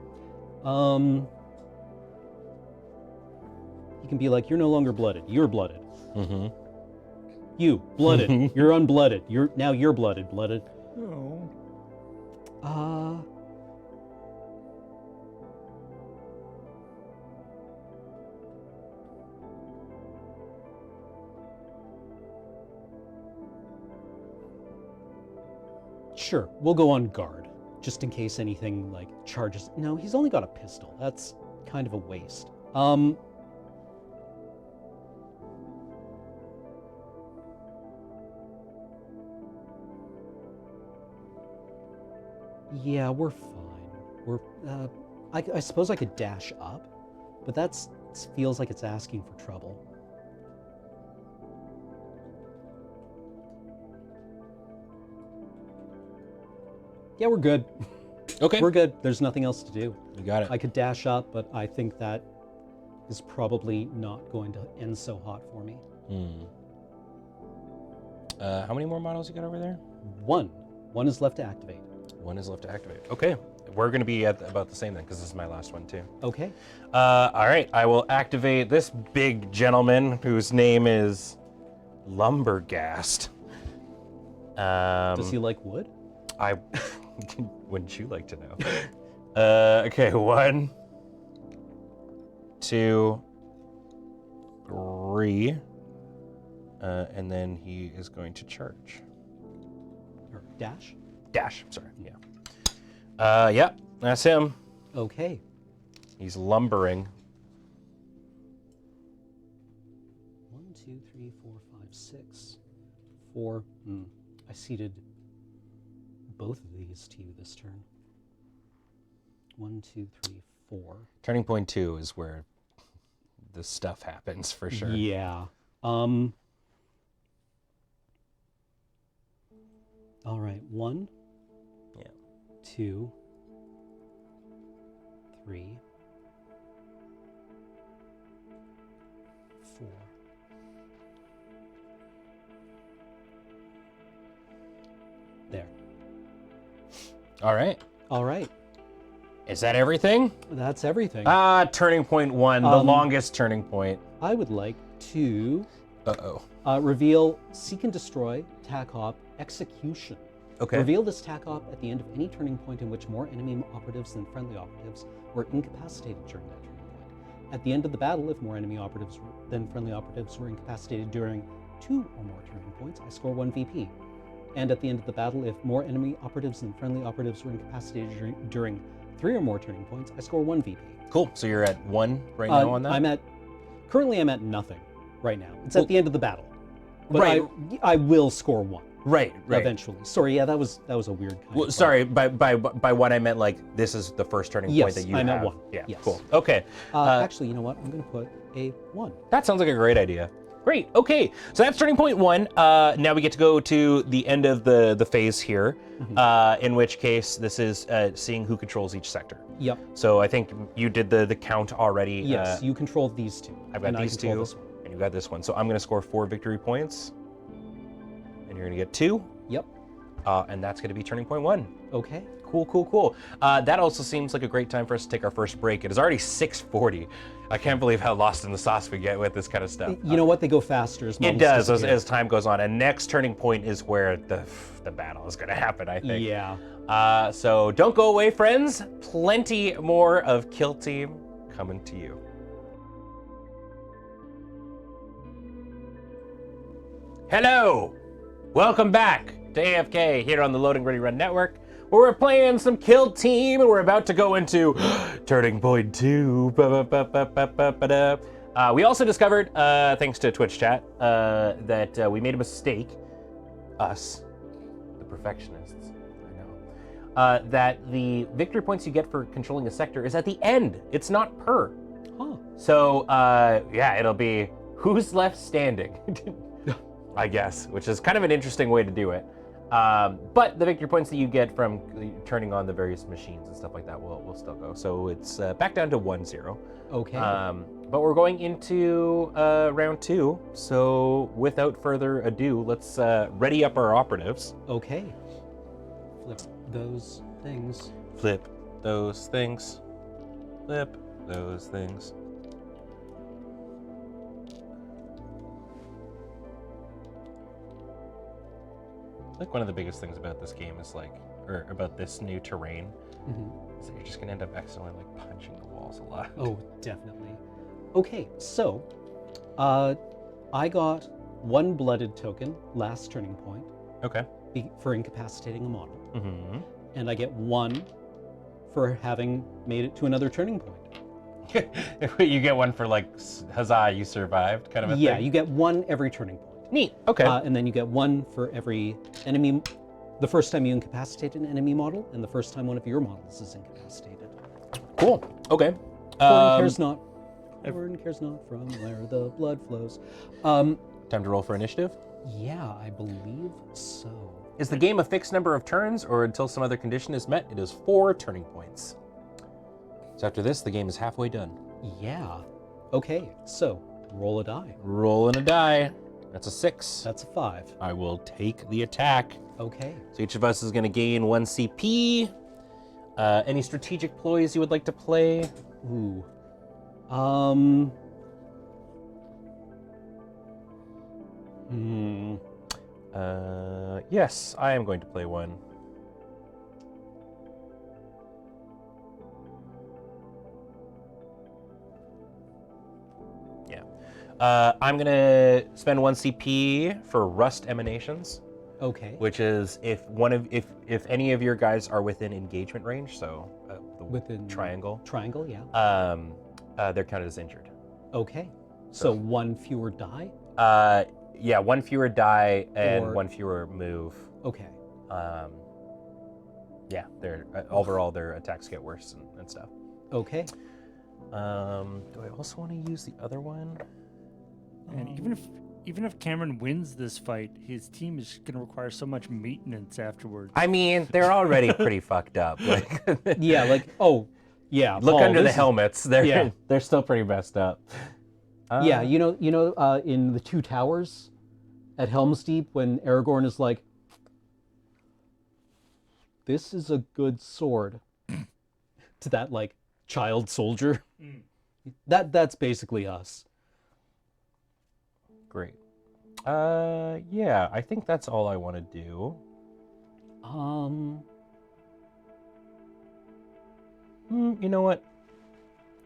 He can be like, you're no longer blooded. You're blooded. Mm-hmm. You, blooded. You're unblooded. Now you're blooded. Blooded. Oh. Sure, we'll go on guard, just in case anything like charges. No, he's only got a pistol. That's kind of a waste. Yeah, we're fine. We're. I suppose I could dash up, but that feels like it's asking for trouble. Yeah, we're good. Okay. We're good. There's nothing else to do. You got it. I could dash up, but I think that is probably not going to end so hot for me. How many more models you got over there? 1. 1 is left to activate. 1 is left to activate. Okay. We're going to be at about the same then, because this is my last one, too. Okay. All right. I will activate this big gentleman whose name is Lumbergast. Does he like wood? Wouldn't you like to know? Okay. 1, 2, 3. And then he is going to charge. Or dash? Dash. Sorry. Yeah. Yep. That's him. Okay. He's lumbering. 1, 2, 3, 4, 5, 6, 4. I seeded both of these to you this turn. 1, 2, 3, 4. Turning point 2 is where the stuff happens for sure. Yeah. All right. 1. Yeah. 2, 3, 4. All right. All right. Is that everything? That's everything. Turning point 1, the longest turning point. I would like to Uh-oh. reveal Seek and Destroy, TAC Op, Execution. Okay. Reveal this TAC Op at the end of any turning point in which more enemy operatives than friendly operatives were incapacitated during that turning point. At the end of the battle, if more enemy operatives than friendly operatives were incapacitated during 2 or more turning points, I score 1 VP. And at the end of the battle, if more enemy operatives than friendly operatives were incapacitated during 3 or more turning points, I score 1 VP. Cool. So you're at 1 right now on that? Currently I'm at nothing right now. It's at the end of the battle. But Right. I will score 1. Right. Eventually. Sorry, yeah, that was a weird kind of Sorry, by 1 I meant like this is the first turning point that you I'm have. at 1. Yeah, Yes. cool. Okay. Actually, you know what? I'm going to put a 1. That sounds like a great idea. Great. Okay. So that's turning point 1. Now we get to go to the end of the phase here, in which case this is seeing who controls each sector. Yep. So I think you did the count already. Yes, you control these 2. I've got and these I control 2, this one. and you got this one. So I'm going to score 4 victory points, and you're going to get 2. Yep. And that's going to be turning point 1. Okay. Cool. That also seems like a great time for us to take our first break. It is already 6:40. I can't believe how lost in the sauce we get with this kind of stuff. You know what? They go faster as It moments does disappear. as time goes on. And next turning point is where the battle is going to happen, I think. Yeah. So don't go away, friends. Plenty more of Kill Team coming to you. Hello. Welcome back to AFK here on the Loading Ready Run Network, where we're playing some Kill Team, and we're about to go into Turning Point 2. We also discovered, thanks to Twitch chat, that we made a mistake. Us, the perfectionists, I know. That the victory points you get for controlling a sector is at the end. It's not per. Huh. So, yeah, it'll be who's left standing, I guess, which is kind of an interesting way to do it. But the victory points that you get from turning on the various machines and stuff like that will still go. So it's back down to 1-0. Okay. But we're going into round 2. So without further ado, let's ready up our operatives. Okay. Flip those things. Flip those things. Flip those things. I think one of the biggest things about this game is or about this new terrain, is that you're just gonna end up accidentally punching the walls a lot. Oh, definitely. Okay, so I got 1 blooded token last turning point Okay. for incapacitating a model, Mm-hmm. and I get 1 for having made it to another turning point. You get one for huzzah, you survived, kind of a thing. Yeah, you get 1 every turning point. Neat. Okay. And then you get 1 for every enemy, the first time you incapacitate an enemy model, and the first time one of your models is incapacitated. Cool. Okay. Corn cares not. Corn cares not from where the blood flows. Time to roll for initiative. Yeah, I believe so. Is the game a fixed number of turns, or until some other condition is met, it is 4 turning points. So after this, the game is halfway done. Yeah. Okay, so roll a die. Rolling a die. That's a 6. That's a 5. I will take the attack. Okay. So each of us is going to gain 1 CP. Any strategic ploys you would like to play? Ooh. Yes, I am going to play one. Yeah. I'm going to spend 1 CP for Rust Emanations. Okay. Which is if any of your guys are within engagement range, so the Within triangle, yeah. they're counted as injured. Okay. So 1 fewer die? Yeah, 1 fewer die and Or- 1 fewer move. Okay. Yeah, overall their attacks get worse and stuff. Okay. Do I also want to use the other one? And even if Cameron wins this fight, his team is going to require so much maintenance afterwards. I mean, they're already pretty fucked up. Like, Yeah, yeah. look Paul, under the this is- helmets. They're Yeah. they're still pretty messed up. Yeah, you know, in the 2 towers at Helm's Deep, when Aragorn is like, this is a good sword. To that, like, child soldier. That's basically us. Great. Yeah, I think that's all I want to do. You know what?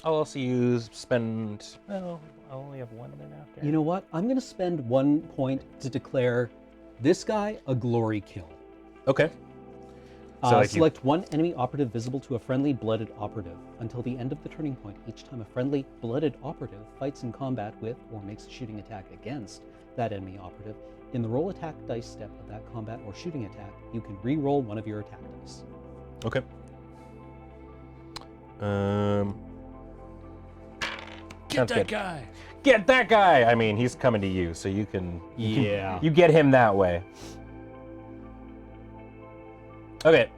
I'll also spend, well, I'll only have one then after. You know what? I'm going to spend 1 point to declare this guy a glory kill. Okay. So like select one enemy operative visible to a friendly blooded operative. Until the end of the turning point, each time a friendly blooded operative fights in combat with or makes a shooting attack against that enemy operative, in the roll attack dice step of that combat or shooting attack, you can re-roll one of your attack dice. Okay. Get that guy. Get that guy! I mean, he's coming to you, so you can... Yeah. You get him that way. Okay.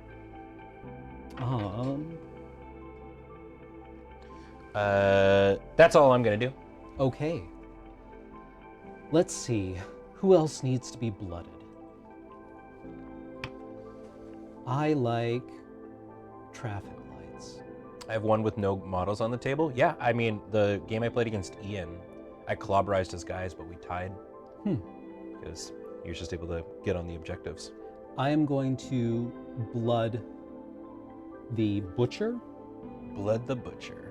That's all I'm gonna do. Okay. Let's see. Who else needs to be blooded? I like traffic lights. I have one with no models on the table. Yeah, I mean, the game I played against Ian, I clobberized his guys, but we tied. Because he was just able to get on the objectives. I am going to blood the butcher. Blood the Butcher.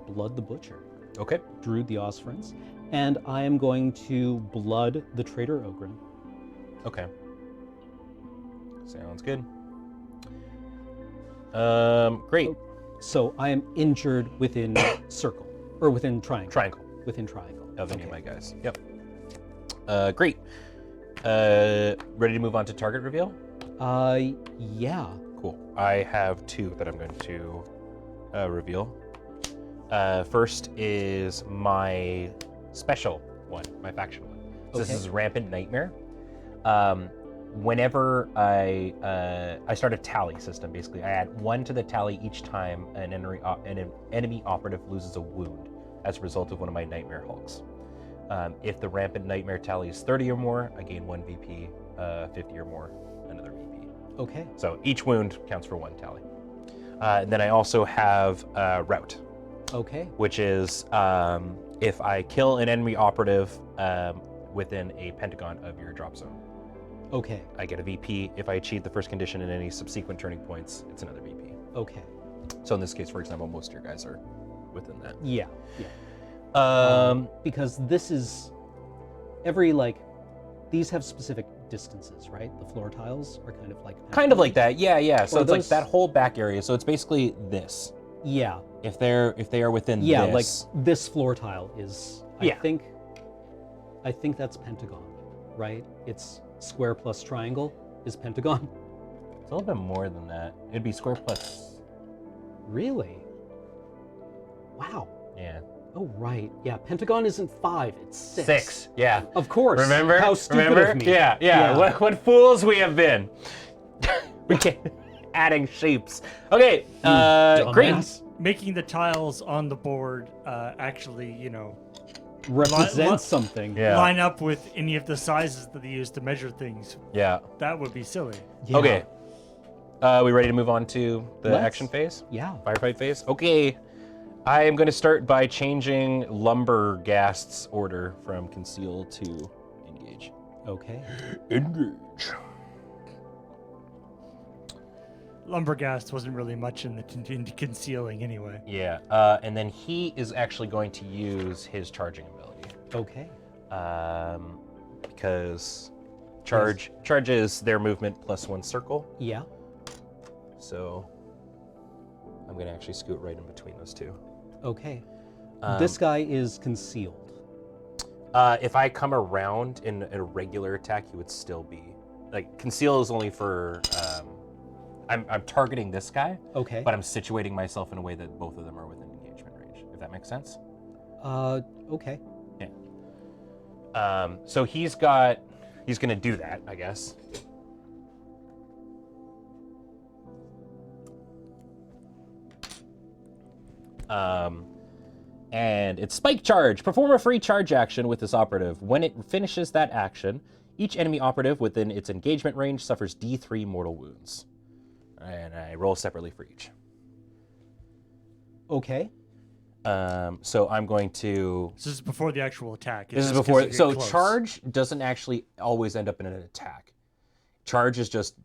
Blood the butcher. Okay. Druid the Osference. And I am going to blood the traitor Ogren. Okay. Sounds good. Great. So I am injured within circle, or within triangle. Triangle. Within triangle. Of any of my guys. Yep. Great. Ready to move on to target reveal? Yeah. Cool. I have two that I'm going to reveal. First is my special one, my faction one. So This is Rampant Nightmare. Whenever I start a tally system, basically, I add 1 to the tally each time an enemy operative loses a wound as a result of one of my Nightmare Hulks. If the Rampant Nightmare tally is 30 or more, I gain 1 VP, 50 or more, another VP. Okay. So each wound counts for 1 tally. Then I also have Rout. Okay. Which is if I kill an enemy operative within a pentagon of your drop zone. Okay. I get a VP. If I achieve the first condition in any subsequent turning points, it's another VP. Okay. So in this case, for example, most of your guys are within that. Yeah. Yeah. Because this is these have specific distances, right? The floor tiles are kind of like that. Yeah. So it's those... like that whole back area. So it's basically this. Yeah. If they are within this. Yeah, like this floor tile is Yeah. I think that's pentagon, right? It's square plus triangle is pentagon. It's a little bit more than that. It'd be square plus. Really? Wow. Yeah. Oh, right. Yeah, pentagon isn't 5, it's 6. 6, yeah. Of course. Remember? How stupid of me. Yeah. What fools we have been. We can't adding shapes. Okay, great. Making the tiles on the board actually, represent something. Yeah. Line up with any of the sizes that they use to measure things. Yeah. That would be silly. Yeah. Okay. We ready to move on to the action phase? Yeah. Firefight phase? Okay. I am going to start by changing Lumberghast's order from Conceal to Engage. Okay. Engage. Lumberghast wasn't really much into concealing anyway. Yeah. And then he is actually going to use his charging ability. Okay. Because charge is their movement plus 1 circle. Yeah. So I'm going to actually scoot right in between those two. Okay. This guy is concealed. If I come around in a regular attack, he would still be conceal is only for. I'm targeting this guy. Okay. But I'm situating myself in a way that both of them are within engagement range. If that makes sense. Okay. Yeah. So he's going to do that, I guess. And it's Spike Charge. Perform a free charge action with this operative. When it finishes that action, each enemy operative within its engagement range suffers D3 mortal wounds. And I roll separately for each. Okay. So I'm going to. This is before the actual attack. This is It's just 'cause before. you get So close. charge doesn't actually always end up in an attack. Charge is just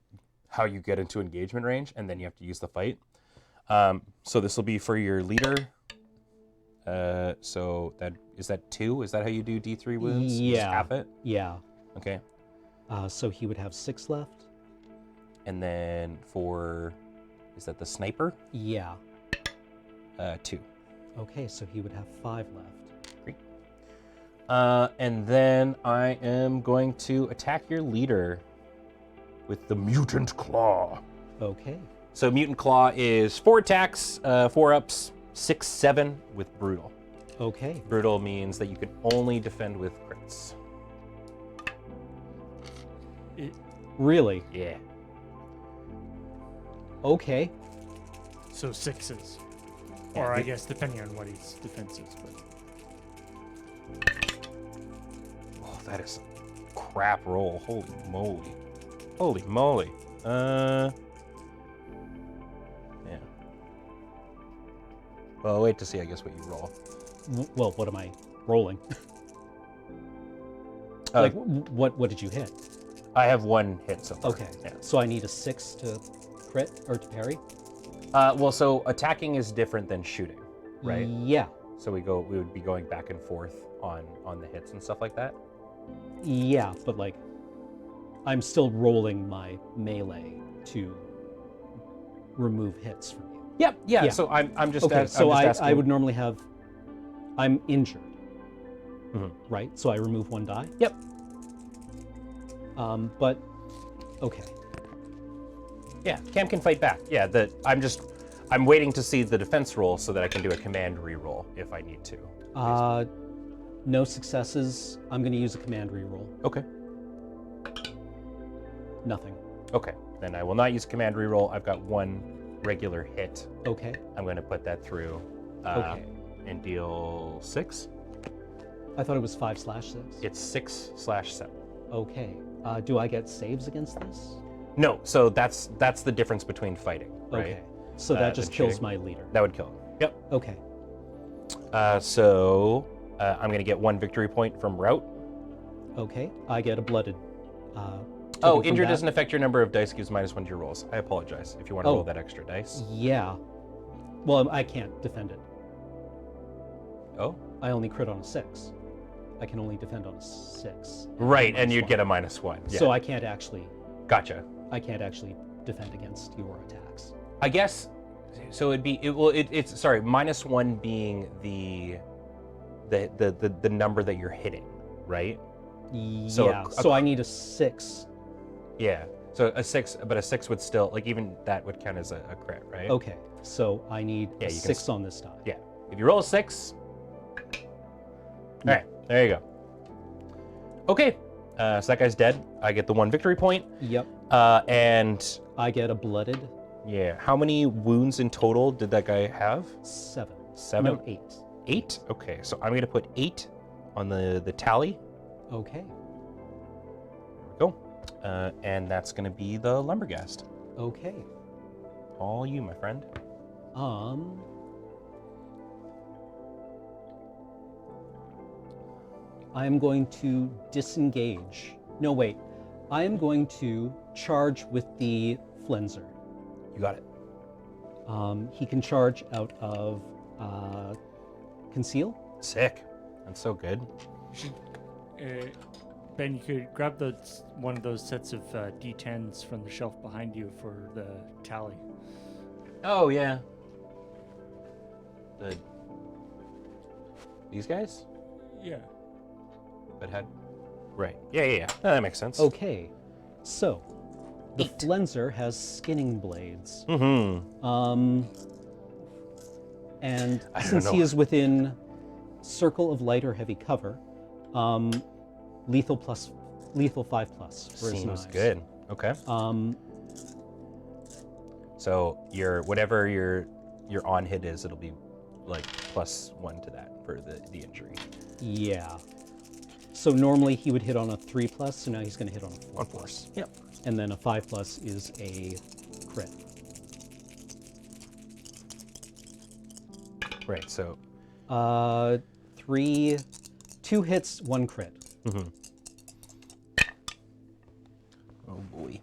how you get into engagement range, and then you have to use the fight. So this will be for your leader. So is that 2? Is that how you do D3 wounds? Just Yeah. half it. Yeah. Okay. So he would have 6 left. And then is that the sniper? Yeah. 2. Okay, so he would have 5 left. Great. And then I am going to attack your leader with the Mutant Claw. Okay. So Mutant Claw is 4 attacks, 4 ups, 6, 7 with Brutal. Okay. Brutal means that you can only defend with crits. Really? Yeah. Okay. So 6s. Or I guess depending on what his defense is. But... Oh, that is a crap roll. Holy moly. Holy moly. Yeah. Well, I'll wait to see, I guess, what you roll. Well, what am I rolling? Uh, Like, what did you hit? I have 1 hit so far. Okay. Yeah. So I need a 6 to crit or to parry? Well, so attacking is different than shooting, right? Yeah. So we would be going back and forth on the hits and stuff like that. Yeah, but like, I'm still rolling my melee to remove hits from you. Yep. Yeah. Yeah. So I'm just Okay, so I'm just I would normally have, I'm injured, Mhm. right? So I remove 1 die. Yep. But okay. Yeah. Cam can fight back. Yeah. I'm waiting to see the defense roll so that I can do a command reroll if I need to. No successes. I'm going to use a command reroll. Okay. Nothing. Okay. Then I will not use command reroll. I've got 1 regular hit. Okay. I'm going to put that through. Okay. And deal 6. I thought it was 5/6. It's 6/7. Okay. Do I get saves against this? No. So that's the difference between fighting, right? Okay. So that just than kills shooting. my leader. That would kill him. Yep. Okay. So I'm going to get 1 victory point from rout. Okay. I get a blooded. Oh, token from injured that. doesn't affect your number of dice, gives -1 to your rolls. I apologize if you want to roll that extra dice. Yeah. Well, I can't defend it. Oh. I only crit on a 6. I can only defend on a 6. Right, and you'd -1. get a -1. Yeah. So I can't actually Gotcha. defend against your attacks. I guess. So it's sorry, -1 being the number that you're hitting, right? So Yeah. So I need a 6. Yeah. So a 6, but a 6 would still, like, even that would count as a crit, right? Okay. So I need Yeah, a you can 6 on this die. Yeah. If you roll a 6. All right. There you go. Okay. So that guy's dead. I get the 1 victory point. Yep. And I get a blooded yeah, how many wounds in total did that guy have? 7. 7? No, 8. 8? Okay, so I'm going to put 8 on the tally. Okay. There we go. And that's going to be the Lumberghast. Okay. All you, my friend. I'm going to disengage. No, wait. I am going to charge with the Flenser. You got it. He can charge out of Conceal. Sick. That's so good. Ben, you could grab one of those sets of D10s from the shelf behind you for the tally. Oh, yeah. These guys? Yeah. That had... Right. Yeah. Oh, that makes sense. Okay. So, the 8. Flenser has skinning blades. Mm-hmm. And I don't since he know. is within circle of light or heavy cover, lethal 5+ for his Seems knives. good. Okay. So whatever your on hit is, it'll be like +1 to that for the injury. Yeah. So normally he would hit on a 3+, so now he's going to hit on a 4+. On force. Yep. And then a 5+ is a crit. Right. So. 2 hits, 1 crit. Oh boy.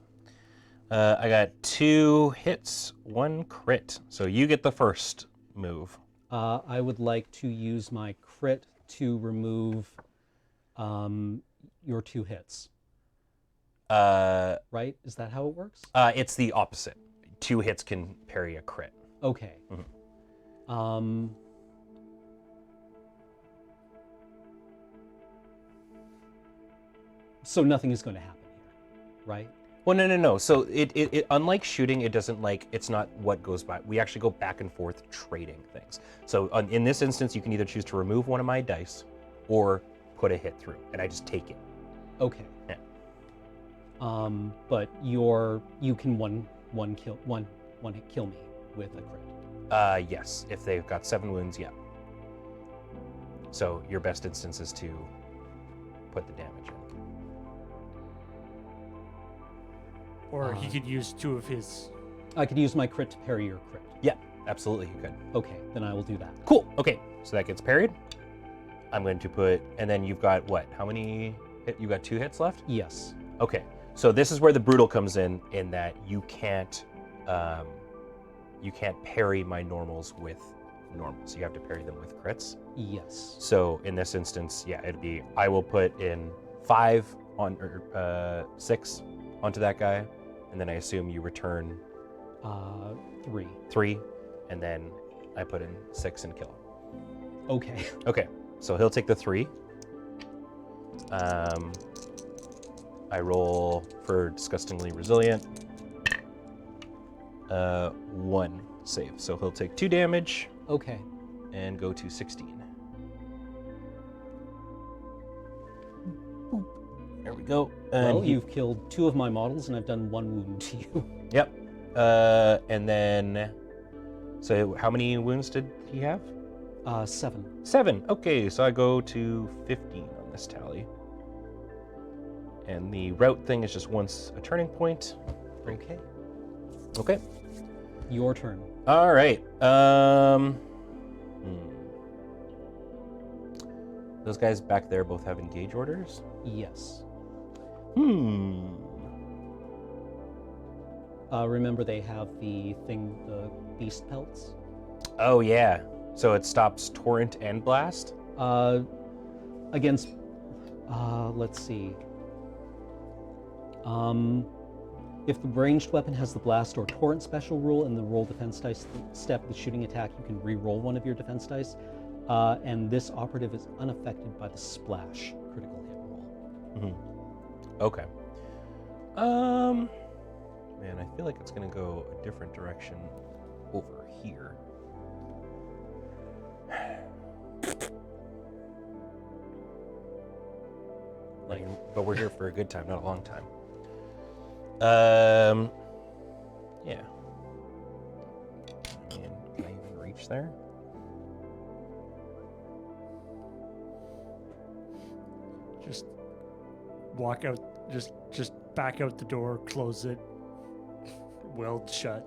I got 2 hits, 1 crit. So you get the first move. I would like to use my crit to remove your 2 hits. Right? Is that how it works? It's the opposite. 2 hits can parry a crit. Okay. So nothing is going to happen here, right? Well, no. So it unlike shooting, it doesn't it's not what goes by. We actually go back and forth trading things. So in this instance, you can either choose to remove one of my dice or put a hit through, and I just take it. Okay. Yeah. But you can one hit kill me with a crit. Yes. If they've got 7 wounds, yeah. So your best instance is to put the damage in. Or he could use 2 of his. I could use my crit to parry your crit. Yeah, absolutely you could. Okay, then I will do that. Cool. Okay, so that gets parried. I'm going to put, and then you've got what? How many? You got 2 hits left? Yes. Okay, so this is where the brutal comes in that you can't parry my normals with normals. You have to parry them with crits. Yes. So in this instance, yeah, it'd be I will put in 5 on or 6 onto that guy, and then I assume you return 3. 3, and then I put in 6 and kill him. Okay. Okay, so he'll take the 3. I roll for disgustingly resilient. 1 save, so he'll take 2 damage. Okay. And go to 16. There we go. Well, you've killed 2 of my models, and I've done 1 wound to you. Yep. And then, so how many wounds did he have? 7. 7. Okay, so I go to 15 on this tally. And the route thing is just once a turning point. Okay. Okay. Your turn. All right. Those guys back there both have engage orders? Yes. Remember they have the beast pelts? Oh, yeah. So it stops torrent and blast? Against, let's see. If the ranged weapon has the blast or torrent special rule and the roll defense dice step the shooting attack, you can re-roll one of your defense dice. And this operative is unaffected by the splash critical hit roll. Okay. Man, I feel like it's gonna go a different direction over here. But we're here for a good time, not a long time. Yeah. And can I even reach there? Just walk out, just back out the door, close it, weld shut.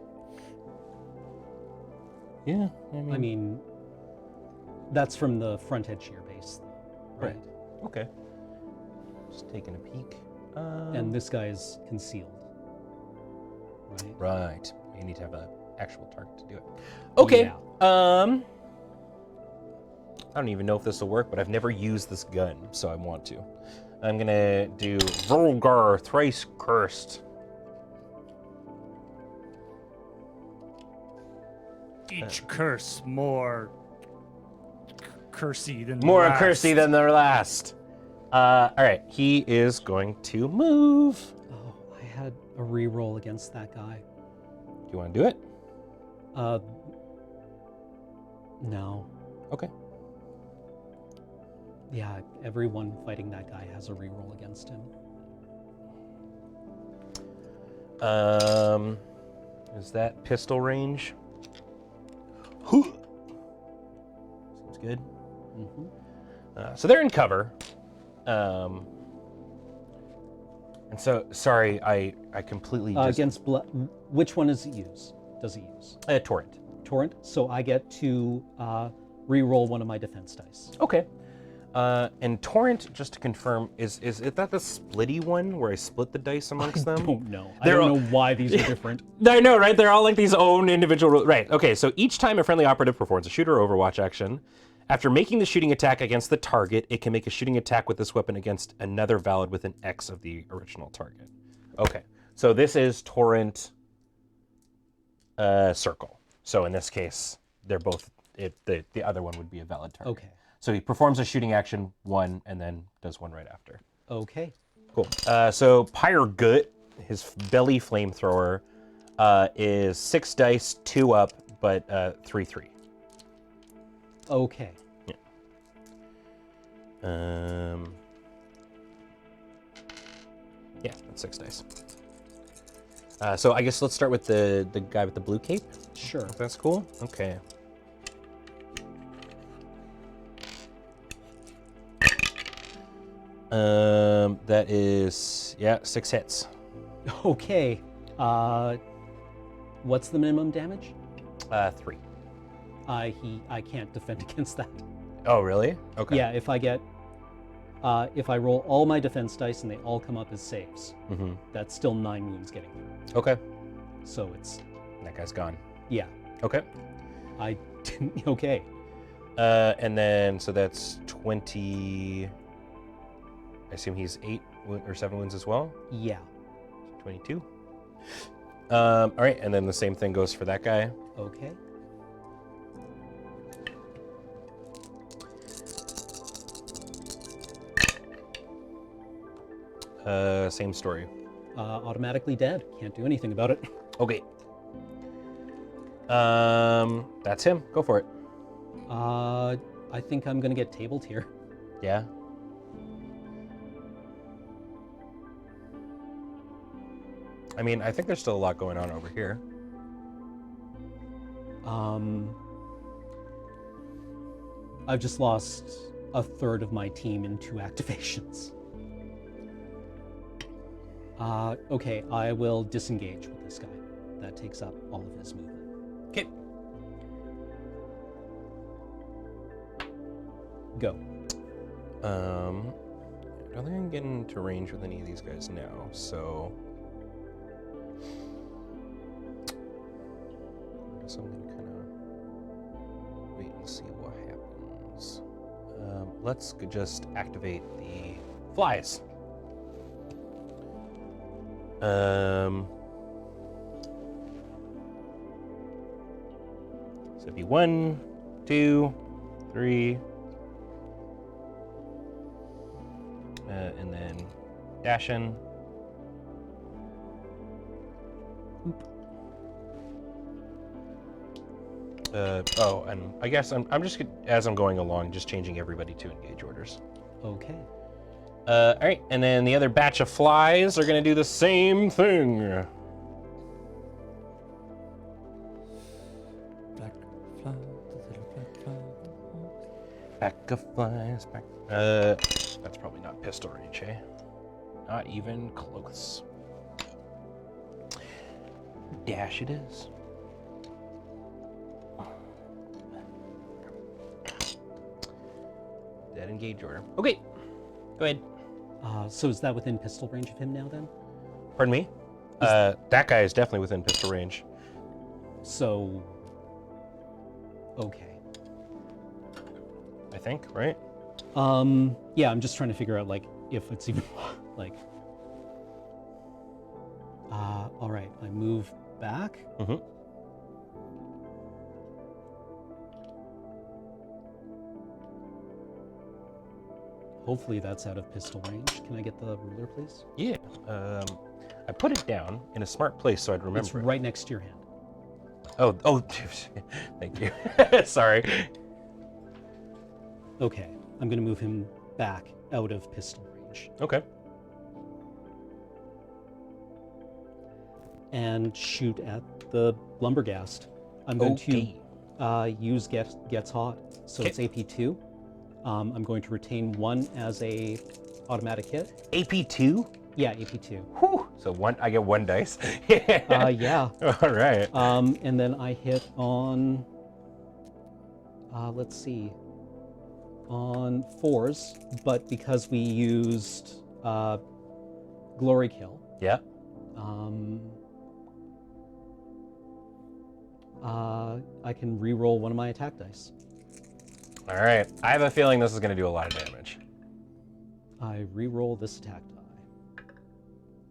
Yeah, I mean, that's from the front edge of your base, right? Okay. Just taking a peek. And this guy is concealed, right? Right. You need to have an actual target to do it. Okay. Yeah. I don't even know if this will work, but I've never used this gun, so I want to. I'm gonna do Vulgar Thrice Cursed. Each curse more cursey than More the last. cursey than the last. All right, he is going to move. Oh, I had a re-roll against that guy. Do you want to do it? No. Okay. Yeah, everyone fighting that guy has a re-roll against him. Is that pistol range? Seems good. So they're in cover. And so, sorry, I completely just... Against which one does he use? Torrent. Torrent. So I get to re-roll one of my defense dice. Okay. And Torrent, just to confirm, is that the splitty one where I split the dice amongst them? I don't know. I don't know why these are different. I know, right? They're all like these own individual... Right, okay, so each time a friendly operative performs a shoot or overwatch action, after making the shooting attack against the target, it can make a shooting attack with this weapon against another valid with an X of the original target. Okay, so this is Torrent Circle. So in this case, they're both... The other one would be a valid target. Okay. So he performs a shooting action, one, and then does one right after. Okay. Cool. So Pyre Gut, his belly flamethrower, is 6 dice, 2 up, but 3/3. Okay. Yeah. Yeah, that's 6 dice. So I guess let's start with the guy with the blue cape. Sure. If that's cool. Okay. That is 6 hits. Okay. What's the minimum damage? 3. I can't defend against that. Oh, really? Okay. Yeah, if I roll all my defense dice and they all come up as saves, that's still 9 wounds getting through. Okay. So it's... That guy's gone. Yeah. Okay. I didn't... Okay. And then, so that's 20... I assume he's 8 or 7 wounds as well? Yeah. 22. All right, and then the same thing goes for that guy. Okay. Same story. Automatically dead. Can't do anything about it. Okay. That's him. Go for it. I think I'm gonna get tabled here. Yeah. I mean, I think there's still a lot going on over here. I've just lost a third of my team in 2 activations. Okay, I will disengage with this guy. That takes up all of his movement. Okay. Go. I don't think I can get into range with any of these guys now, so... I guess I'm gonna kind of wait and see what happens. Let's just activate the flies. So it'd be 1, 2, 3, and then dash in. Oh, and I guess I'm just, as I'm going along, just changing everybody to engage orders. Okay. All right, and then the other batch of flies are gonna do the same thing. Black fly, little black fly. Back of flies, back. That's probably not pistol range, eh? Not even close. Dash it is. Dead engage order. Okay, go ahead. So is that within pistol range of him now then? Pardon me? That guy is definitely within pistol range. So... Okay. I think, right? Yeah, I'm just trying to figure out, like, if it's even, like... all right, I move back. Mm-hmm. Hopefully that's out of pistol range. Can I get the ruler, please? Yeah. I put it down in a smart place so I'd remember. It's right next to your hand. Oh, thank you. Sorry. Okay, I'm gonna move him back out of pistol range. Okay. And shoot at the lumberghast. I'm going to use Gets Hot, so it's AP2. I'm going to retain 1 as a automatic hit. AP2? Yeah, AP2. Whew. So I get 1 dice. Yeah. All right. And then I hit on let's see. On 4s, but because we used Glory Kill, Yeah. I can re-roll one of my attack dice. All right. I have a feeling this is going to do a lot of damage. I re-roll this attack die.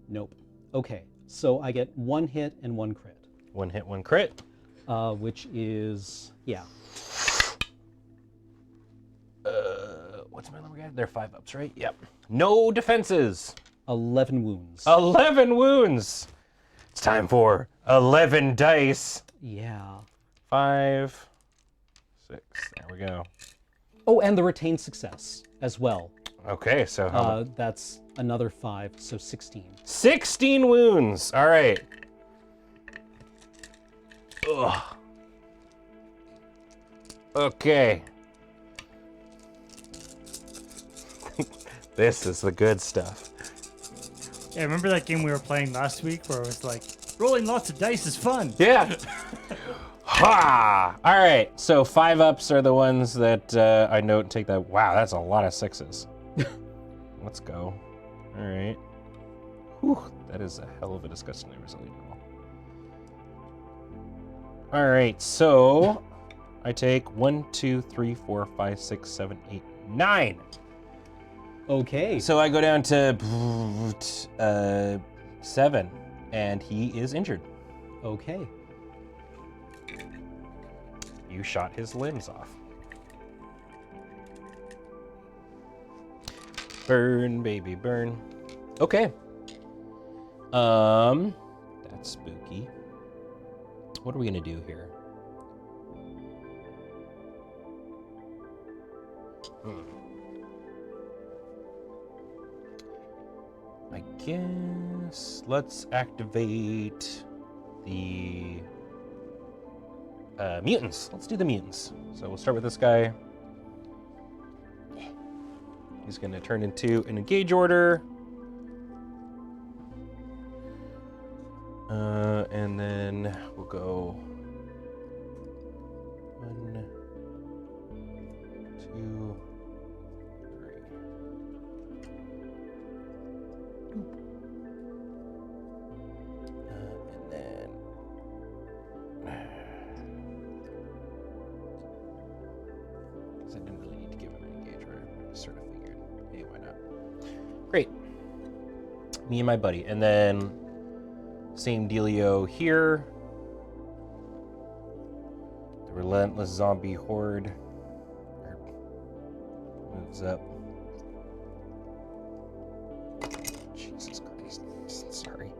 Nope. Okay, so I get 1 hit and 1 crit. 1 hit, 1 crit. Which is, yeah. What's my number guy? They're 5 ups, right? Yep. No defenses. 11 wounds. 11 wounds. It's time for 11 dice. Yeah. 5, 6. There we go. Oh, and the retained success as well. Okay, so how That's another 5, so 16. 16 wounds. All right. Ugh. Okay. This is the good stuff. Yeah, remember that game we were playing last week where it was like, rolling lots of dice is fun. Yeah. Ha! All right. So 5 ups are the ones that I note and take that. Wow, that's a lot of 6s. Let's go. All right. Whew, that is a hell of a disgustingly resilient roll. All right. So I take 1, 2, 3, 4, 5, 6, 7, 8, 9. Okay. So I go down to 7, and he is injured. Okay. You shot his limbs off. Burn, baby, burn. Okay. That's spooky. What are we gonna do here? I guess let's activate the mutants. Let's do the mutants. So we'll start with this guy. He's going to turn into an engage order. And then we'll go 1, 2, 3. And then because I didn't really need to give him an engage order. I sort of figured, hey, why not? Great. Me and my buddy. And then same dealio here. The relentless zombie horde moves up. Jesus Christ. Sorry.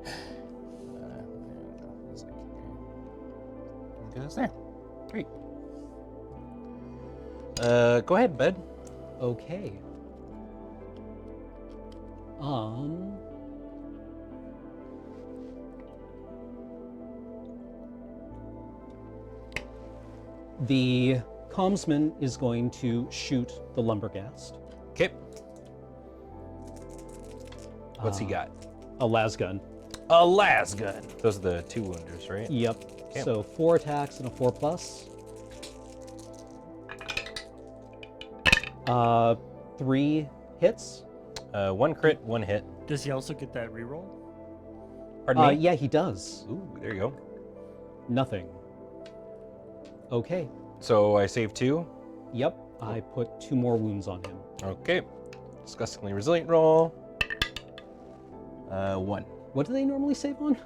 Goes there. Great. Go ahead, bud. Okay. The commsman is going to shoot the lumberghast. Okay. What's he got? A lasgun. A lasgun. Those are the 2 wounders, right? Yep. Okay. So 4 attacks and a 4+. 3 hits. 1 crit, 1 hit. Does he also get that reroll? Pardon me? Yeah, he does. Ooh, there you go. Nothing. Okay. So I save 2. Yep. I put 2 more wounds on him. Okay. Disgustingly resilient roll. 1. What do they normally save on?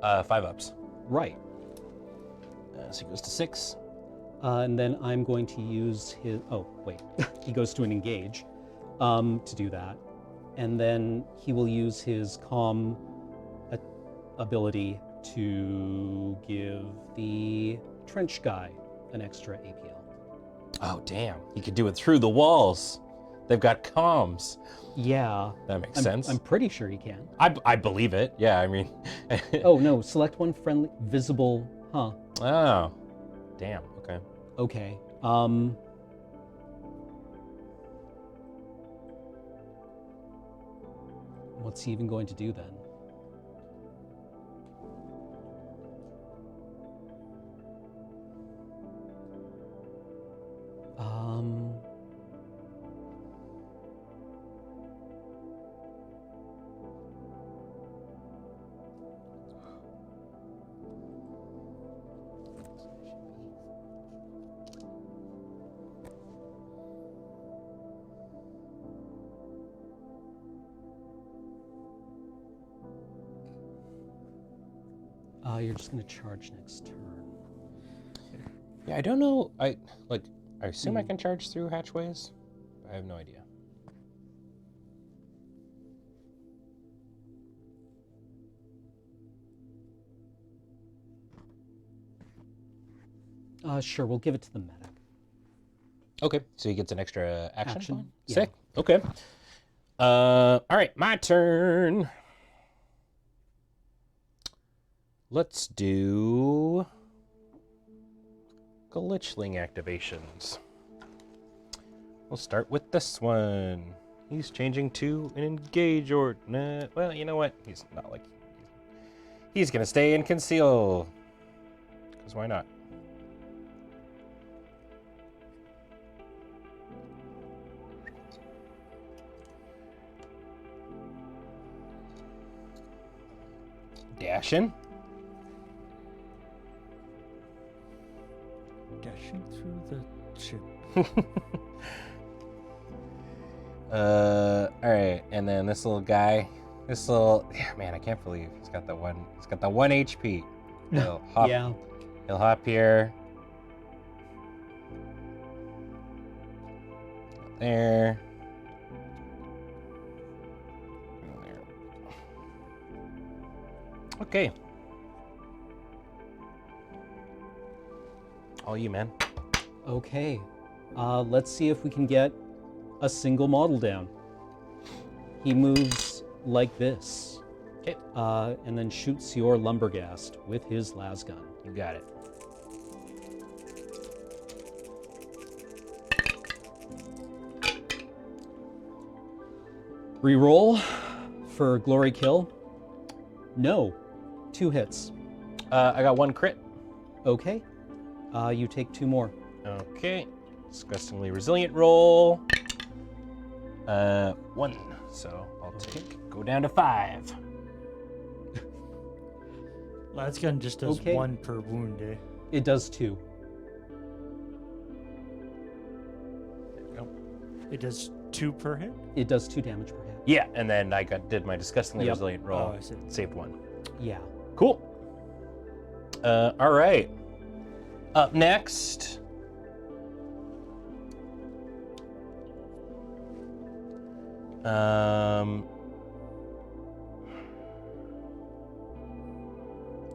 5 ups. Right. So he goes to 6. And then I'm going to use his... Oh, wait. He goes to an engage to do that. And then he will use his calm ability to give the trench guy an extra APL. Oh, damn. He could do it through the walls. They've got comms. Yeah. That makes sense. I'm pretty sure he can. I believe it. Yeah, I mean... Oh, no. Select one friendly... Visible... Huh. Oh. Damn. Okay. Okay. What's he even going to do then? You're just going to charge next turn. Yeah, I don't know. I assume I can charge through hatchways. I have no idea. Sure, we'll give it to the medic. Okay, so he gets an extra action point? Yeah. Sick. Okay. All right, my turn. Let's do glitchling activations. We'll start with this one. He's changing to an engage or nah, well, you know what? He's not like he's gonna stay in conceal. Because why not? Dashing. Dashing through the ship. All right, and then this little guy, yeah, man, I can't believe he's got the 1 HP. He'll hop, Yeah. He'll hop here. There. Okay. All you, man. Okay. Let's see if we can get a single model down. He moves like this. Okay. And then shoots your lumberghast with his las gun. You got it. Reroll for glory kill. No. 2 hits. I got 1 crit. Okay. You take 2 more. Okay. Disgustingly resilient roll. 1. So I'll go down to 5. Lasgun just does Okay. 1 per wound, eh? It does 2. There we go. It does 2 per hit? It does 2 damage per hit. Yeah, and then I did my disgustingly Yep. resilient roll. Oh, I see. Saved 1. Yeah. Cool. All right. Up next.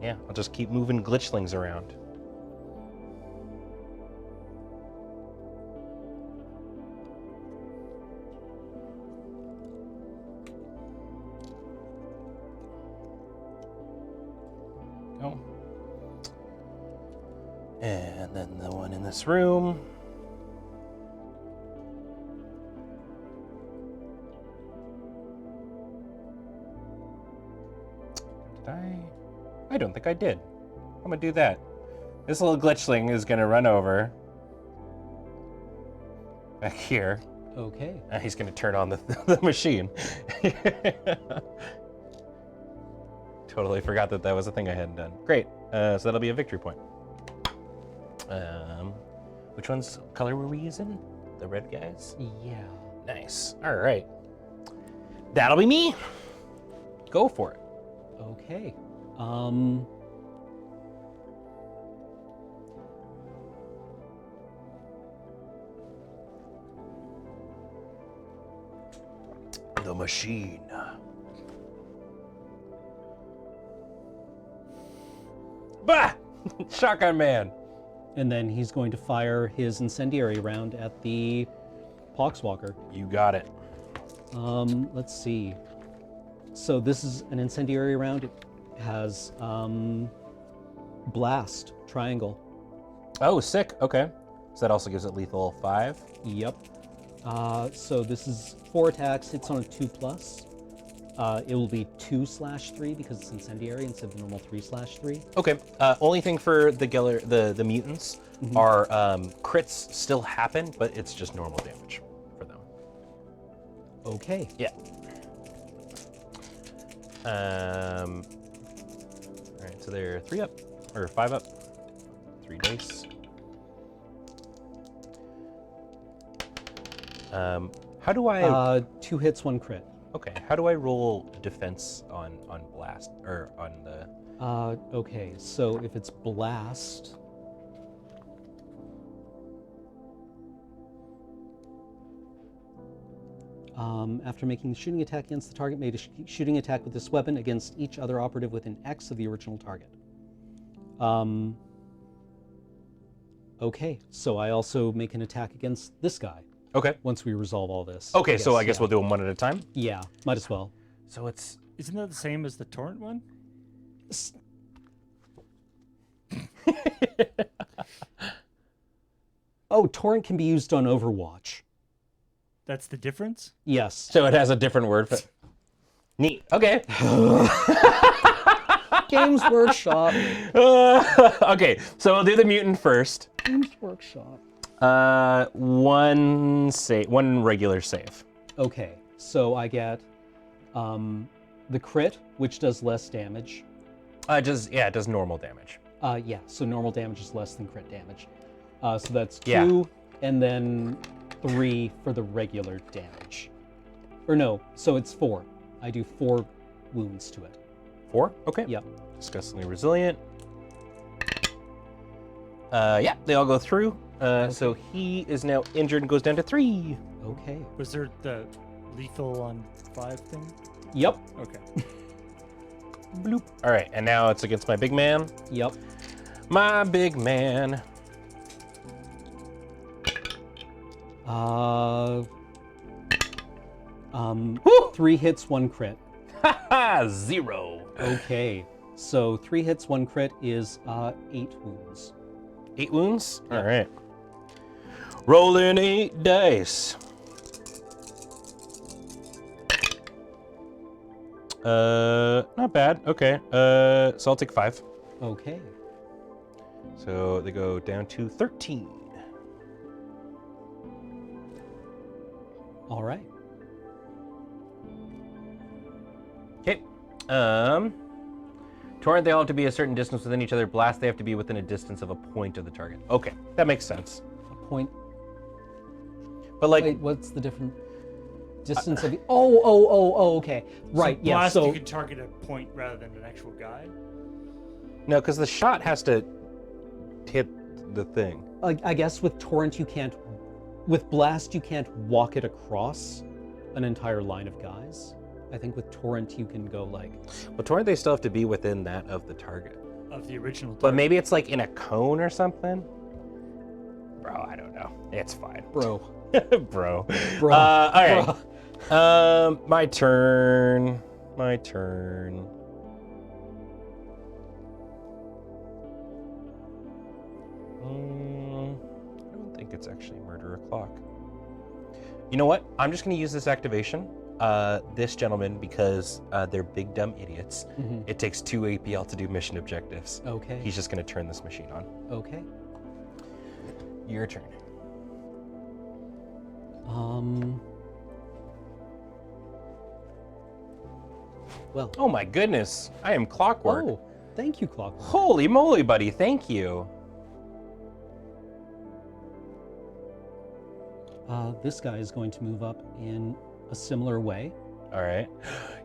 Yeah, I'll just keep moving glitchlings around. Go. And then the one in this room. Did I? I don't think I did. I'm gonna do that. This little glitchling is gonna run over back here. Okay. And he's gonna turn on the machine. Totally forgot that was a thing I hadn't done. Great. So that'll be a victory point. Which one's color were we using? The red guys? Yeah. Nice. All right. That'll be me. Go for it. Okay. The machine. Bah! Shotgun man. And then he's going to fire his incendiary round at the Poxwalker. You got it. Let's see. So this is an incendiary round. It has blast, triangle. Oh, sick. Okay. So that also gives it lethal 5. Yep. So this is 4 attacks, hits on a 2+. It will be 2/3 because it's incendiary instead of the normal 3/3. Okay. Only thing for the mutants are crits still happen, but it's just normal damage for them. Okay. Yeah. All right. So they're 3 up or 5 up. 3 dice. How do I? 2 hits, 1 crit. Okay. How do I roll defense on blast or on Okay, so if it's blast... after making the shooting attack against the target, made a shooting attack with this weapon against each other operative within X of the original target. Okay, so I also make an attack against this guy Okay. once we resolve all this. Okay, so I guess we'll do them one at a time. Yeah, might as well. So it's... Isn't that the same as the torrent one? Oh, torrent can be used on Overwatch. That's the difference? Yes. So it has a different word for... Neat. Okay. Games Workshop. Okay, so we'll do the mutant first. Games Workshop. One regular save. Okay, so I get the crit, which does less damage. It does normal damage. Yeah, so normal damage is less than crit damage. So that's 2, Yeah. and then 3 for the regular damage. Or no, so it's 4. I do 4 wounds to it. 4? Okay. Yep. Disgustingly resilient. Yeah, they all go through. So he is now injured and goes down to 3. Okay. Was there the lethal on 5 thing? Yep. Okay. Bloop. All right, and now it's against my big man. Yep. My big man. 3 hits, 1 crit. Haha, 0. Okay. So 3 hits, 1 crit is 8 wounds. 8 wounds? All right. Rolling 8 dice. Not bad. Okay. So I'll take 5. Okay. So they go down to 13. All right. Okay. Torrent, they all have to be a certain distance within each other. Blast, they have to be within a distance of a point of the target. Okay, that makes sense. A point. But like, Wait, what's the different distance of? Oh, okay. Right. So Yeah. blast, So you can target a point rather than an actual guy. no, because the shot has to hit the thing. I guess with torrent you can't. With blast you can't walk it across an entire line of guys. I think with torrent you can go like. Well, torrent, they still have to be within that of the target. Of the original target. But maybe it's like in a cone or something. Bro, I don't know. It's fine. Bro. Bro. Bro. All right. Bro. My turn. My turn. I don't think it's actually murder o'clock. You know what? I'm just going to use this activation. This gentleman, because they're big dumb idiots. Mhm. It takes 2 APL to do mission objectives. Okay. He's just going to turn this machine on. Okay. Your turn. Well. Oh my goodness, I am clockwork. Oh, thank you, Clockwork. Holy moly, buddy, thank you. This guy is going to move up in a similar way. All right.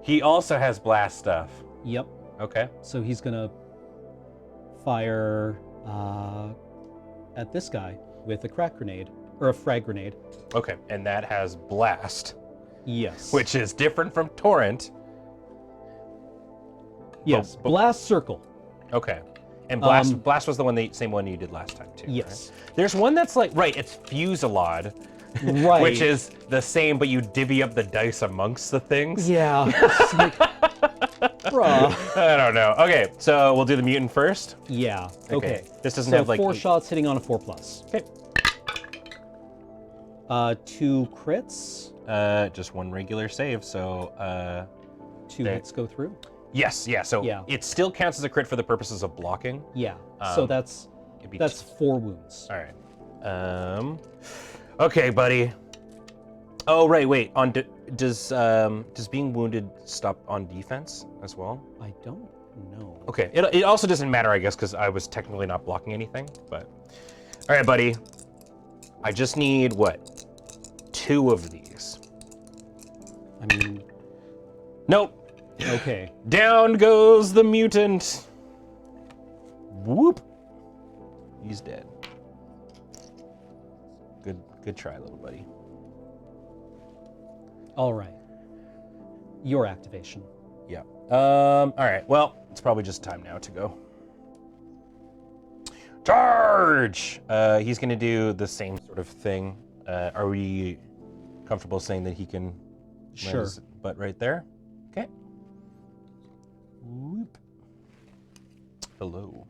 He also has blast stuff. Yep. Okay. So he's gonna fire at this guy with a crack grenade or a frag grenade. Okay, and that has blast, Yes. which is different from torrent. Yes. but- Blast circle. Okay. And blast was the same one you did last time too. Yes. Right? There's one that's like it's Fusillade, Right. which is the same, but you divvy up the dice amongst the things. Yeah. It's like, bruh. I don't know. Okay, so we'll do the mutant first. Yeah. Okay. This doesn't so have like 4 shots hitting on a 4+. Okay. 2 crits. Just 1 regular save. So 2 there. hits go through. yes, yeah. So Yeah. it still counts as a crit for the purposes of blocking. Yeah. So that's It'd be 4 wounds. all right. Okay, buddy. Oh, right. Wait. Does being wounded stop on defense as well? I don't know. Okay. It also doesn't matter, I guess, because I was technically not blocking anything. But all right, buddy. I just need what? 2 of these. I mean, Nope. okay. Down goes the mutant. Whoop. He's dead. Good try, little buddy. All right. Your activation. Yeah. All right. Well, it's probably just time now to go. Charge! He's going to do the same sort of thing. Are we comfortable saying that he can land Sure. his butt right there? Okay. Whoop. Hello.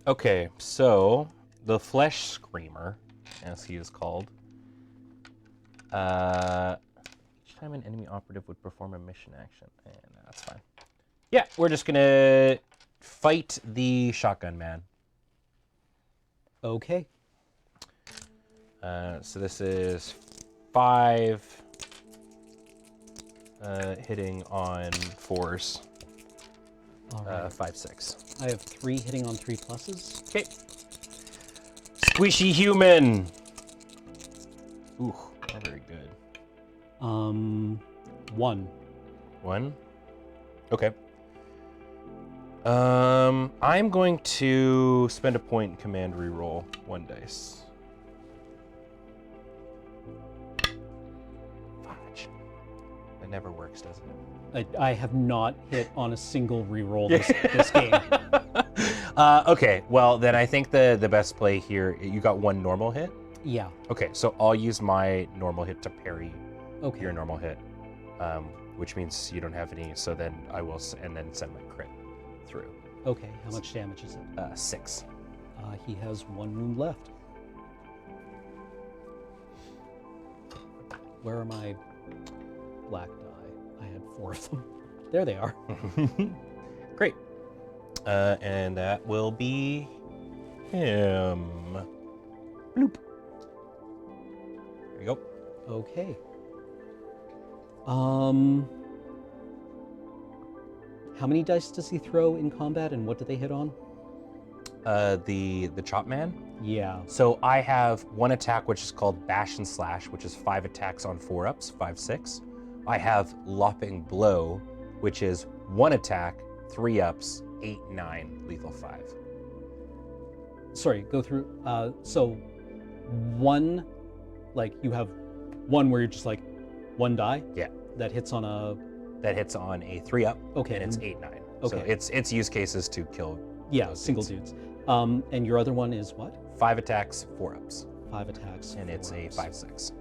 Okay, so the Flesh Screamer, as he is called, each time an enemy operative would perform a mission action, and that's fine. Yeah, we're just gonna fight the shotgun man. Okay. So this is 5 hitting on 4s. All right. 5, 6. I have 3 hitting on 3 pluses. Okay. Squishy human. Ooh, not very good. 1. 1. Okay. I'm going to spend a point and command reroll 1 dice. Fudge. It never works, does it? I have not hit on a single reroll this game. Okay, well then I think the best play here, you got 1 normal hit. Yeah. Okay, so I'll use my normal hit to parry Okay. your normal hit, which means you don't have any. So then I will, and then send my crit through. Okay. How much damage is it? 6. He has 1 wound left. Where are my black die? I had 4 of them. There they are. Great. And that will be him. Bloop. There you go. Okay. How many dice does he throw in combat, and what do they hit on? The chop man. Yeah. So I have 1 attack, which is called Bash and Slash, which is 5 attacks on 4-ups, 5, 6. I have Lopping Blow, which is 1 attack, 3 ups, 8, 9, lethal 5. Sorry, go through. So, 1, like you have 1 where you're just like 1 die. Yeah. That hits on a. That hits on a 3-up. Okay. And it's 8, 9. So Okay. its use cases to kill. Yeah, those single dudes. dudes. And your other one is what? 5 attacks, 4 ups. 5 attacks. And it's 4 a ups. 5, 6.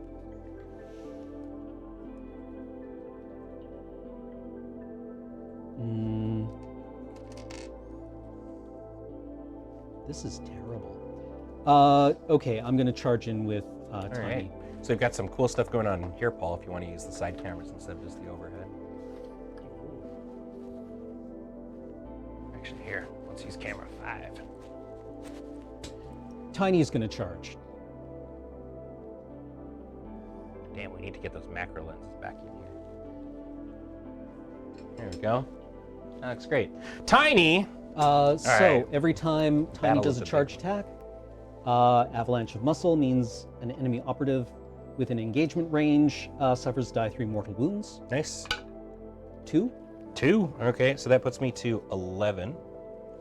This is terrible. Okay, I'm gonna charge in with Tiny. All right. So we've got some cool stuff going on here, Paul, if you want to use the side cameras instead of just the overhead. Actually, here, let's use camera 5. Tiny's gonna charge. Damn, we need to get those macro lenses back in here. There we go. That looks great. Tiny! So right. every time Tiny Battle does of a the charge attack, Avalanche of Muscle means an enemy operative within engagement range suffers die 3 mortal wounds. Nice. 2. 2. Okay, so that puts me to 11.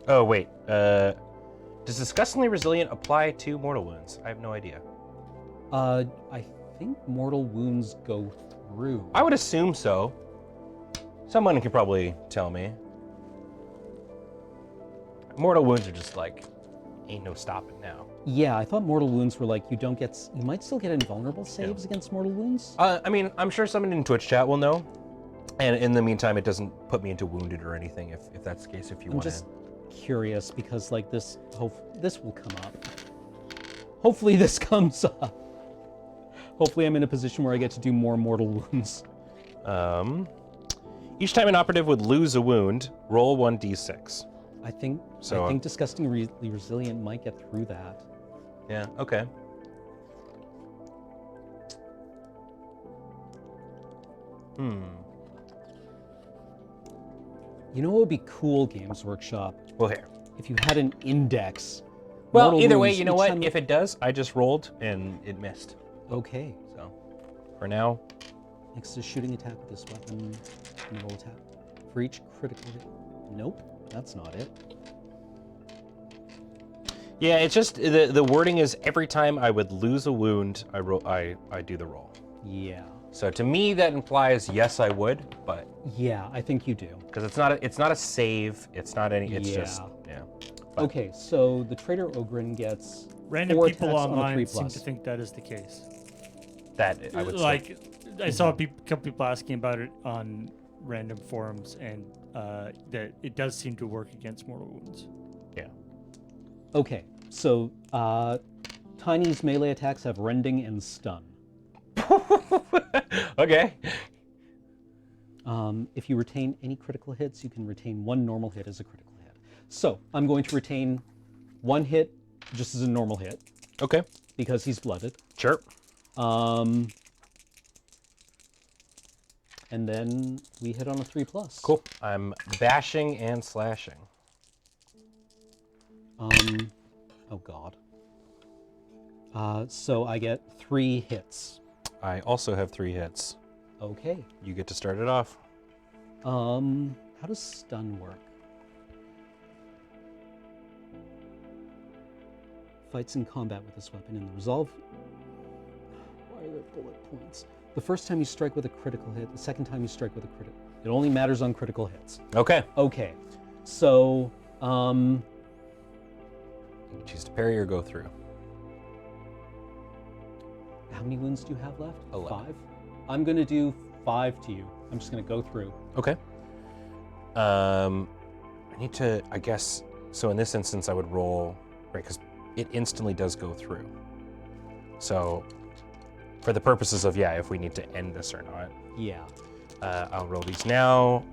Oh, wait. Does Disgustingly Resilient apply to mortal wounds? I have no idea. I think mortal wounds go through. I would assume so. Someone could probably tell me. Mortal wounds are just like, ain't no stopping now. Yeah, I thought mortal wounds were like you might still get invulnerable saves against mortal wounds. I mean, I'm sure someone in Twitch chat will know. And in the meantime, it doesn't put me into wounded or anything if that's the case, if you I'm want to. just curious because like this will come up. Hopefully this comes up. Hopefully I'm in a position where I get to do more mortal wounds. Each time an operative would lose a wound, roll 1d6. I think So, Disgustingly Resilient might get through that. Yeah, okay. You know what would be cool, Games Workshop? Well, here. If you had an index. Well, Mortal either way, wounds you know each what? time- If it does, I just rolled and it missed. Okay. So, for now, Next to shooting attack with this weapon, and roll attack. For each critical hit. Nope, that's not it. Yeah, it's just the wording is every time I would lose a wound, I do the roll. Yeah. So to me that implies yes I would, but Yeah, I think you do. because it's not a save, it's not any, it's just yeah. But, Okay, so the Traitor Ogren gets Random 4 people attacks on a online 3+. seem to think that is the case. that I would Like, I saw a couple people asking about it on random forums, and that it does seem to work against mortal wounds. yeah. Okay, so Tiny's melee attacks have rending and stun. Okay. If you retain any critical hits, you can retain 1 normal hit as a critical hit. So I'm going to retain 1 hit just as a normal hit Okay. because he's blooded. Sure. And then we hit on a 3+. Cool. I'm bashing and slashing. Oh god. So I get 3 hits. I also have 3 hits. Okay. You get to start it off. How does stun work? Fights in combat with this weapon in the resolve. Why are there bullet points? The first time you strike with a critical hit, the second time you strike with a critical. It only matters on critical hits. Okay. Okay. So, You can choose to parry or go through. how many wounds do you have left? 11. 5? I'm going to do 5 to you. I'm just going to go through. Okay. I need to, I guess, so in this instance I would roll, right, because it instantly does go through. So for the purposes of, yeah, if we need to end this or not. Yeah. I'll roll these now.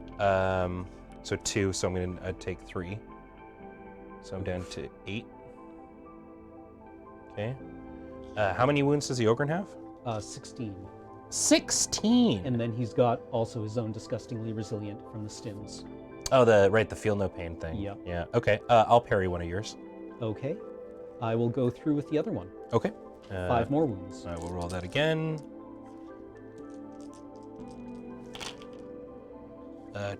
So 2, so I'm going to take 3. So I'm down to 8. Okay. How many wounds does the Ogren have? 16. 16! And then he's got also his own disgustingly resilient from the stims. Oh, the feel no pain thing. Yep. Yeah, okay. I'll parry one of yours. Okay. I will go through with the other one. Okay. 5 more wounds. I will roll that again.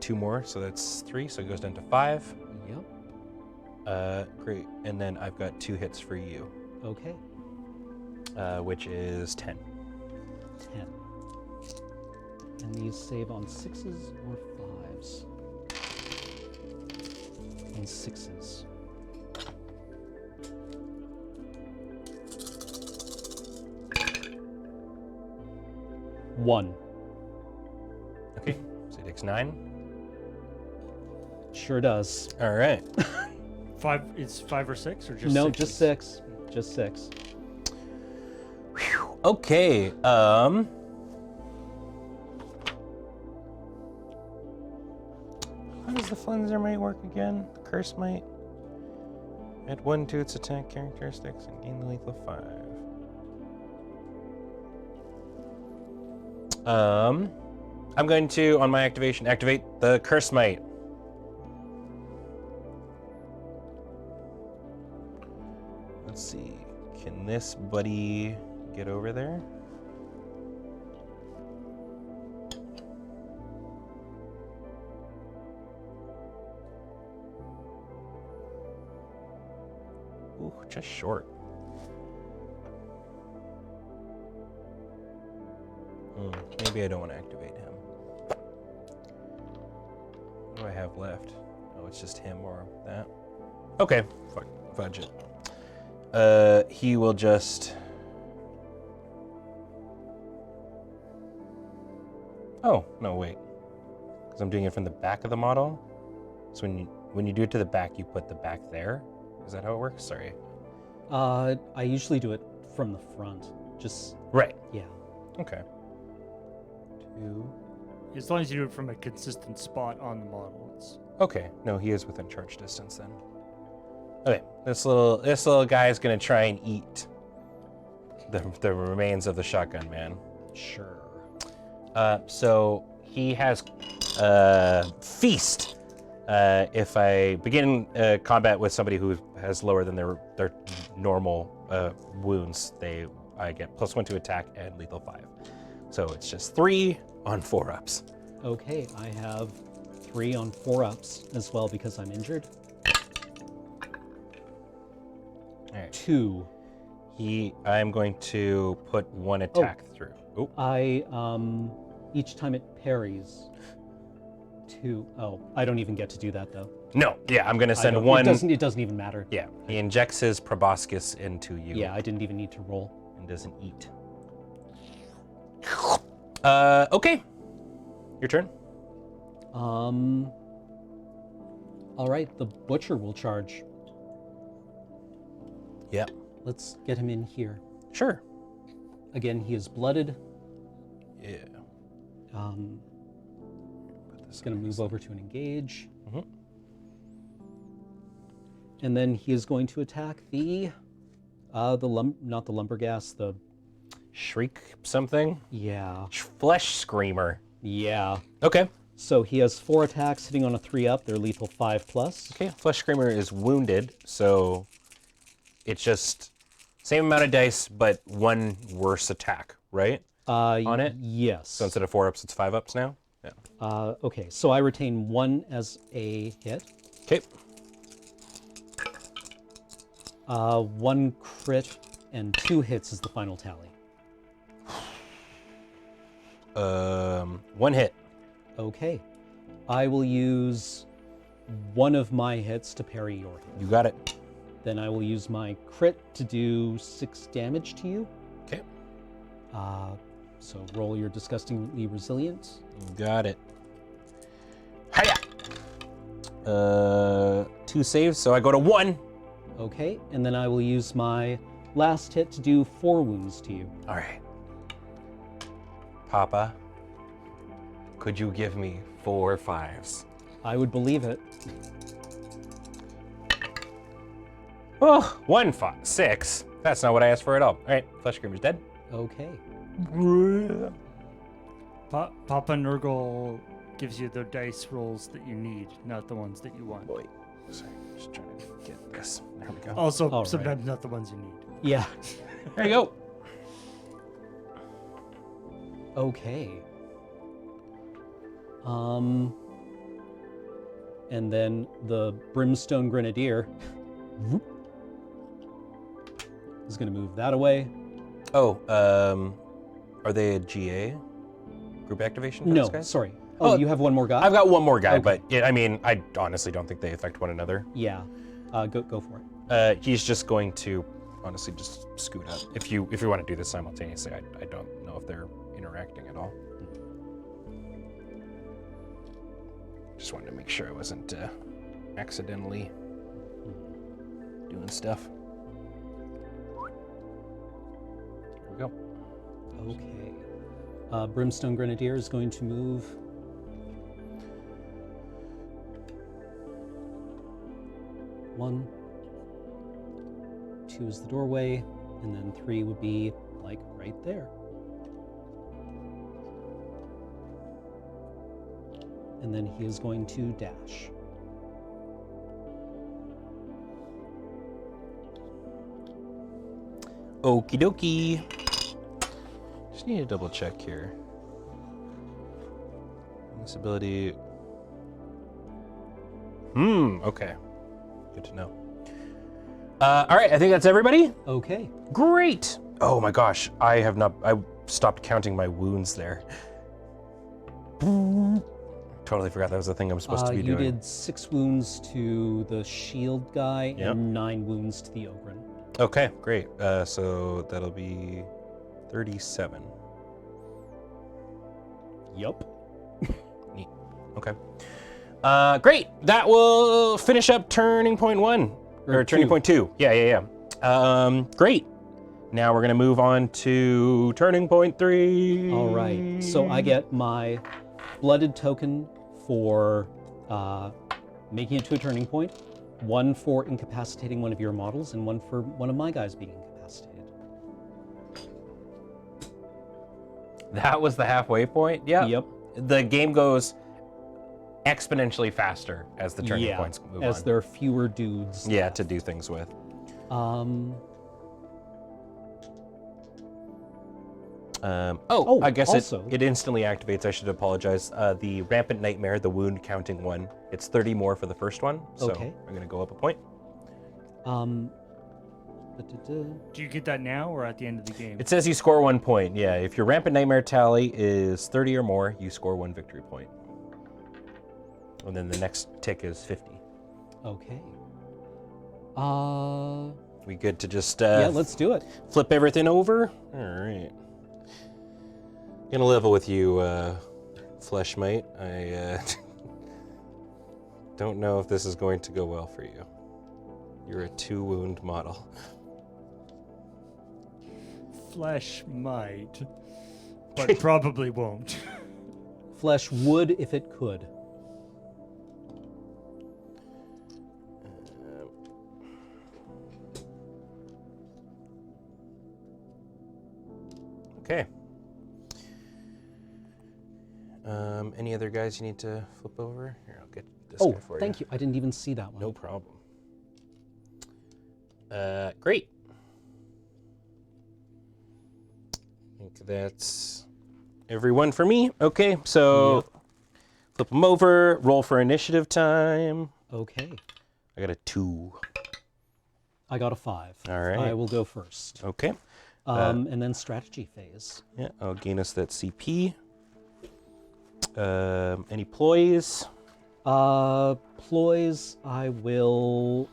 2 more, so that's 3, so it goes down to 5. Yep. Great. And then I've got 2 hits for you, Okay. which is 10. 10. And these save on 6s or 5s? On 6s. One. Okay, so it takes 9. Sure does. All right. 5, it's 5 or 6, or just No, 6? just 6. Just 6. Whew. Okay. How does the Flenser Might work again? The Curse Might? Add 1 to its attack characteristics and gain the lethal 5. I'm going to, on my activation, activate the Curse Might. Let's see. Can this buddy get over there? Ooh, just short. Maybe I don't want to activate him. What do I have left? Oh, it's just him or that. Okay, fuck, fudge it. He will just... Oh, no, wait. Because I'm doing it from the back of the model. So when you do it to the back, you put the back there. Is that how it works? Sorry. I usually do it from the front. Just, Right. yeah. Okay. 2. As long as you do it from a consistent spot on the model. It's... Okay. No, he is within charge distance then. Okay. This little guy is gonna try and eat the remains of the shotgun man. Sure. So he has feast. If I begin combat with somebody who has lower than their normal wounds, I get +1 to attack and lethal 5. So it's just 3 on 4-ups. Okay, I have 3 on 4-ups as well because I'm injured. All right. 2. I'm going to put 1 attack through. Oh. Each time it parries. 2. Oh, I don't even get to do that though. No, yeah, I'm going to send 1. It doesn't even matter. Yeah, he injects his proboscis into you. Yeah, I didn't even need to roll. And doesn't eat. Okay. Your turn. All right, the butcher will charge. Yeah. Let's get him in here. Sure. Again, he is blooded. Yeah. He's going to move over to an engage. Mm-hmm. And then he is going to attack the not the lumberghast, the Shriek something? yeah. Flesh screamer. Yeah. Okay. So he has 4 attacks hitting on a 3-up. They're lethal 5+. Okay, Flesh Screamer is wounded, so it's just same amount of dice, but 1 worse attack, right? On it? Yes. So instead of 4-ups, it's 5-ups now? Yeah. Okay, so I retain 1 as a hit. Okay. 1 crit and 2 hits is the final tally. 1 hit. Okay. I will use 1 of my hits to parry your hit. You got it. Then I will use my crit to do 6 damage to you. Okay. So roll your disgustingly resilient. You got it. Hiya! 2 saves, so I go to 1. Okay, and then I will use my last hit to do 4 wounds to you. All right. Papa, could you give me 4 5s? I would believe it. Oh, 1 5 6. That's not what I asked for at all. All right, Flesh Screamer's dead. Okay. Papa Nurgle gives you the dice rolls that you need, not the ones that you want. Boy, sorry, just trying to get this. There we go. Also, All right. sometimes not the ones you need. Yeah. There you go. Okay. And then the Brimstone Grenadier is going to move that away. Oh, are they a GA? Group activation? for No, those guys? sorry. Oh, Oh, you have 1 more guy? I've got 1 more guy, Okay. but I mean, I honestly don't think they affect one another. Yeah. Go for it. He's just going to honestly just scoot up. If you want to do this simultaneously, I don't know if they're interacting at all. Just wanted to make sure I wasn't accidentally doing stuff. There we go. Okay. Brimstone Grenadier is going to move. One, 2 is the doorway, and then 3 would be like right there. And then he is going to dash. Okie dokie. Just need to double check here. This ability. Okay. Good to know. All right, I think that's everybody. Okay. Great. Oh my gosh, I stopped counting my wounds there. Totally forgot that was the thing I'm supposed to be you doing. did 6 wounds to the shield guy Yep. and 9 wounds to the Ogren. Okay, great. So that'll be 37. Yup. Neat. Okay. Great. That will finish up turning point 1. Or turning 2. point 2. Yeah. Great. Now we're going to move on to turning point 3. All right. So I get my blooded token for making it to a turning point, 1 for incapacitating one of your models, and 1 for one of my guys being incapacitated. That was the halfway point? Yeah. Yep. The game goes exponentially faster as the turning points move on. as there are fewer dudes. Yeah, to do things with. I guess also- it instantly activates. I should apologize. The Rampant Nightmare, the wound counting one, it's 30 more for the first one. So Okay. I'm going to go up a point. Do you get that now or at the end of the game? It says you score 1 point. Yeah, if your Rampant Nightmare tally is 30 or more, you score 1 victory point. And then the next tick is 50. Okay. We good to just Yeah, let's do it. flip everything over? All right. Gonna level with you, Fleshmite. I don't know if this is going to go well for you. You're a 2-wound model. Flesh might, but probably won't. Flesh would if it could. Okay. Any other guys you need to flip over? Here, I'll get this guy for you. Thank you. I didn't even see that one. No problem. Great. I think that's everyone for me. Okay, so flip them over, roll for initiative time. Okay. I got a 2. I got a 5. All right. I will go first. Okay. And then strategy phase. Yeah, I'll gain us that CP. Any ploys? Ploys, I will...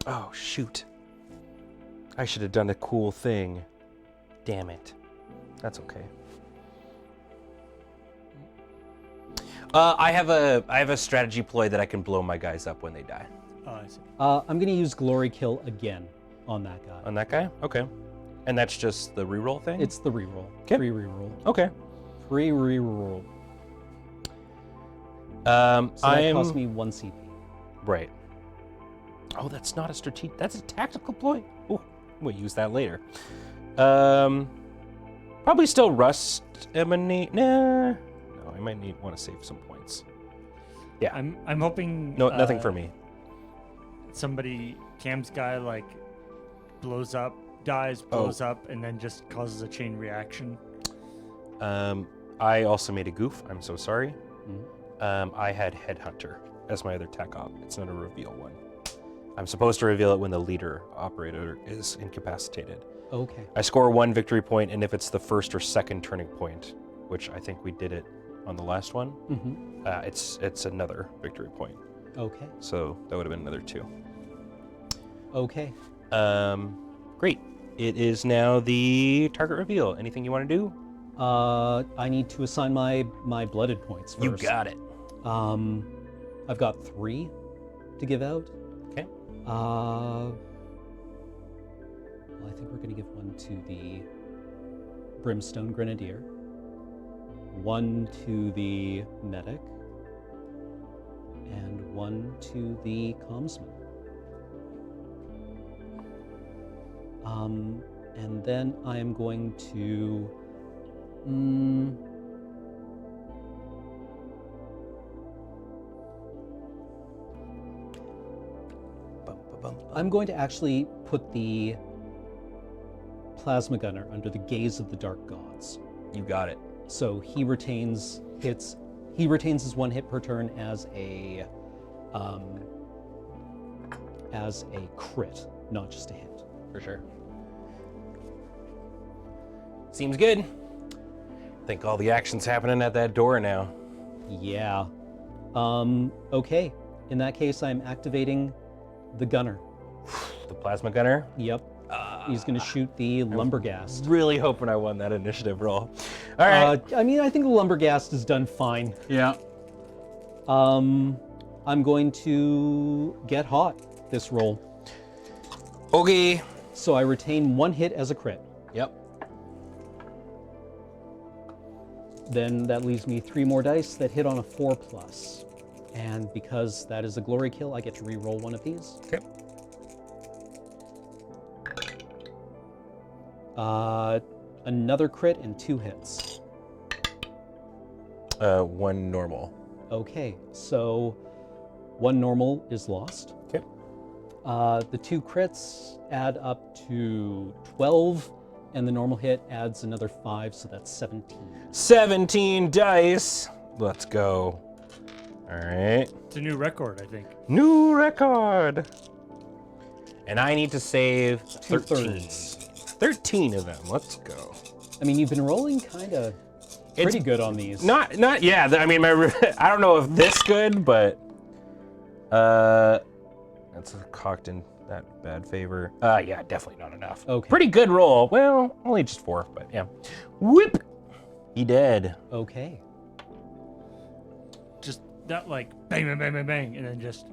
Oh, shoot. I should have done a cool thing. Damn it. That's okay. I have a strategy ploy that I can blow my guys up when they die. Oh, I see. I'm going to use Glory Kill again on that guy. On that guy? Okay. And that's just the reroll thing? It's the reroll. 'Kay. Free reroll. Okay. Free reroll. So So that costs me 1 CP. Right. Oh, that's not a strategic. That's a tactical ploy. Oh, we'll use that later. Probably still Rust Emanate. Nah. No, I might want to save some points. Yeah. I'm hoping. No, nothing for me. Somebody, Cam's guy, like blows up, dies, blows up, and then just causes a chain reaction. I also made a goof. I'm so sorry. I had Headhunter as my other tech op. It's not a reveal one. I'm supposed to reveal it when the leader operator is incapacitated. Okay. I score 1 victory point, and if it's the first or second turning point, which I think we did it on the last one, it's another victory point. Okay. So that would have been another 2. Okay. Great. It is now the target reveal. Anything you want to do? I need to assign my blooded points first. You got it. I've got 3 to give out. Okay. Well, I think we're going to give 1 to the Brimstone Grenadier, 1 to the Medic, and 1 to the Commsman. And then I am going to... I'm going to actually put the Plasma Gunner under the gaze of the Dark Gods. You got it. So he retains hits. He retains his 1 hit per turn as a crit, not just a hit. For sure. Seems good. I think all the action's happening at that door now. Yeah. Okay. In that case, I'm activating the gunner. The plasma gunner. Yep. He's going to shoot the Lumberghast. Really hoping I won that initiative roll. All right. I mean, I think the Lumberghast is done fine. Yeah. I'm going to get hot this roll. Okay. So I retain 1 hit as a crit. Yep. Then that leaves me 3 more dice that hit on a 4+. And because that is a glory kill, I get to re-roll 1 of these. Okay. Another crit and 2 hits. 1 normal. Okay, so 1 normal is lost. Okay. The 2 crits add up to 12, and the normal hit adds another 5, so that's 17. 17 dice. Let's go. All right. It's a new record, I think. New record. And I need to save 13. 2/3. 13 of them. Let's go. I mean, you've been rolling kind of pretty good on these. Not yeah. I mean, I don't know if this good, but that's cocked in that bad favor. Yeah, definitely not enough. Okay. Pretty good roll. Well, only just 4, but yeah. Whoop. He dead. Okay. Just that, like, bang, bang, bang, bang, bang, and then just.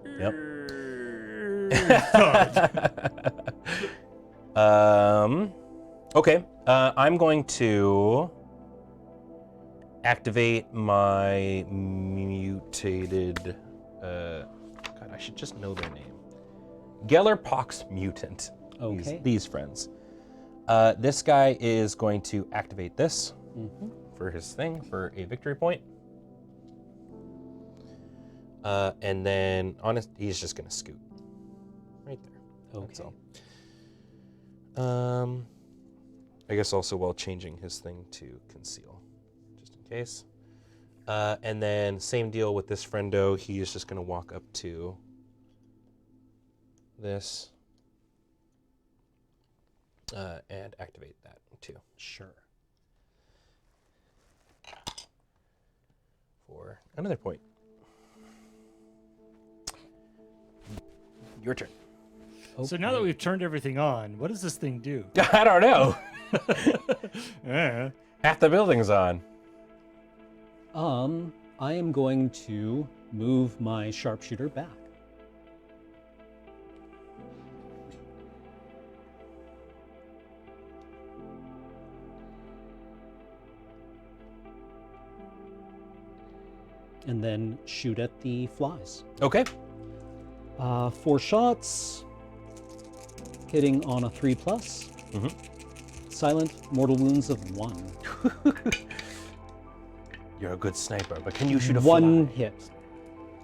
Yep. Thud. Okay. I'm going to activate my mutated. God, I should just know their name. Gellerpox mutant. Okay. These friends. This guy is going to activate this for his thing for a victory point. And then he's just gonna scoot right there. Okay. That's all. I guess also while changing his thing to conceal, just in case. And then same deal with this friendo. He is just gonna walk up to this and activate that too. Sure. For another point. Your turn. So now that we've turned everything on, what does this thing do? I don't know. Yeah. Half the building's on. I am going to move my sharpshooter back. And then shoot at the flies. Okay. 4 shots, hitting on a 3+. Silent mortal wounds of 1. You're a good sniper, but can you shoot a 1 fly? hit.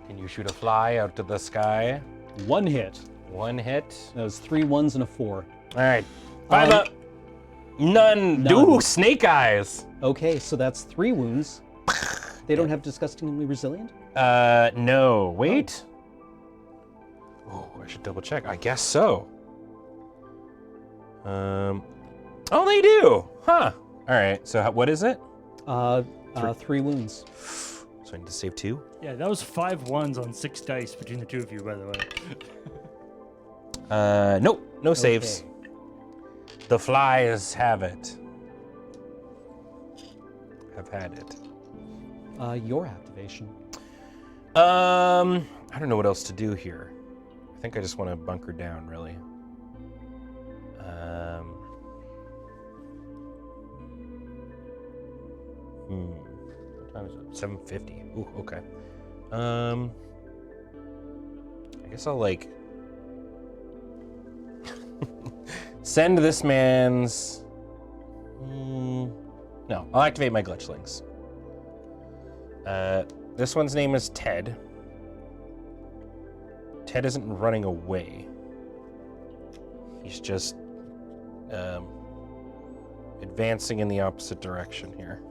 Can you shoot a fly out of the sky? 1 hit. 1 hit. That was 3 1s and a 4. All right. 5 up. None. Ooh, snake eyes. Okay, so that's 3 wounds. They don't have disgustingly resilient? No. Wait. Oh, I should double check. I guess so. Oh, they do. Huh. All right. So what is it? 3 wounds. So I need to save 2. Yeah, that was 5 1s on 6 dice between the two of you, by the way. Nope. No saves. Okay. The flies have it. Have had it. Your activation. I don't know what else to do here. I think I just want to bunker down, really. What time is it? 7:50. Ooh, okay. I guess I'll like send this man's. No, I'll activate my glitchlings. This one's name is Ted. Ted isn't running away. He's just advancing in the opposite direction here.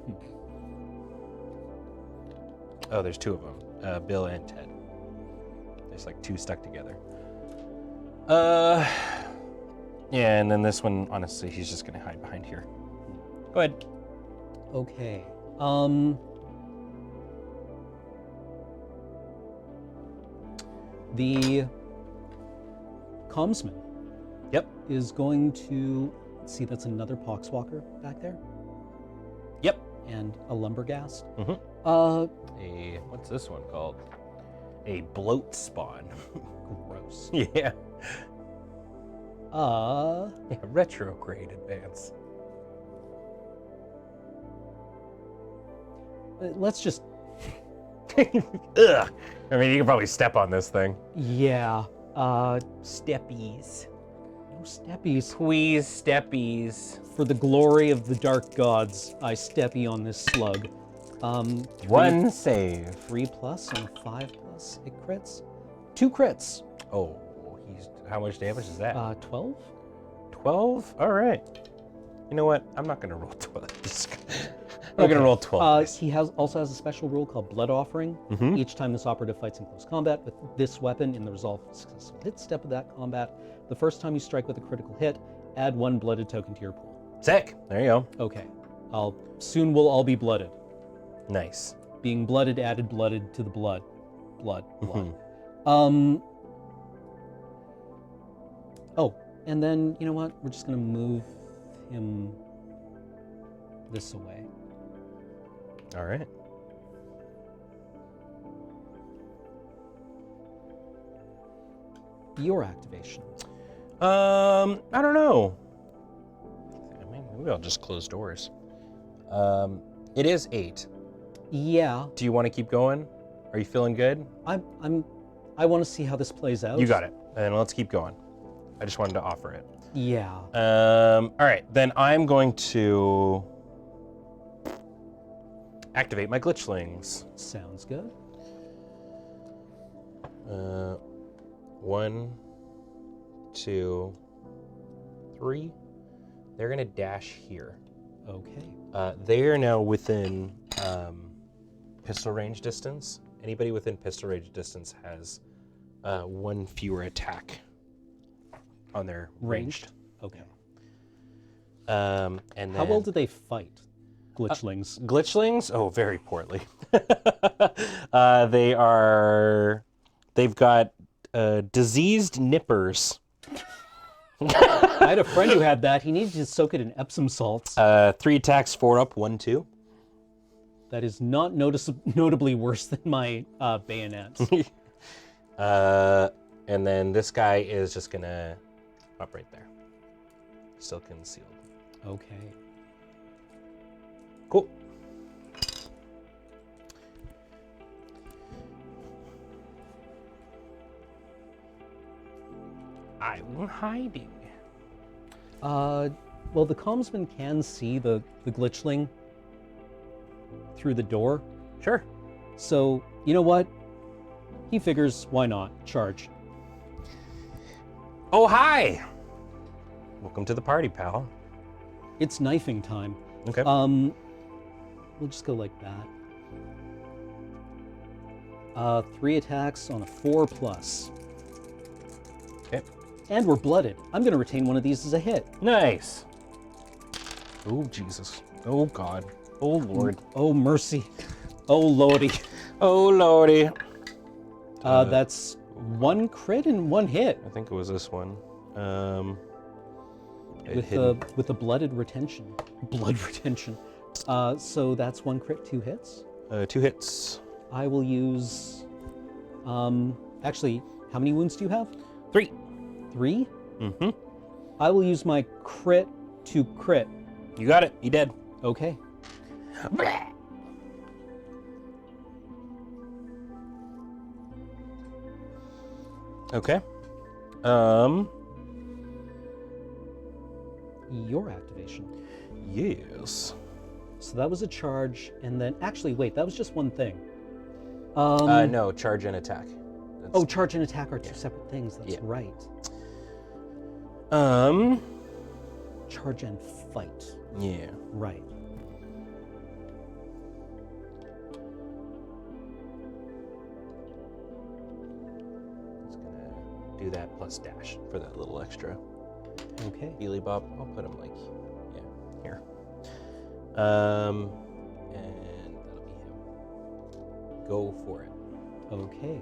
Oh, there's 2 of them. Bill and Ted. There's like 2 stuck together. Yeah, and then this one, honestly, he's just gonna hide behind here. Go ahead. Okay. The commsman. Yep. Is going to see. That's another poxwalker back there. Yep. And a lumberghast. What's this one called? A bloat spawn. Gross. Yeah. Uh, Yeah, retrograde advance. let's just. Ugh. I mean, you can probably step on this thing. Yeah. Steppies. No steppies. Please, steppies. For the glory of the dark gods, I steppy on this slug. 1 save. 3+ and a 5+. It crits. 2 crits. Oh. How much damage is that? 12. 12? All right. You know what? I'm not going to roll 12. I'm going to roll 12 dice. He also has a special rule called Blood Offering. Mhm. Each time this operative fights in close combat with this weapon in the resolve successful hit step of that combat, the first time you strike with a critical hit, add 1 blooded token to your pool. Sick. There you go. Okay. Soon we'll all be blooded. Nice. Being blooded added blooded to the blood. Blood. Mhm. Oh, and then, you know what? We're just going to move him this away. All right. Your activation. I don't know. I mean, maybe I'll just close doors. It is 8. Yeah. Do you want to keep going? Are you feeling good? I want to see how this plays out. You got it. And let's keep going. I just wanted to offer it. Yeah. All right, then I'm going to activate my glitchlings. Sounds good. 1, 2, 3. They're gonna dash here. Okay. They are now within pistol range distance. Anybody within pistol range distance has 1 fewer attack on their ranged. Okay. And then How well do they fight, glitchlings? glitchlings? Oh, very poorly. They've got diseased nippers. I had a friend who had that. He needed to soak it in Epsom salts. 3 attacks, 4 up, 1, 2. That is not notably worse than my bayonets. And then this guy is just gonna up right there. Still concealed. Okay. Cool. I'm hiding. Well, the commsman can see the glitchling through the door. Sure. So, you know what? He figures, why not? Charge. Oh, hi! Welcome to the party, pal. It's knifing time. Okay. We'll just go like that. 3 attacks on a 4+. Okay. And we're blooded. I'm going to retain one of these as a hit. Nice. Oh, Jesus. Oh, God. Oh, Lord. Oh, mercy. Oh, lordy. Oh, Lordy. That's 1 crit and 1 hit. I think it was this one. With the blooded retention. Blood retention. So that's 1 crit, 2 hits. 2 hits. I will use... actually, how many wounds do you have? 3. 3? Mm-hmm. I will use my crit to crit. You got it. You dead. Okay. Okay. Your activation. Yes. So that was a charge, and then... Actually, wait, that was just one thing. No, charge and attack. Oh, charge and attack are 2 separate things. That's Yeah. right. Charge and fight. Yeah. Right. It's gonna do that plus dash for that little extra. Okay. Beely Bob. I'll put him like, yeah, here. And that'll be him. Go for it. Okay.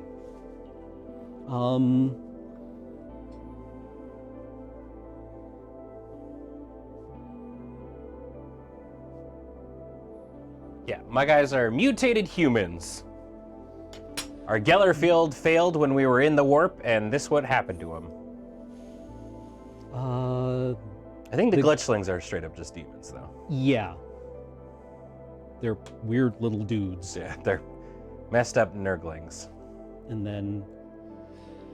Yeah, my guys are mutated humans. Our Gellerfield failed when we were in the warp, and this what happened to him. I think the glitchlings are straight up just demons, though. Yeah. They're weird little dudes. Yeah, they're messed up nurglings. And then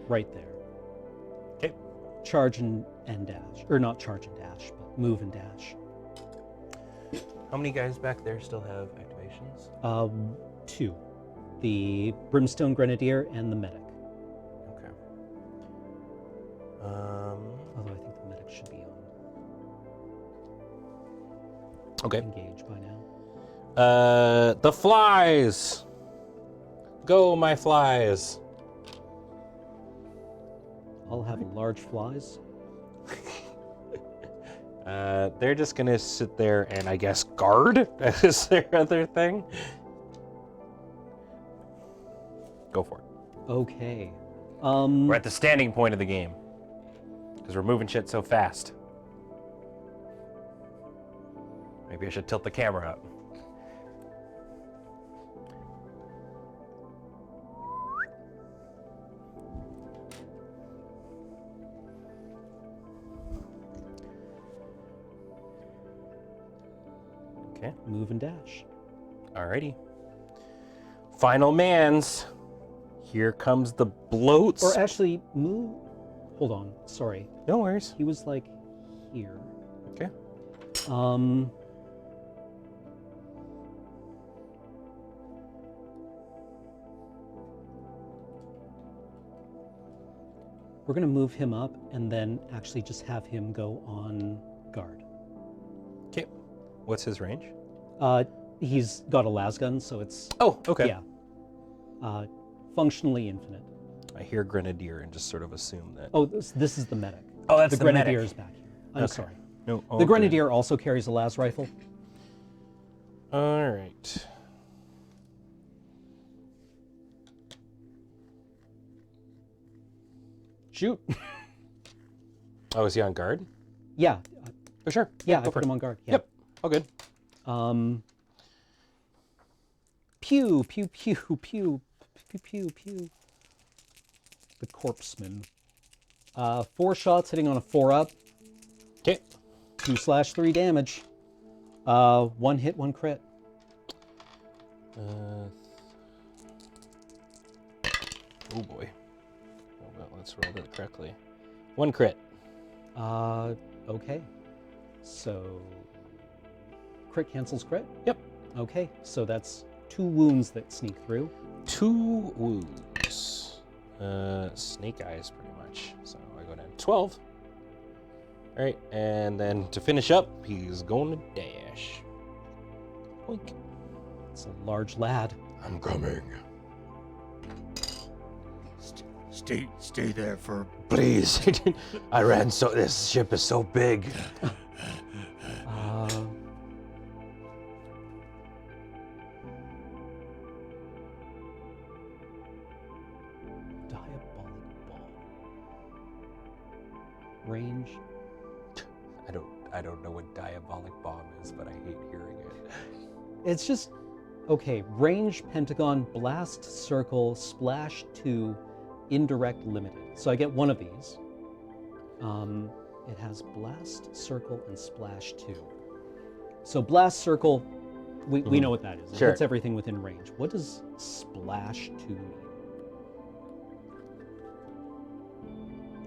right there. Okay. Charge and dash. Or not charge and dash, but move and dash. How many guys back there still have activations? 2. The Brimstone Grenadier and the Medic. Okay. Although I think the medic should be on Okay. engage by now. The flies! Go, my flies! I'll have large flies. They're just gonna sit there and I guess guard is their other thing. Go for it. Okay. We're at the standing point of the game because we're moving shit so fast. Maybe I should tilt the camera up. Okay. Move and dash. Alrighty. Final mans. Here comes the bloats. Or actually, move. Hold on. Sorry. No worries. He was like here. Okay. We're gonna move him up and then actually just have him go on guard. Okay. What's his range? He's got a las gun, so it's Oh, okay. yeah, functionally infinite. I hear grenadier and just sort of assume that. Oh, this is the medic. Oh, that's the the grenadier medic. is back here. I'm Okay. sorry. No. The grenadier also carries a las rifle. All right. Shoot. Oh, is he on guard? Yeah, For sure. yeah. Go I for put it. him on guard. Yeah. Yep. All good. Pew, pew, pew, pew, pew, pew, pew. The corpseman. 4 shots hitting on a 4-up. Okay. 2/3 damage. 1 hit, 1 crit. Oh boy. Oh, well, let's roll that correctly. 1 crit. Okay. So, crit cancels crit? Yep. Okay, so that's 2 wounds that sneak through. 2 wounds. Snake eyes, pretty much. So I go down to 12. All right, and then to finish up, he's going to dash. Boink. It's a large lad. I'm coming. Stay there for. Please. I ran so. This ship is so big. Diabolic ball. Range. I don't know what diabolic bomb is, but I hate hearing it. It's just okay. Range, pentagon, blast, circle, splash 2, indirect, limited. So I get one of these. It has blast, circle, and splash 2. So blast, circle, we know what that is. Sure. It's everything within range. What does splash 2 mean?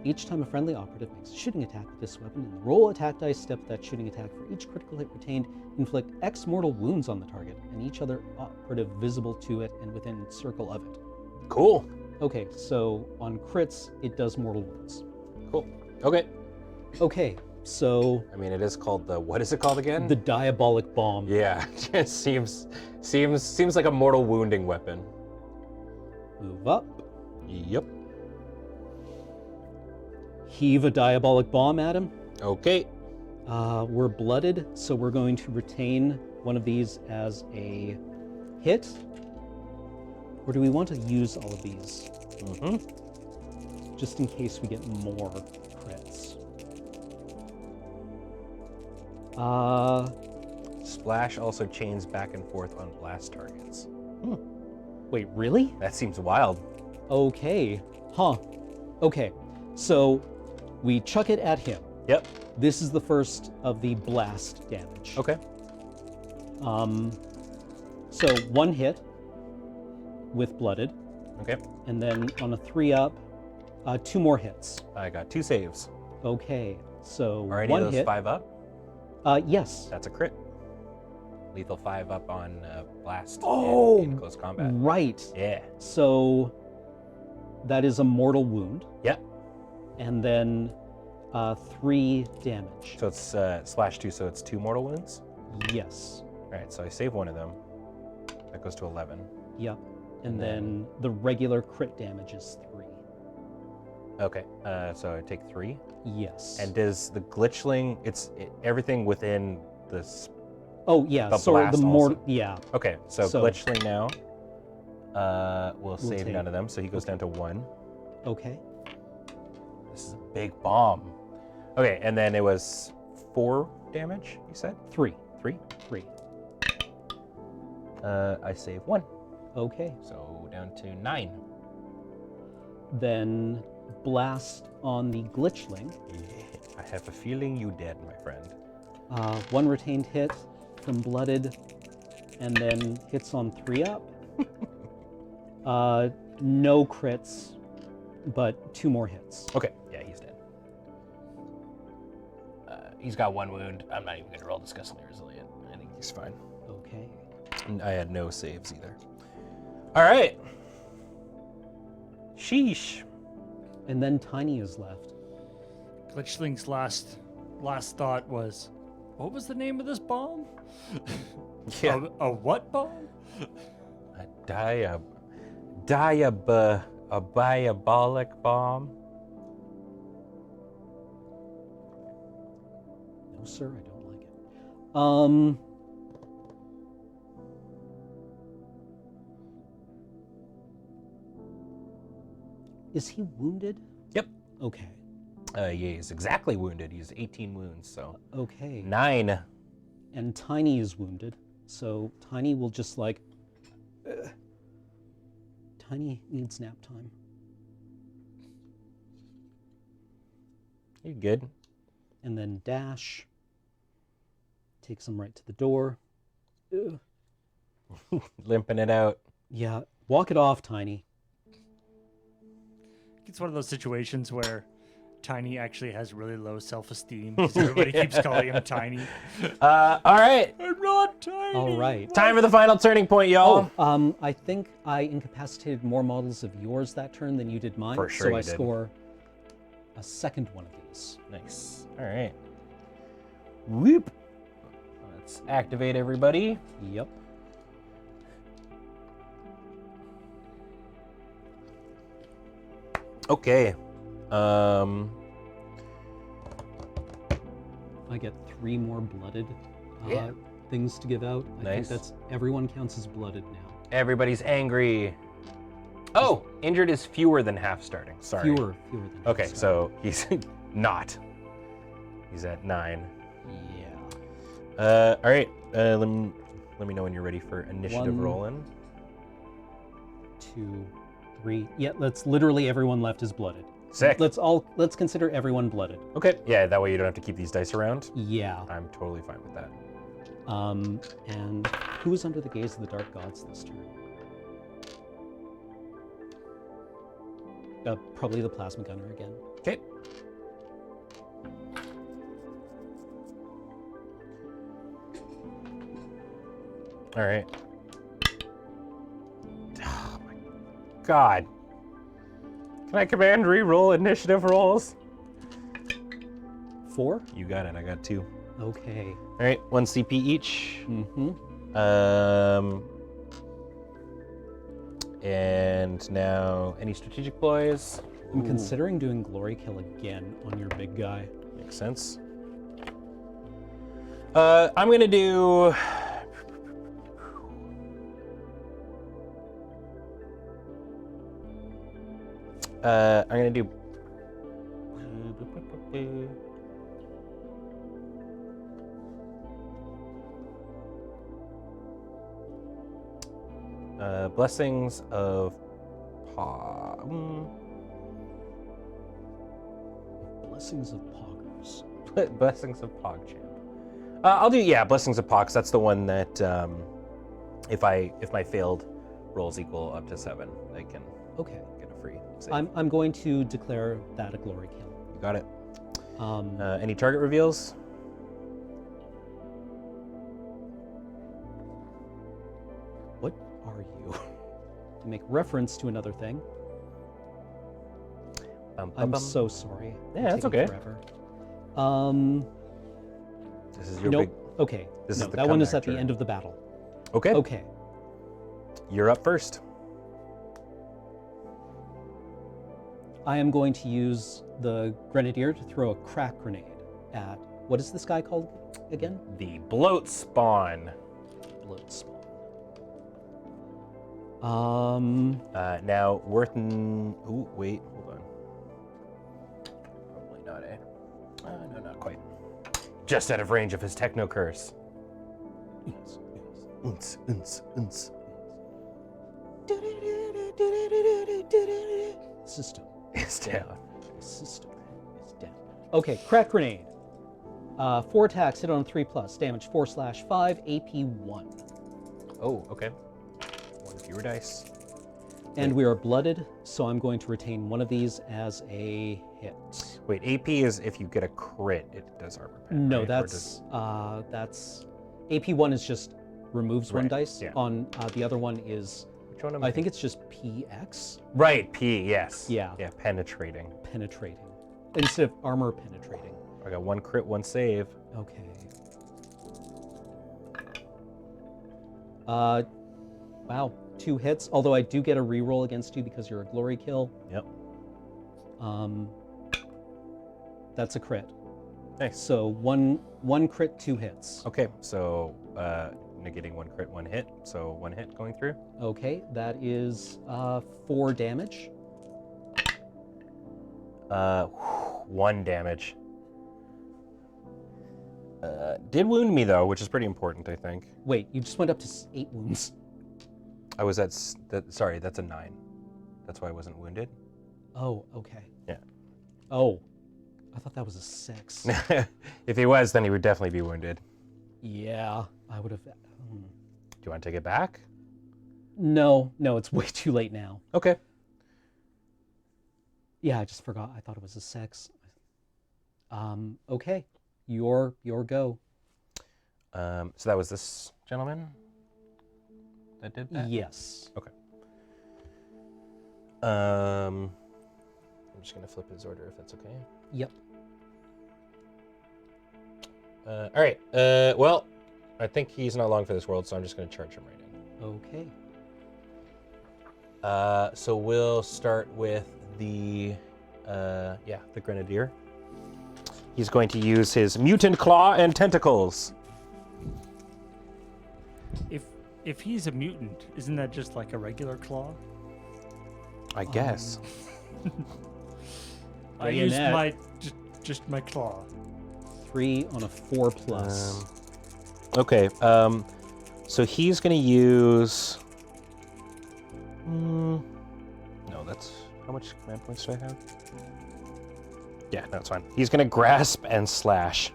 Each time a friendly operative makes a shooting attack with this weapon, and the roll attack dice step that shooting attack for each critical hit retained, inflict X mortal wounds on the target, and each other operative visible to it and within circle of it. Cool. Okay, so on crits, it does mortal wounds. Cool. Okay. Okay, so I mean, it is called the. What is it called again? the diabolic bomb. Yeah, it seems like a mortal wounding weapon. Move up, Yep. heave a diabolic bomb at him. Okay. We're blooded, so we're going to retain one of these as a hit. Or do we want to use all of these? Mm-hmm. Just in case we get more crits. Splash also chains back and forth on blast targets. Wait, really? That seems wild. Okay. Huh. Okay. So we chuck it at him. Yep. This is the first of the blast damage. Okay. So 1 hit with blooded, Okay. and then on a 3-up, 2 more hits. I got 2 saves. Okay. So Are any 1 of those hit. 5 up? Yes. That's a crit. Lethal 5 up on blast Oh, in close combat. Right. Yeah. So that is a mortal wound. Yep. and then 3 damage. So it's /2, so it's 2 mortal wounds. Yes. All right, so I save one of them. That goes to 11. Yep. And then the regular crit damage is 3. Okay, so I take 3. Yes. And does the glitchling? Everything within this. Oh yeah. The So blast the more also. yeah. Okay, so glitchling now. We'll save take- none of them, so he goes down to 1. Okay. This is a big bomb. Okay, and then it was 4 damage. You said 3. 3. 3. I save 1, Okay. so down to 9. Then blast on the glitchling. I have a feeling you dead, my friend. 1 retained hit from blooded, and then hits on 3 up. No crits, but 2 more hits. Okay, yeah, he's dead. He's got 1 wound. I'm not even going to roll disgustingly resilient. I think he's fine. Okay. And I had no saves either. All right. Sheesh. And then Tiny is left. Glitchling's last thought was, what was the name of this bomb? Yeah. A what bomb? A diabolic bomb. No, sir, I don't like it. Is he wounded? Yep. Okay. Yeah, he's exactly wounded. He's 18 wounds, so Okay. 9. And Tiny is wounded, so Tiny will just like. Tiny needs nap time. You're good. And then Dash takes him right to the door. Ugh. Limping it out. Yeah, walk it off, Tiny. It's one of those situations where Tiny actually has really low self-esteem because everybody keeps calling him Tiny. All right. I'm not Tiny. All right. Time for the final turning point, y'all. I think I incapacitated more models of yours that turn than you did mine. For sure So you I did. score a second one of these. Nice. All right. Whoop. Let's activate everybody. Yep. Okay. I get 3 more blooded Yeah. things to give out. I think Nice. that's everyone counts as blooded now. Everybody's angry. Oh, injured is fewer than half starting. Sorry. Fewer than Okay, that, so he's not. He's at 9. yeah. All right. Let me know when you're ready for initiative 1, rolling. 2, 3. Yeah, that's literally everyone left is blooded. Sick. Let's consider everyone blooded. Okay. Yeah, that way you don't have to keep these dice around. Yeah. I'm totally fine with that. And who is under the gaze of the dark gods this turn? Probably the plasma gunner again. Okay. All right. Oh my God. Can I command re-roll initiative rolls? 4? You got it. I got 2. Okay. All right. 1 CP each. Mm-hmm. And now any strategic ploys? I'm considering doing glory kill again on your big guy. Makes sense. I'm gonna do. I'm gonna do. Blessings of Blessings of Poggers. Blessings of PogChamp. I'll do Blessings of Pox. That's the one that if my failed rolls equal up to 7, I can Okay. get a free save. I'm going to declare that a glory kill. You got it. Um, Any target reveals? what are you? To make reference to another thing. I'm so sorry. Yeah, that's Taking okay. Forever. This is your Nope. big. Okay. This no, is the that one is comeback at the turn. end of the battle. Okay. Okay. You're up first. I am going to use the grenadier to throw a crack grenade at, what is this guy called again? The bloat spawn. Bloat spawn. Now Wharton. Ooh, wait, hold on. Probably not, eh? No, not quite. Just out of range of his techno curse. Unts, unts, unts. System. It's down. System is dead. Okay, crack grenade. 4 attacks, hit on 3+, damage 4/5, AP 1. Oh, okay. 1 fewer dice. And we are blooded, so I'm going to retain one of these as a hit. Wait, AP is if you get a crit, it does armor pen. No, right? Or that's AP 1 is just removes one Right, dice. yeah. On the other one is, which one am I think it's just PX, Right, P, yes. Yeah. Yeah, penetrating. penetrating, instead of armor penetrating. I got 1 crit, 1 save. Okay. Wow, 2 hits. Although I do get a reroll against you because you're a glory kill. Yep. That's a crit. Nice. So one crit, 2 hits. Okay, so negating 1 crit, 1 hit. So 1 hit going through. Okay, that is 4 damage. 1 damage. Did wound me though, which is pretty important, I think. Wait, you just went up to 8 wounds. I was at sorry, that's a 9. That's why I wasn't wounded. Oh, okay. Yeah. Oh, I thought that was a 6. If he was, then he would definitely be wounded. Yeah, I would have. Do you want to take it back? No, it's way too late now. Okay. Yeah, I just forgot. I thought it was a 6. Okay, your go. So that was this gentleman that did that? Yes. Okay. I'm just gonna flip his order if that's okay. Yep. All right. Well, I think he's not long for this world, so I'm just gonna charge him right in. Okay. So we'll start with the grenadier. He's going to use his mutant claw and tentacles. If he's a mutant, isn't that just like a regular claw? I guess. I used Bayonet. my just my claw. 3 on a 4+. Okay. So he's gonna use. No, that's how much command points do I have? Yeah, no, it's fine. He's gonna grasp and slash.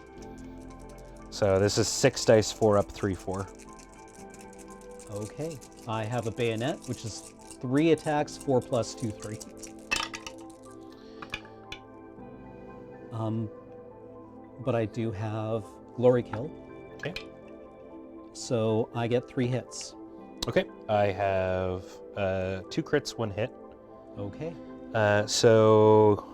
So this is 6 dice, 4 up, 3, 4. Okay. I have a bayonet, which is 3 attacks, 4+2, 3. But I do have glory kill, Okay. so I get 3 hits. Okay. I have 2 crits, 1 hit. Okay. So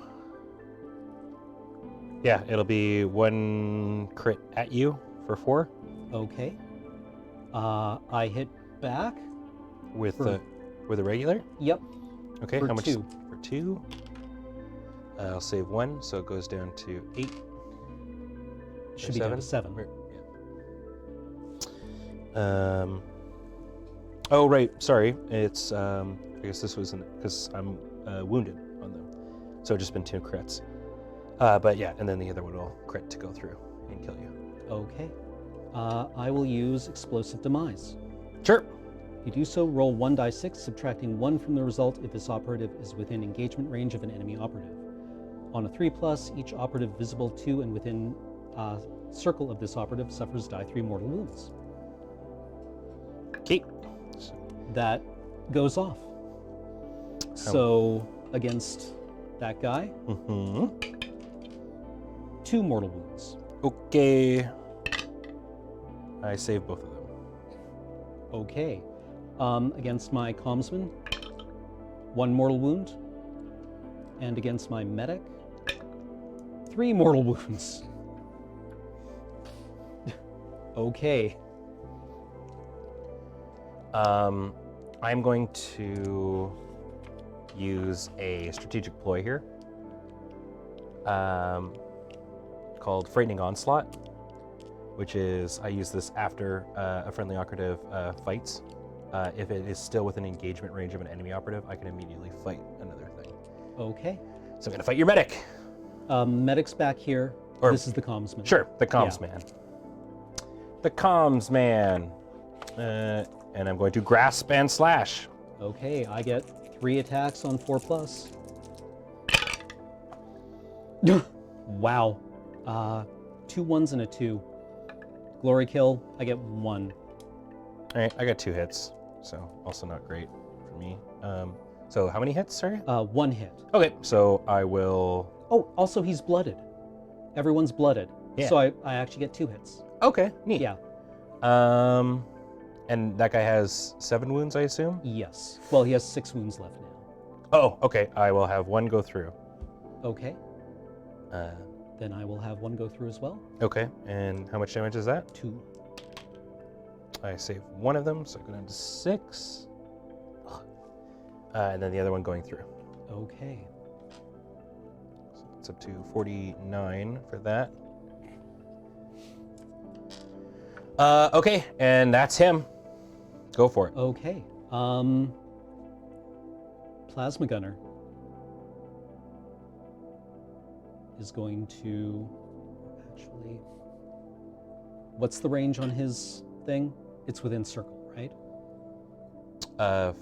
yeah, it'll be 1 crit at you for 4 Okay. I hit back. with For- a regular. Yep. Okay, For how much? 2. For 2. I'll save 1, so it goes down to 8. Should be down to 7. Yeah. Oh right, sorry. It's I guess this wasn't because I'm wounded on them, so it's just been 2 crits. But yeah, and then the other one will crit to go through and kill you. Okay. I will use explosive demise. Sure. If you do so, roll 1d6, subtracting 1 from the result if this operative is within engagement range of an enemy operative. On a 3+, each operative visible to and within circle of this operative suffers die 3 mortal wounds. Okay. That goes off. So against that guy, 2 mortal wounds. Okay. I saved both of them. Okay. Against my commsman, 1 mortal wound. And against my medic, 3 mortal wounds. Okay. I'm going to use a strategic ploy here called Frightening Onslaught, which is I use this after a friendly operative fights. If it is still within engagement range of an enemy operative, I can immediately fight another thing. Okay. So I'm going to fight your medic. Medic's back here. Or- This is the commsman. Sure, the comms Yeah. man. The comms man. And I'm going to grasp and slash. Okay, I get 3 attacks on 4+. Wow. 2 1s and a 2. Glory kill, I get 1. All right, I got 2 hits, so also not great for me. So how many hits, sorry? 1 hit. Okay, so I will... Oh, also he's blooded. Everyone's blooded. Yeah. So I actually get 2 hits. Okay, neat. Yeah. And that guy has 7 wounds, I assume? Yes. Well, he has 6 wounds left now. Oh, okay. I will have 1 go through. Okay. Uh, Then I will have 1 go through as well. okay, and how much damage is that? 2. I save 1 of them, so I go down to 6. And then the other one going through. Okay. So it's up to 49 for that. Okay, and that's him. Go for it. Okay. Plasma Gunner is going to actually. What's the range on his thing? It's within circle, right?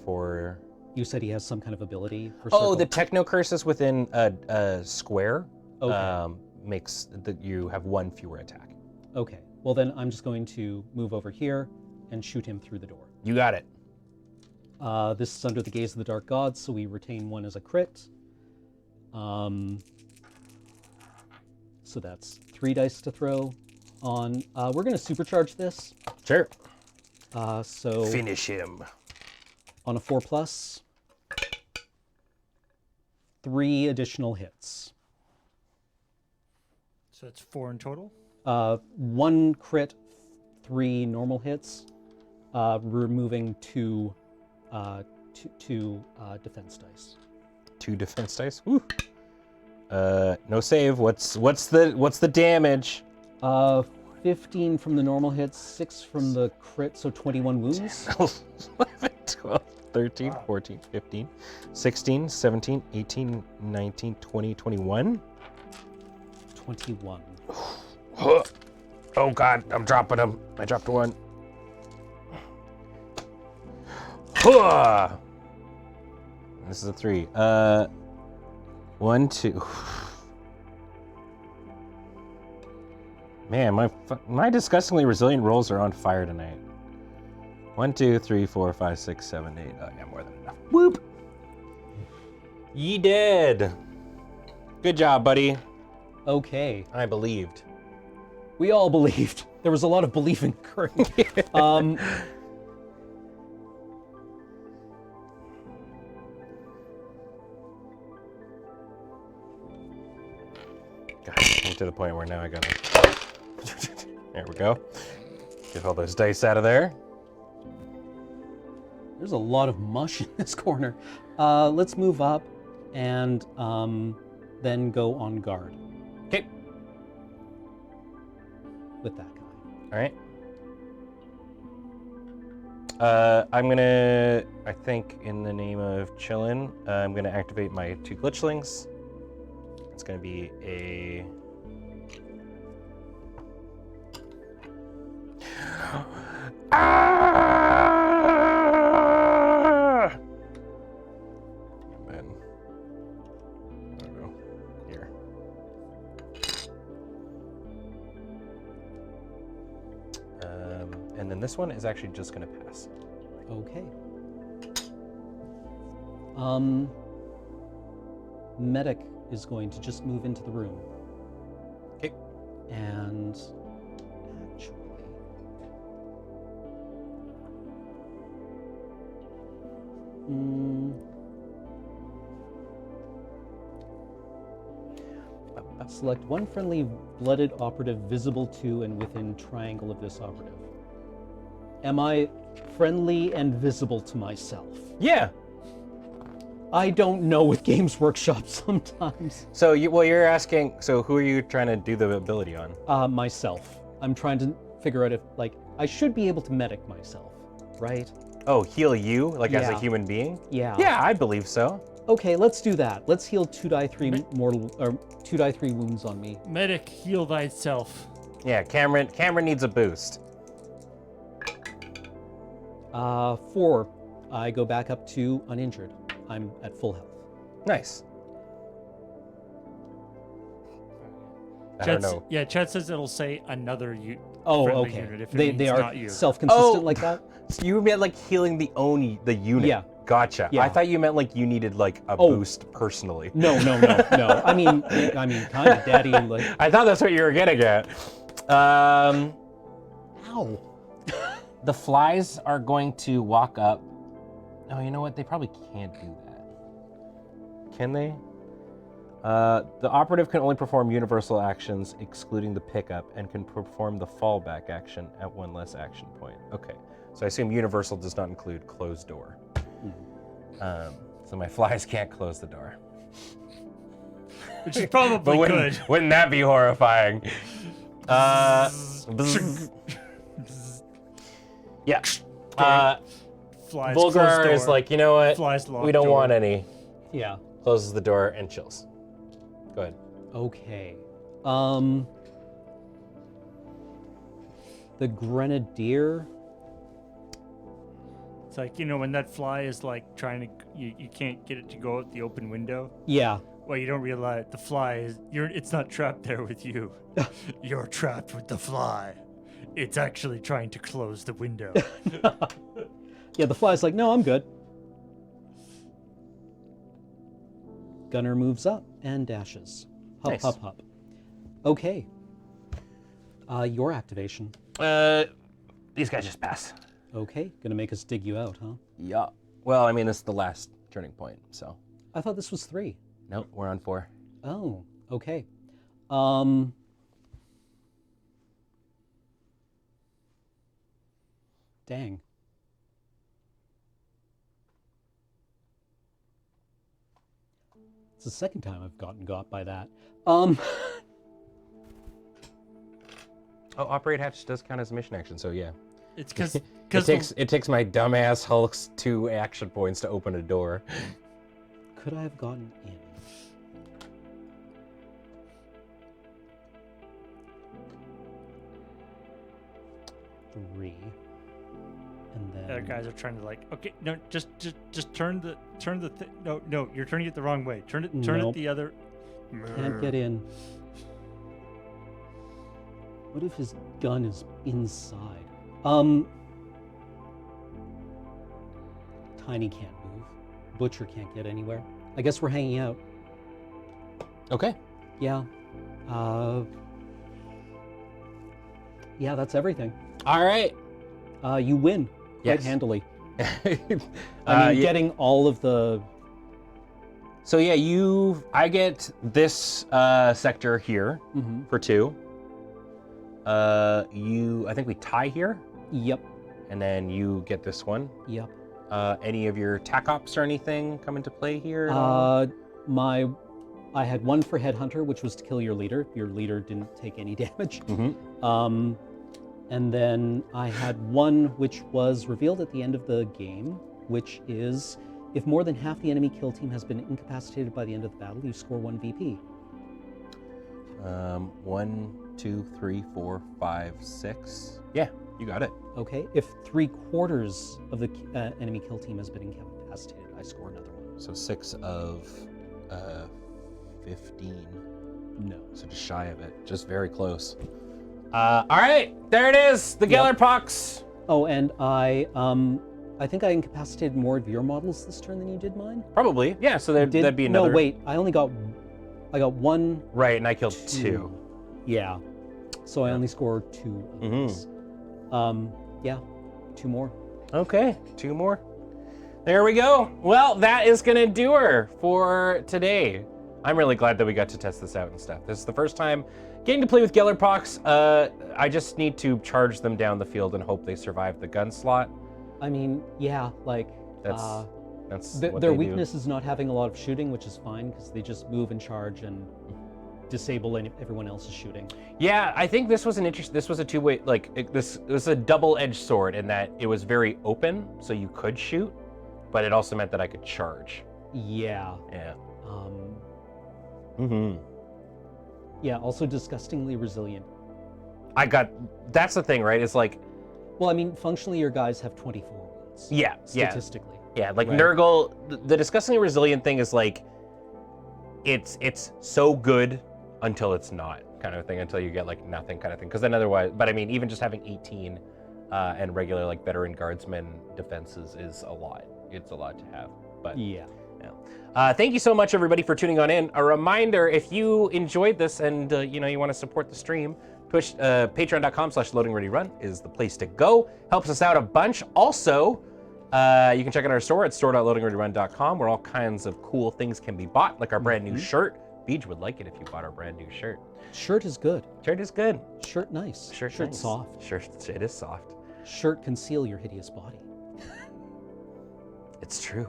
For... You said he has some kind of ability for Oh, circle. the techno curse is within a square. Okay. Makes that you have 1 fewer attack. Okay. Well, then I'm just going to move over here and shoot him through the door. You got it. This is under the gaze of the dark gods, so we retain 1 as a crit. So that's 3 dice to throw on. We're going to supercharge this. Sure. So Finish him. on a 4+, 3 additional hits. So it's 4 in total. 1 crit, 3 normal hits, removing 2 defense dice. 2 defense dice. Woo. No save. What's the damage? 15 from the normal hits, 6 from the crit, so 21 wounds. 11, 12, 13, 14, 15, 16, 17, 18, 19, 20, 21. 21. Oh God, I'm dropping him. I dropped 1. This is a 3. 1, 2. Man, my disgustingly resilient rolls are on fire tonight. 1, 2, 3, 4, 5, 6, 7, 8. Oh, yeah, more than enough. Whoop! Ye dead. Good job, buddy. Okay. I believed. We all believed. There was a lot of belief in Kurt. Gosh, I'm to the point where now I gotta... There we go. Get all those dice out of there. There's a lot of mush in this corner. Let's move up and then go on guard Okay. with that guy. All right. I'm gonna, I think in the name of chillin', I'm gonna activate my 2 glitchlings. It's gonna be a... Ah! And then, I don't know, here. And then this one is actually just gonna pass. Okay. Medic is going to just move into the room. Okay. And actually, Select one friendly blooded operative visible to and within triangle of this operative. Am I friendly and visible to myself? Yeah. I don't know with Games Workshop sometimes. So you're asking. So who are you trying to do the ability on? Myself. I'm trying to figure out if, like, I should be able to medic myself, right? Oh, heal you like as a Yeah. human being? Yeah. Yeah, I believe so. Okay, let's do that. Let's heal 2d3 mortal or 2d3 wounds on me. Medic, heal thyself. Yeah, Cameron needs a boost. 4. I go back up to uninjured. I'm at full health. Nice. I don't know. Yeah, Chad says it'll say another Oh, friendly okay. unit if it They means are not you. self-consistent Oh. like that? So you meant like healing the unit. Yeah. Gotcha. Yeah. I thought you meant like you needed like a Oh. boost personally. No. I mean, kind of, Daddy. Like, I thought that's what you were getting at. ow. The flies are going to walk up. Oh, you know what? They probably can't do that. Can they? The operative can only perform universal actions, excluding the pickup, and can perform the fallback action at one less action point. Okay, so I assume universal does not include closed door. So my flies can't close the door. Which is probably good. Wouldn't that be horrifying? Yeah. Flies, closed Volgar door. is like, you know what? Flies, locked We don't door. want any. Yeah. Closes the door and chills. Go ahead. Okay. The Grenadier. It's like, you know, when that fly is like trying to, you can't get it to go out the open window. Yeah. Well, you don't realize the fly is, it's not trapped there with you. You're trapped with the fly. It's actually trying to close the window. Yeah, the fly's like, no, I'm good. Gunner moves up and dashes. Hop, Nice. hop, hop. Okay. Your activation. These guys just pass. Okay, gonna make us dig you out, huh? Yeah. Well, I mean, it's the last turning point, so. I thought this was 3. Nope, we're on 4. Oh, okay. Dang. It's the second time I've gotten got by that. Oh, operate hatch does count as a mission action, so yeah. It's because It takes my dumbass Hulk's 2 action points to open a door. Could I have gotten in? Three. And then other guys are trying to like, okay, no, just turn the no, you're turning it the wrong way. Turn it Nope. the other. can't get in. What if his gun is inside? Tiny can't move. Butcher can't get anywhere. I guess we're hanging out. Okay. Yeah. Yeah, that's everything. All right. You win quite Yes. handily. I mean, Yeah. getting all of the... So yeah, I get this sector here Mhm. for 2. I think we tie here, Yep, and then you get this one. yep. Any of your tac ops or anything come into play here? at all? I had one for Headhunter, which was to kill your leader. Your leader didn't take any damage. Mhm. And then I had one which was revealed at the end of the game, which is if more than half the enemy kill team has been incapacitated by the end of the battle, you score 1 VP. 1, 2, 3, 4, 5, 6. Yeah, you got it. Okay, if 3/4 of the enemy kill team has been incapacitated, I score another one. So 6 of 15. No. So just shy of it. Just very close. All right, there it is. The Yep. Gellerpox. Oh, and I think I incapacitated more of your models this turn than you did mine. Probably. Yeah. So that'd be another. No, wait. I got 1. Right, and I killed 2. Yeah. So I only scored 2 of Mhm. these. Yeah, 2 more. Okay, 2 more. There we go. Well, that is gonna do her for today. I'm really glad that we got to test this out and stuff. This is the first time getting to play with Gellerpox. I just need to charge them down the field and hope they survive the gun slot. I mean, yeah, like That's what their they weakness is not having a lot of shooting, which is fine because they just move and charge and disable everyone else's shooting. Yeah, I think this was this was a two-way, like this was a double-edged sword in that it was very open, so you could shoot, but it also meant that I could charge. Yeah. Yeah. Um, Yeah, also disgustingly resilient. That's the thing, right? It's like, well, I mean, functionally your guys have 24 wounds. Yeah, statistically. Yeah, like right? Nurgle, the disgustingly resilient thing is like, it's so good until it's not, kind of thing, until you get like nothing kind of thing. Because then otherwise, but I mean, even just having 18 and regular like veteran guardsmen defenses is a lot. It's a lot to have. But yeah. Thank you so much, everybody, for tuning on in. A reminder, if you enjoyed this and you want to support the stream, patreon.com/loadingreadyrun is the place to go. Helps us out a bunch. Also, you can check out our store at store.loadingreadyrun.com, where all kinds of cool things can be bought, like our brand new shirt. Beej would like it if you bought our brand new shirt. Shirt is good. Shirt is good. Shirt nice. Shirt nice. Soft. Shirt, it is soft. Shirt conceal your hideous body. It's true.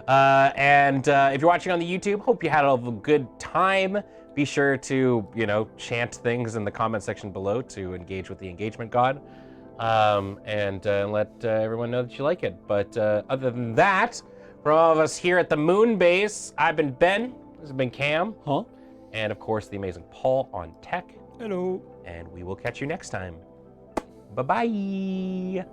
And if you're watching on the YouTube, hope you had a good time. Be sure to, chant things in the comment section below to engage with the engagement god. And let everyone know that you like it. But other than that, from all of us here at the Moon Base, I've been Ben. This has been Cam. Huh? And of course, the amazing Paul on tech. Hello. And we will catch you next time. Bye-bye.